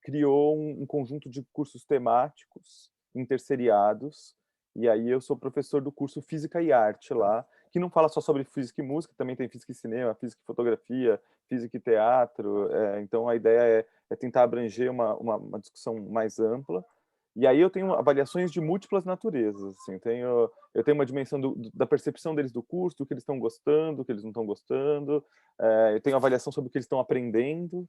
Speaker 14: criou um conjunto de cursos temáticos interseriados, e aí eu sou professor do curso Física e Arte lá, que não fala só sobre física e música, também tem física e cinema, física e fotografia, física e teatro. Então a ideia é tentar abranger uma discussão mais ampla. E aí eu tenho avaliações de múltiplas naturezas. Assim, eu tenho uma dimensão da percepção deles do curso, do que eles estão gostando, do que eles não estão gostando. Eu tenho avaliação sobre o que eles estão aprendendo,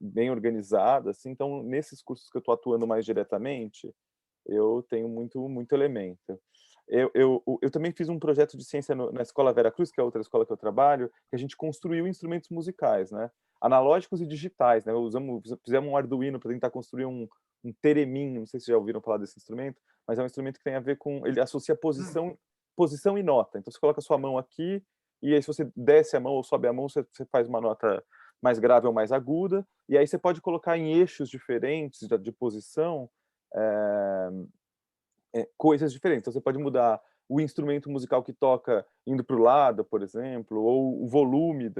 Speaker 14: bem organizada. Assim. Então, nesses cursos que eu estou atuando mais diretamente, eu tenho muito elemento. Eu também fiz um projeto de ciência na Escola Vera Cruz, que é outra escola que eu trabalho, que a gente construiu instrumentos musicais, né? Analógicos e digitais, né? Fizemos um Arduino para tentar construir um teremin, não sei se já ouviram falar desse instrumento, mas é um instrumento que tem a ver com, ele associa posição e nota. Então você coloca a sua mão aqui, e aí se você desce a mão ou sobe a mão, você faz uma nota mais grave ou mais aguda, e aí você pode colocar em eixos diferentes de posição coisas diferentes. Então você pode mudar o instrumento musical que toca indo para o lado, por exemplo, ou o volume,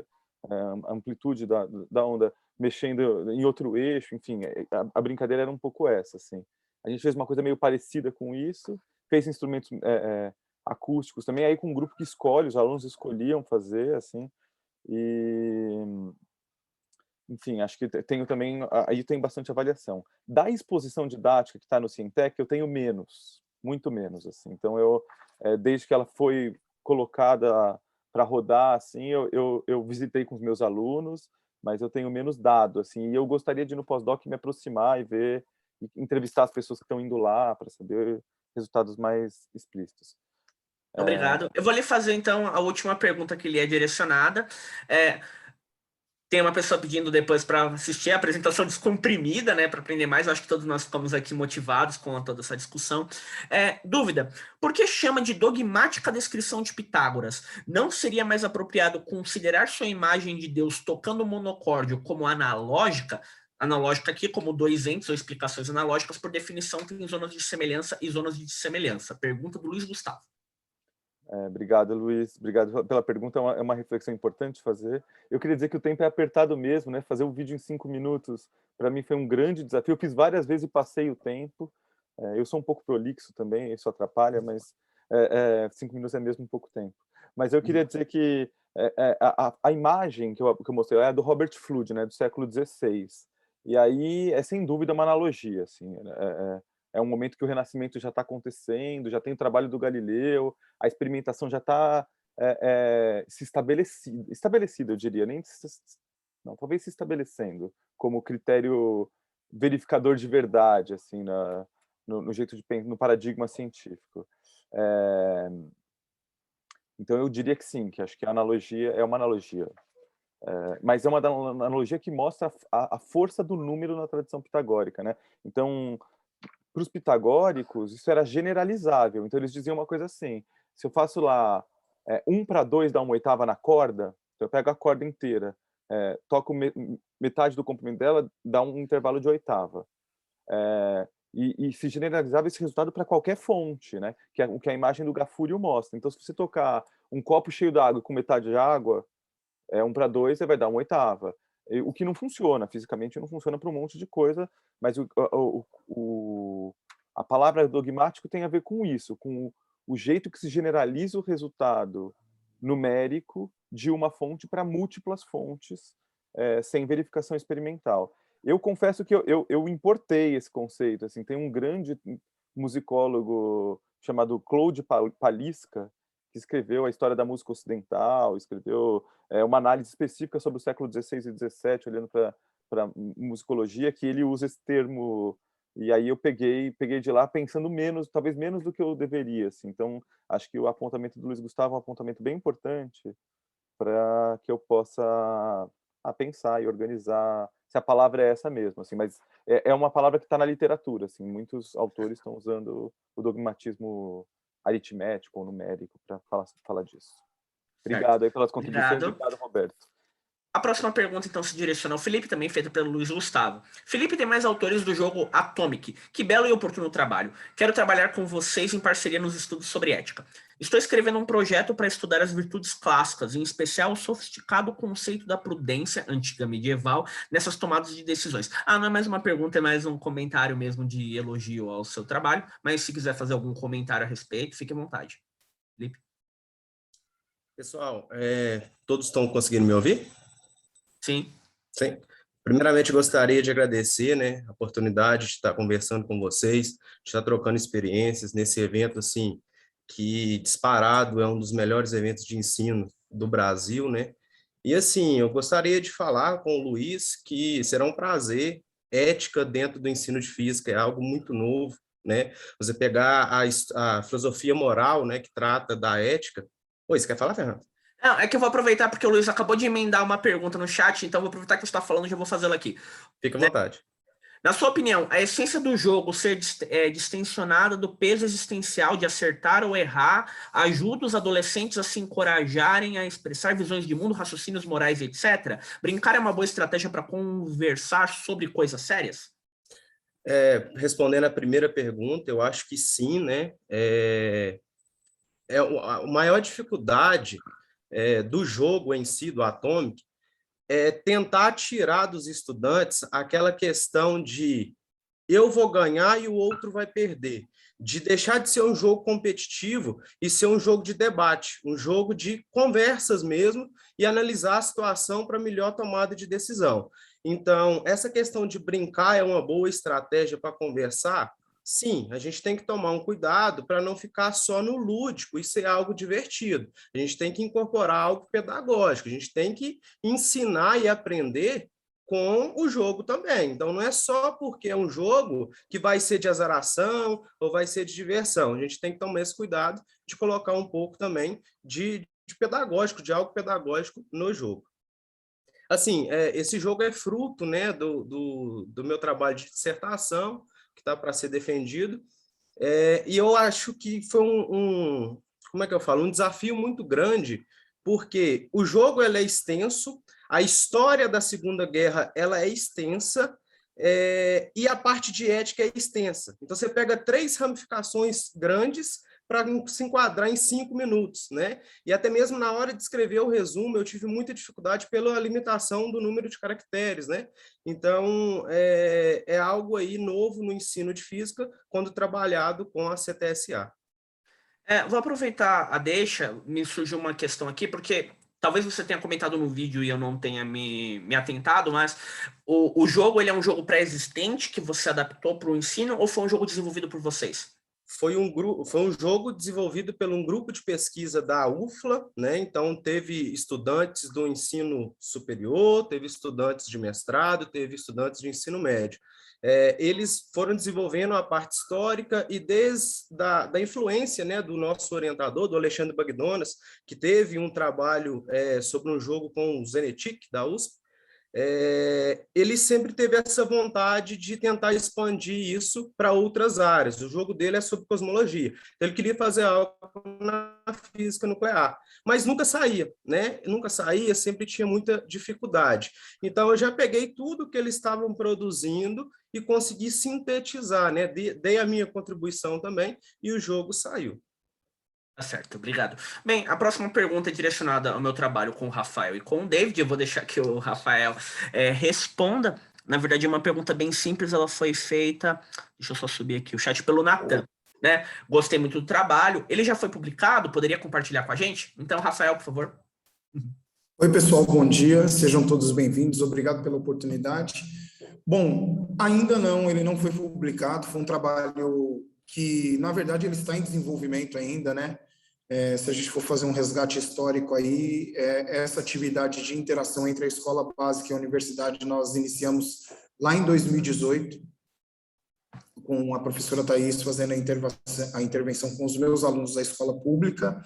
Speaker 14: a amplitude da onda mexendo em outro eixo, enfim, a brincadeira era um pouco essa, assim. A gente fez uma coisa meio parecida com isso, fez instrumentos acústicos também, aí com um grupo que escolhe, os alunos escolhiam fazer, assim, e enfim, acho que tenho também, aí tem bastante avaliação. Da exposição didática que está no Cientec, eu tenho menos, muito menos, assim. Então, desde que ela foi colocada para rodar, assim, eu visitei com os meus alunos, mas eu tenho menos dado, assim, e eu gostaria de, no pós-doc, me aproximar e ver, e entrevistar as pessoas que estão indo lá para saber resultados mais explícitos.
Speaker 2: Obrigado. Eu vou lhe fazer, então, a última pergunta que lhe é direcionada. Tem uma pessoa pedindo depois para assistir a apresentação descomprimida, né, para aprender mais. Eu acho que todos nós ficamos aqui motivados com toda essa discussão. Dúvida: por que chama de dogmática a descrição de Pitágoras? Não seria mais apropriado considerar sua imagem de Deus tocando o monocórdio como analógica? Analógica aqui como dois entes ou explicações analógicas, por definição, tem zonas de semelhança e zonas de dissemelhança. Pergunta do Luiz Gustavo.
Speaker 14: Obrigado, Luiz. Obrigado pela pergunta. É uma reflexão importante fazer. Eu queria dizer que o tempo é apertado mesmo, né? Fazer um vídeo em 5 minutos, para mim, foi um grande desafio. Eu fiz várias vezes e passei o tempo. Eu sou um pouco prolixo também, isso atrapalha, mas 5 minutos é mesmo um pouco tempo. Mas eu queria dizer que a imagem que eu mostrei é a do Robert Fludd, né? Do século XVI. E aí é, sem dúvida, uma analogia, assim, é um momento que o Renascimento já está acontecendo, já tem o trabalho do Galileu, a experimentação já está se estabelecida, eu diria, não, talvez se estabelecendo como critério verificador de verdade, assim, no jeito de pensar, no paradigma científico. Então, eu diria que sim, que acho que a analogia é uma analogia. Mas é uma analogia que mostra a força do número na tradição pitagórica, né? Então, para os pitagóricos, isso era generalizável. Então, eles diziam uma coisa assim, se eu faço lá 1/2 dá uma oitava na corda, então eu pego a corda inteira, toco metade do comprimento dela, dá um intervalo de oitava. E se generalizava esse resultado para qualquer fonte, né? Que é o que a imagem do Gafúrio mostra. Então, se você tocar um copo cheio d'água com metade de água, 1/2, você vai dar uma oitava. O que não funciona, fisicamente não funciona para um monte de coisa, mas a palavra dogmático tem a ver com isso, com o jeito que se generaliza o resultado numérico de uma fonte para múltiplas fontes, sem verificação experimental. Eu confesso que eu importei esse conceito. Assim, tem um grande musicólogo chamado Claude Paliska, que escreveu a história da música ocidental, escreveu uma análise específica sobre o século XVI e XVII, olhando para musicologia, que ele usa esse termo, e aí eu peguei de lá pensando menos, talvez menos do que eu deveria. Assim. Então, acho que o apontamento do Luiz Gustavo é um apontamento bem importante para que eu possa pensar e organizar, se a palavra é essa mesmo, assim, mas é uma palavra que está na literatura, assim, muitos autores estão usando o dogmatismo aritmético ou numérico para falar disso. Obrigado aí pelas contribuições. Obrigado, Roberto.
Speaker 2: A próxima pergunta, então, se direciona ao Felipe, também feita pelo Luiz Gustavo. Felipe tem mais autores do jogo Atomic. Que belo e oportuno trabalho. Quero trabalhar com vocês em parceria nos estudos sobre ética. Estou escrevendo um projeto para estudar as virtudes clássicas, em especial o sofisticado conceito da prudência antiga medieval nessas tomadas de decisões. Não é mais uma pergunta, é mais um comentário mesmo de elogio ao seu trabalho, mas se quiser fazer algum comentário a respeito, fique à vontade. Felipe.
Speaker 18: Pessoal, todos estão conseguindo me ouvir?
Speaker 2: Sim.
Speaker 18: Sim. Primeiramente, gostaria de agradecer, né, a oportunidade de estar conversando com vocês, de estar trocando experiências nesse evento, assim, que disparado é um dos melhores eventos de ensino do Brasil, né? E, assim, eu gostaria de falar com o Luiz que será um prazer. Ética dentro do ensino de física é algo muito novo, né? Você pegar a filosofia moral, né, que trata da ética. Oi, você quer falar, Fernando?
Speaker 2: Não, é que eu vou aproveitar porque o Luiz acabou de emendar uma pergunta no chat, então vou aproveitar que você está falando e já vou fazê-la aqui.
Speaker 18: Fica à vontade.
Speaker 2: Na sua opinião, a essência do jogo ser distensionada do peso existencial de acertar ou errar ajuda os adolescentes a se encorajarem a expressar visões de mundo, raciocínios morais, etc? Brincar é uma boa estratégia para conversar sobre coisas sérias?
Speaker 18: Respondendo a primeira pergunta, eu acho que sim, né? A maior dificuldade do jogo em si, do Atomic, é tentar tirar dos estudantes aquela questão de eu vou ganhar e o outro vai perder, de deixar de ser um jogo competitivo e ser um jogo de debate, um jogo de conversas mesmo e analisar a situação para melhor tomada de decisão. Então, essa questão de brincar é uma boa estratégia para conversar? Sim, a gente tem que tomar um cuidado para não ficar só no lúdico e ser algo divertido. A gente tem que incorporar algo pedagógico, a gente tem que ensinar e aprender com o jogo também. Então, não é só porque é um jogo que vai ser de azaração ou vai ser de diversão. A gente tem que tomar esse cuidado de colocar um pouco também de pedagógico, de algo pedagógico no jogo. Assim, esse jogo é fruto, né, do meu trabalho de dissertação, que está para ser defendido, e eu acho que foi como é que eu falo, um desafio muito grande, porque o jogo é extenso, a história da Segunda Guerra ela é extensa, e a parte de ética é extensa. Então, você pega 3 ramificações grandes para se enquadrar em 5 minutos, né? E até mesmo na hora de escrever o resumo, eu tive muita dificuldade pela limitação do número de caracteres, né? Então, é algo aí novo no ensino de física, quando trabalhado com a CTSA.
Speaker 2: Vou aproveitar a deixa, me surgiu uma questão aqui, porque talvez você tenha comentado no vídeo e eu não tenha me atentado, mas o jogo ele é um jogo pré-existente que você adaptou para o ensino ou foi um jogo desenvolvido por vocês?
Speaker 18: Foi um jogo desenvolvido por um grupo de pesquisa da UFLA, né? Então, teve estudantes do ensino superior, teve estudantes de mestrado, teve estudantes de ensino médio. eles foram desenvolvendo a parte histórica e desde da influência, né, do nosso orientador, do Alexandre Bagdonas, que teve um trabalho sobre um jogo com o Zenetic, da USP, ele sempre teve essa vontade de tentar expandir isso para outras áreas. O jogo dele é sobre cosmologia. Então, ele queria fazer algo na física nuclear, mas nunca saía, né? Nunca saía, sempre tinha muita dificuldade. Então, eu já peguei tudo que eles estavam produzindo e consegui sintetizar, né? Dei a minha contribuição também e o jogo saiu.
Speaker 2: Tá certo, obrigado. Bem, a próxima pergunta é direcionada ao meu trabalho com o Rafael e com o David. Eu vou deixar que o Rafael responda. Na verdade, é uma pergunta bem simples, ela foi feita... Deixa eu só subir aqui o chat pelo Natan, né? Gostei muito do trabalho. Ele já foi publicado? Poderia compartilhar com a gente? Então, Rafael, por favor.
Speaker 19: Oi, pessoal, bom dia. Sejam todos bem-vindos. Obrigado pela oportunidade. Bom, ainda não, ele não foi publicado. Foi um trabalho que, na verdade, ele está em desenvolvimento ainda, né? Se a gente for fazer um resgate histórico aí, essa atividade de interação entre a escola básica e a universidade nós iniciamos lá em 2018, com a professora Thaís fazendo a intervenção com os meus alunos da escola pública,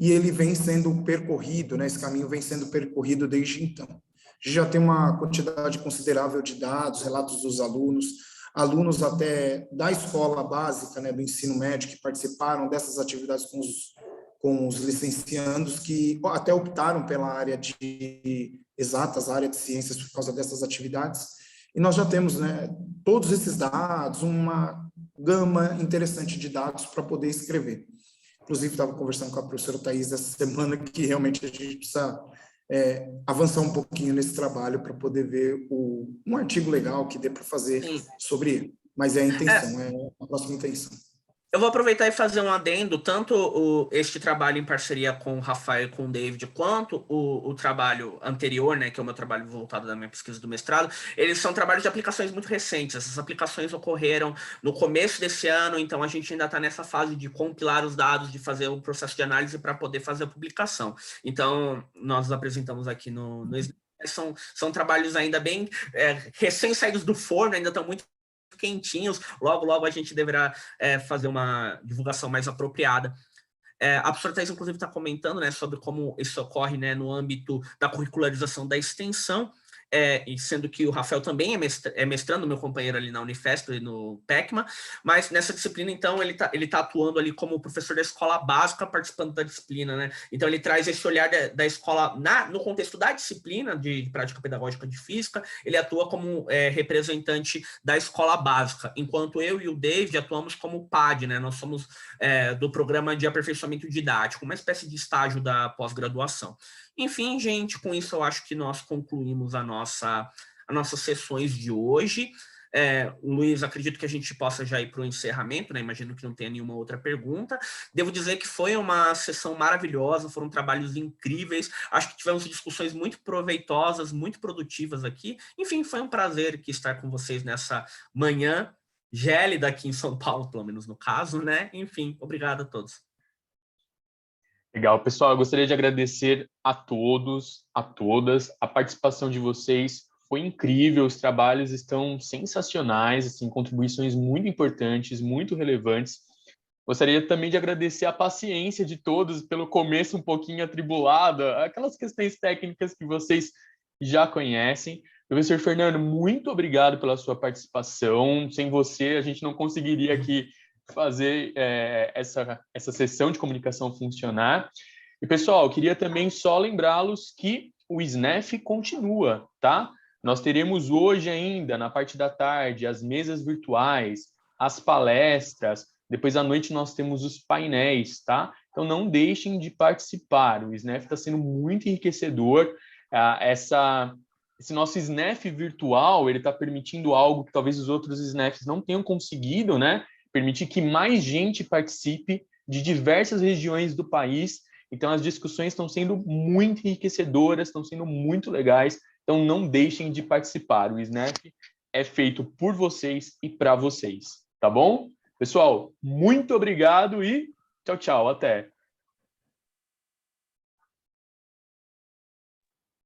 Speaker 19: e ele vem sendo percorrido, né? Esse caminho vem sendo percorrido desde então. A gente já tem uma quantidade considerável de dados, relatos dos alunos até da escola básica, né, do ensino médio, que participaram dessas atividades com os licenciandos, que até optaram pela área de exatas, a área de ciências, por causa dessas atividades. E nós já temos, né, todos esses dados, uma gama interessante de dados para poder escrever. Inclusive, estava conversando com a professora Thaís essa semana que realmente a gente precisa avançar um pouquinho nesse trabalho para poder ver um artigo legal que dê para fazer sobre ele. Mas é a intenção, é a próxima intenção.
Speaker 2: Eu vou aproveitar e fazer um adendo, tanto este trabalho em parceria com o Rafael e com o David, quanto o trabalho anterior, né, que é o meu trabalho voltado da minha pesquisa do mestrado, eles são trabalhos de aplicações muito recentes. Essas aplicações ocorreram no começo desse ano, então a gente ainda está nessa fase de compilar os dados, de fazer o processo de análise para poder fazer a publicação. Então, nós apresentamos aqui no são trabalhos ainda bem recém-saídos do forno, ainda estão muito quentinhos, logo a gente deverá fazer uma divulgação mais apropriada. A professora Thaís, inclusive, está comentando, né, sobre como isso ocorre, né, no âmbito da curricularização da extensão, e sendo que o Rafael também é mestrando, meu companheiro ali na Unifesp e no PECMA, mas nessa disciplina, então, ele tá atuando ali como professor da escola básica, participando da disciplina, né? Então, ele traz esse olhar da escola no contexto da disciplina de prática pedagógica de física, ele atua como representante da escola básica, enquanto eu e o David atuamos como PAD, né? Nós somos do programa de aperfeiçoamento didático, uma espécie de estágio da pós-graduação. Enfim, gente, com isso eu acho que nós concluímos as nossas sessões de hoje. Luiz, acredito que a gente possa já ir para o encerramento, né? Imagino que não tenha nenhuma outra pergunta. Devo dizer que foi uma sessão maravilhosa, foram trabalhos incríveis, acho que tivemos discussões muito proveitosas, muito produtivas aqui. Enfim, foi um prazer aqui estar com vocês nessa manhã gélida aqui em São Paulo, pelo menos no caso, né? Enfim, obrigado a todos.
Speaker 1: Legal, pessoal, eu gostaria de agradecer a todos, a todas, a participação de vocês foi incrível, os trabalhos estão sensacionais, assim, contribuições muito importantes, muito relevantes. Gostaria também de agradecer a paciência de todos pelo começo um pouquinho atribulado, aquelas questões técnicas que vocês já conhecem. Professor Fernando, muito obrigado pela sua participação, sem você a gente não conseguiria aqui fazer essa sessão de comunicação funcionar. E, pessoal, queria também só lembrá-los que o SNEF continua, tá? Nós teremos hoje ainda, na parte da tarde, as mesas virtuais, as palestras, depois à noite nós temos os painéis, tá? Então, não deixem de participar, o SNEF está sendo muito enriquecedor, esse nosso SNEF virtual, ele está permitindo algo que talvez os outros SNEFs não tenham conseguido, né? Permitir que mais gente participe de diversas regiões do país. Então, as discussões estão sendo muito enriquecedoras, estão sendo muito legais. Então, não deixem de participar. O SNEF é feito por vocês e para vocês, tá bom? Pessoal, muito obrigado e tchau, tchau. Até!